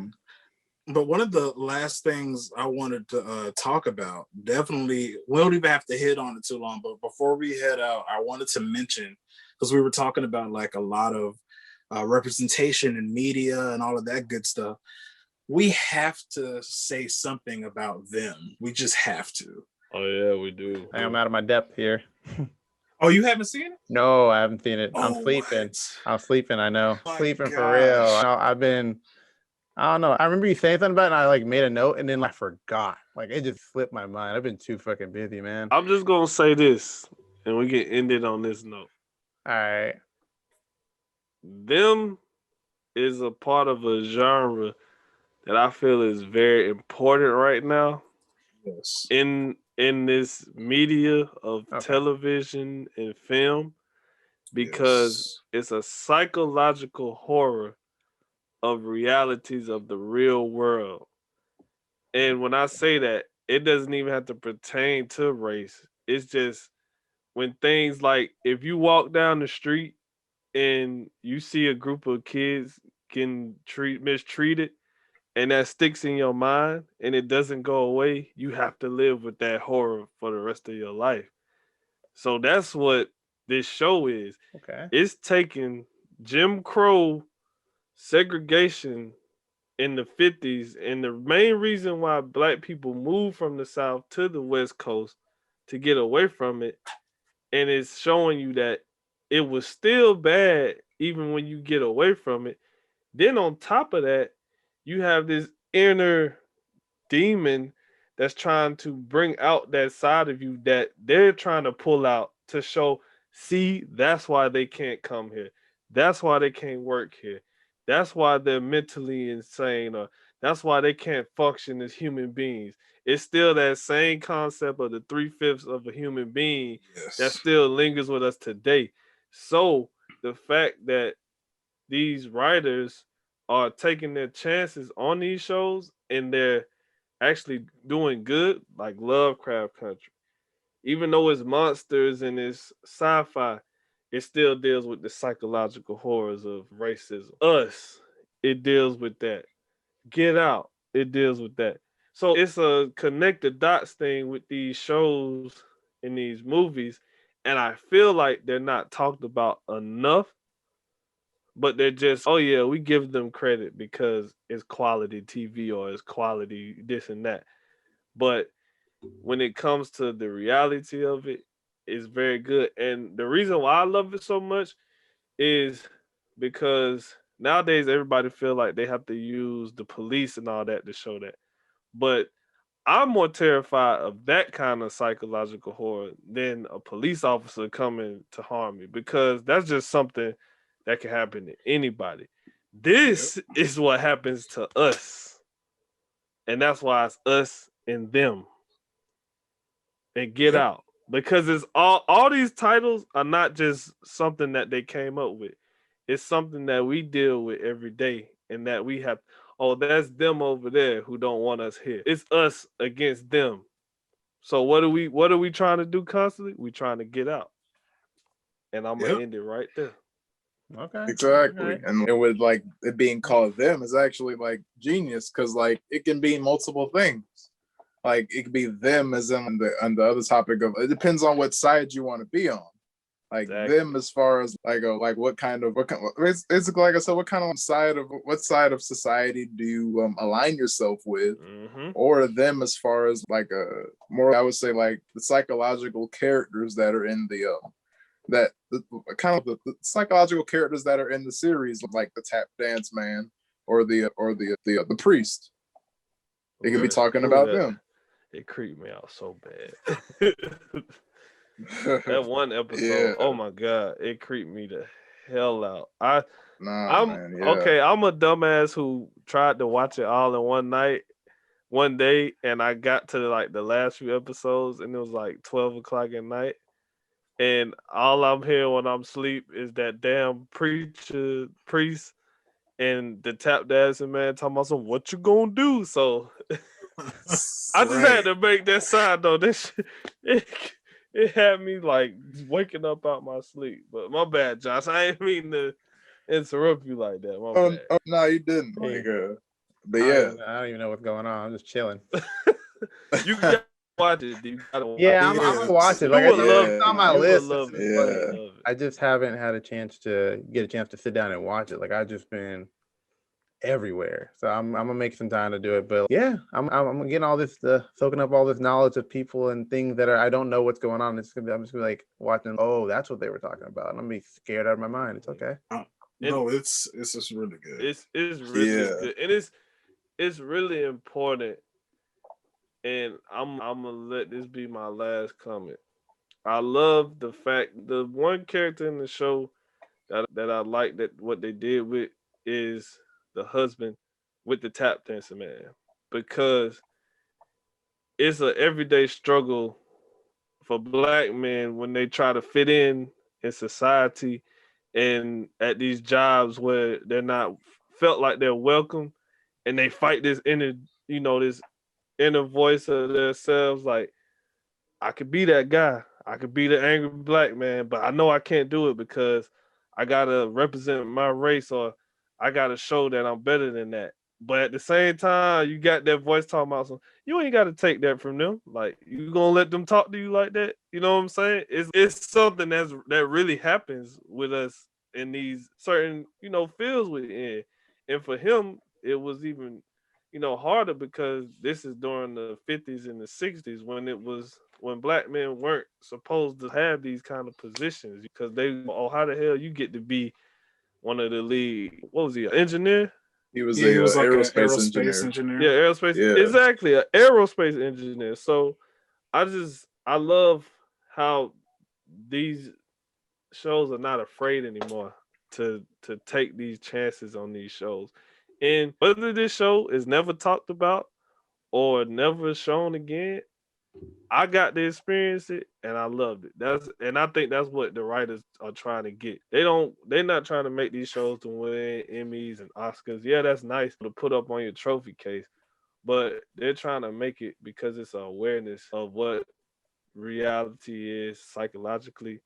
But one of the last things I wanted to talk about, definitely, we don't even have to hit on it too long, but before we head out, I wanted to mention, because we were talking about like a lot of representation in media and all of that good stuff. We have to say something about them. We just have to. Oh yeah, we do. I'm out of my depth here. Oh, you haven't seen it? No, I haven't seen it. I'm sleeping. I'm sleeping. I know. Sleeping for real. I've been. I don't know. I remember you saying something about it, and I like made a note, and then I forgot. Like it just slipped my mind. I've been too fucking busy, man. I'm just gonna say this, and we can end it on this note. All right. Them is a part of a genre that I feel is very important right now. Yes. In this media of television and film, because it's a psychological horror of realities of the real world. And when I say that, it doesn't even have to pertain to race. It's just when things like, if you walk down the street and you see a group of kids getting mistreated, and that sticks in your mind and it doesn't go away, you have to live with that horror for the rest of your life. So that's what this show is. Okay. It's taking Jim Crow segregation in the 50s, and the main reason why black people moved from the South to the West Coast to get away from it, and it's showing you that it was still bad even when you get away from it. Then on top of that, you have this inner demon that's trying to bring out that side of you that they're trying to pull out to show, see, that's why they can't come here. That's why they can't work here. That's why they're mentally insane, or that's why they can't function as human beings. It's still that same concept of the 3/5 of a human being that still lingers with us today. So the fact that these writers are taking their chances on these shows and they're actually doing good, like Lovecraft Country. Even though it's monsters and it's sci-fi, it still deals with the psychological horrors of racism. Us, it deals with that. Get Out, it deals with that. So it's a connect the dots thing with these shows and these movies, and I feel like they're not talked about enough. But they're just, oh yeah, we give them credit because it's quality TV or it's quality this and that. But when it comes to the reality of it, it's very good. And the reason why I love it so much is because nowadays everybody feel like they have to use the police and all that to show that. But I'm more terrified of that kind of psychological horror than a police officer coming to harm me, because that's just something that can happen to anybody. This is what happens to us. And that's why it's us and them. And Get Out. Because it's all these titles are not just something that they came up with. It's something that we deal with every day, and that we have, oh, that's them over there who don't want us here. It's us against them. So what are we trying to do constantly? We trying to get out. And I'm gonna end it right there. Okay. Exactly. And it would, like, it being called them is actually like genius, because like it can be multiple things. Like it could be them as in on the other topic of, it depends on what side you want to be on. Like them as far as like what kind of basically, like I said, what side of society do you align yourself with, or them as far as like a more, I would say, like the psychological characters that are in the the psychological characters that are in the series, like the Tap Dance Man, the priest. They could be talking about them. It creeped me out so bad. That one episode, oh my god, it creeped me the hell out. I'm a dumbass who tried to watch it all in one night, one day, and I got to like the last few episodes, and it was like 12 o'clock at night, and all I'm hearing when I'm asleep is that damn priest and the tap dancing man talking about some what you gonna do. So I just had to make that sign though. This shit, it had me like waking up out my sleep. But my bad, Josh. I ain't mean to interrupt you like that. My bad. Oh no, you didn't. But I don't even know what's going on. I'm just chilling. You gotta watch it. You gotta watch I'm gonna watch it. Like it's on my list. I just haven't had a chance to sit down and watch it. Like I've just been everywhere, so I'm gonna make some time to do it. But yeah, I'm getting all this, soaking up all this knowledge of people and things that I don't know what's going on. I'm just gonna be like watching. Oh, that's what they were talking about. And I'm gonna be scared out of my mind. It's okay. No, it's just really good. It's really good, and it's really important. And I'm gonna let this be my last comment. I love the fact the one character in the show that I like that what they did with is the husband with the tap dancing man, because it's an everyday struggle for black men when they try to fit in society and at these jobs where they're not felt like they're welcome, and they fight this this inner voice of themselves like, I could be that guy. I could be the angry black man, but I know I can't do it because I gotta represent my race, or I gotta show that I'm better than that. But at the same time, you got that voice talking about some. You ain't got to take that from them. Like, you gonna let them talk to you like that? You know what I'm saying? It's something that really happens with us in these certain fields we're in. And for him, it was even harder because this is during the 50s and the 60s when black men weren't supposed to have these kind of positions, because how the hell you get to be one of the lead, what was he, an engineer? He was like aerospace engineer. Yeah, aerospace. Yeah. Exactly, an aerospace engineer. So I love how these shows are not afraid anymore to take these chances on these shows. And whether this show is never talked about or never shown again, I got to experience it and I loved it. And I think that's what the writers are trying to get. They're not trying to make these shows to win Emmys and Oscars. Yeah, that's nice to put up on your trophy case, but they're trying to make it because it's an awareness of what reality is psychologically,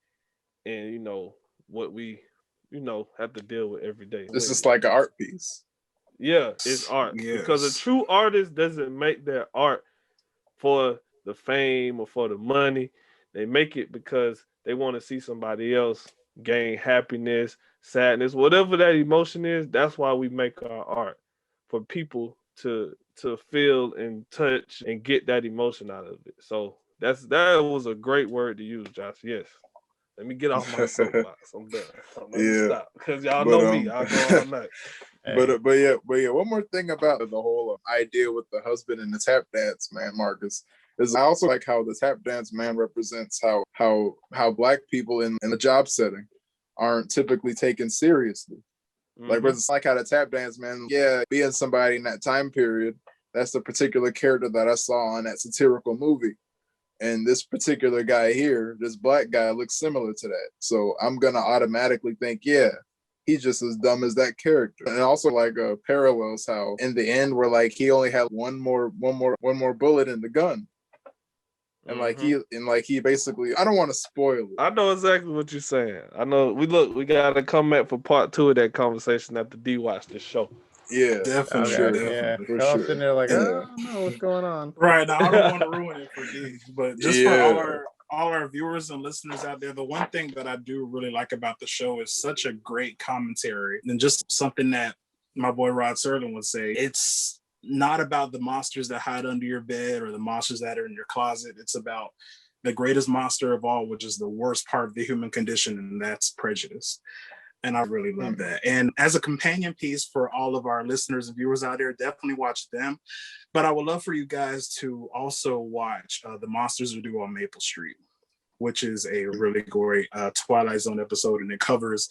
and what we have to deal with every day. This is like an art piece. Yeah, it's art. Yes. Because a true artist doesn't make their art for the fame or for the money. They make it because they want to see somebody else gain happiness, sadness, whatever that emotion is. That's why we make our art, for people to feel and touch and get that emotion out of it. So that was a great word to use, Josh. Yes. Let me get off my soapbox. I'm done. Stop, because y'all know me. I'll go all night. But yeah. One more thing about the whole idea with the husband and the tap dance man, Marcus, is I also like how the tap dance man represents how black people in the job setting aren't typically taken seriously. Mm-hmm. Like, it's like how the tap dance man, being somebody in that time period, that's the particular character that I saw on that satirical movie. And this particular guy here, this black guy, looks similar to that. So I'm gonna automatically think, he's just as dumb as that character. And also parallels how in the end where like he only had one more bullet in the gun. And he basically, I don't want to spoil it. I know exactly what you're saying. I know we gotta come back for part 2 of that conversation after D watched the show. Yeah, definitely. Sure. For sure. Sitting there like, I don't know what's going on. Right. Now, I don't want to ruin it for D, but just for all our viewers and listeners out there, the one thing that I do really like about the show is such a great commentary, and just something that my boy Rod Serling would say. It's not about the monsters that hide under your bed or the monsters that are in your closet. It's about the greatest monster of all, which is the worst part of the human condition, and that's prejudice. And I really love that. And as a companion piece for all of our listeners and viewers out there, definitely watch them. But I would love for you guys to also watch The Monsters Who Do on Maple Street, which is a really great Twilight Zone episode. And it covers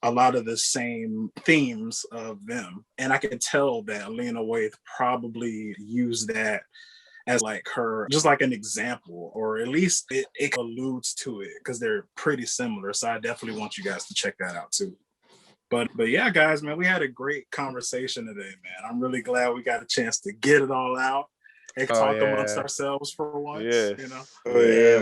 a lot of the same themes of them. And I can tell that Lena Waithe probably used that as like her, just like an example, or at least it alludes to it because they're pretty similar. So I definitely want you guys to check that out too. But yeah, guys, man, we had a great conversation today, man. I'm really glad we got a chance to get it all out and talk amongst ourselves for once. You know?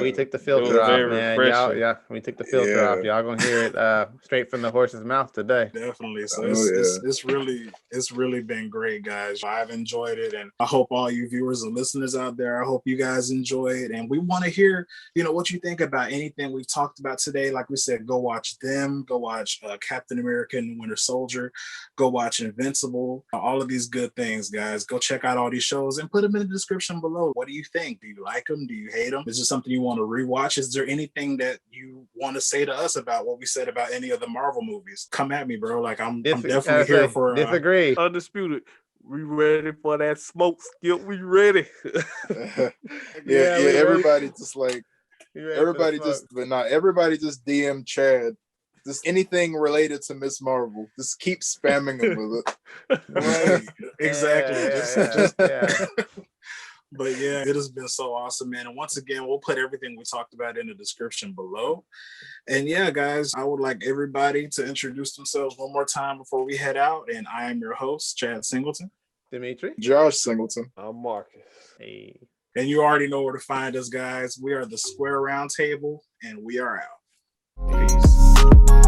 We took the filter off, man. Y'all, we took the filter off. Y'all gonna hear it straight from the horse's mouth today. Definitely. So it's really been great, guys. I've enjoyed it, and I hope all you viewers and listeners out there, I hope you guys enjoy it. And we want to hear, you know, what you think about anything we've talked about today. Like we said, go watch them. Go watch Captain America and the Winter Soldier. Go watch Invincible. All of these good things, guys. Go check out all these shows and put them in the description below. What do you think? Do you like them? Do you hate them? Is there something you want to rewatch? Is there anything that you want to say to us about what we said about any of the Marvel movies? Come at me, bro. Like I'm definitely here for disagree. Undisputed. We ready for that smoke, Skip? We ready. Everybody just like everybody just, but not everybody just DM Chad. Just anything related to Ms. Marvel. Just keep spamming him with it. Right. Exactly. But yeah, it has been so awesome, man. And once again, we'll put everything we talked about in the description below. And yeah, guys, I would like everybody to introduce themselves one more time before we head out. And I am your host, Chad Singleton. Dimitri. Josh Singleton. I'm Marcus. Hey. And you already know where to find us, guys. We are the Square Round Table, and we are out. Peace.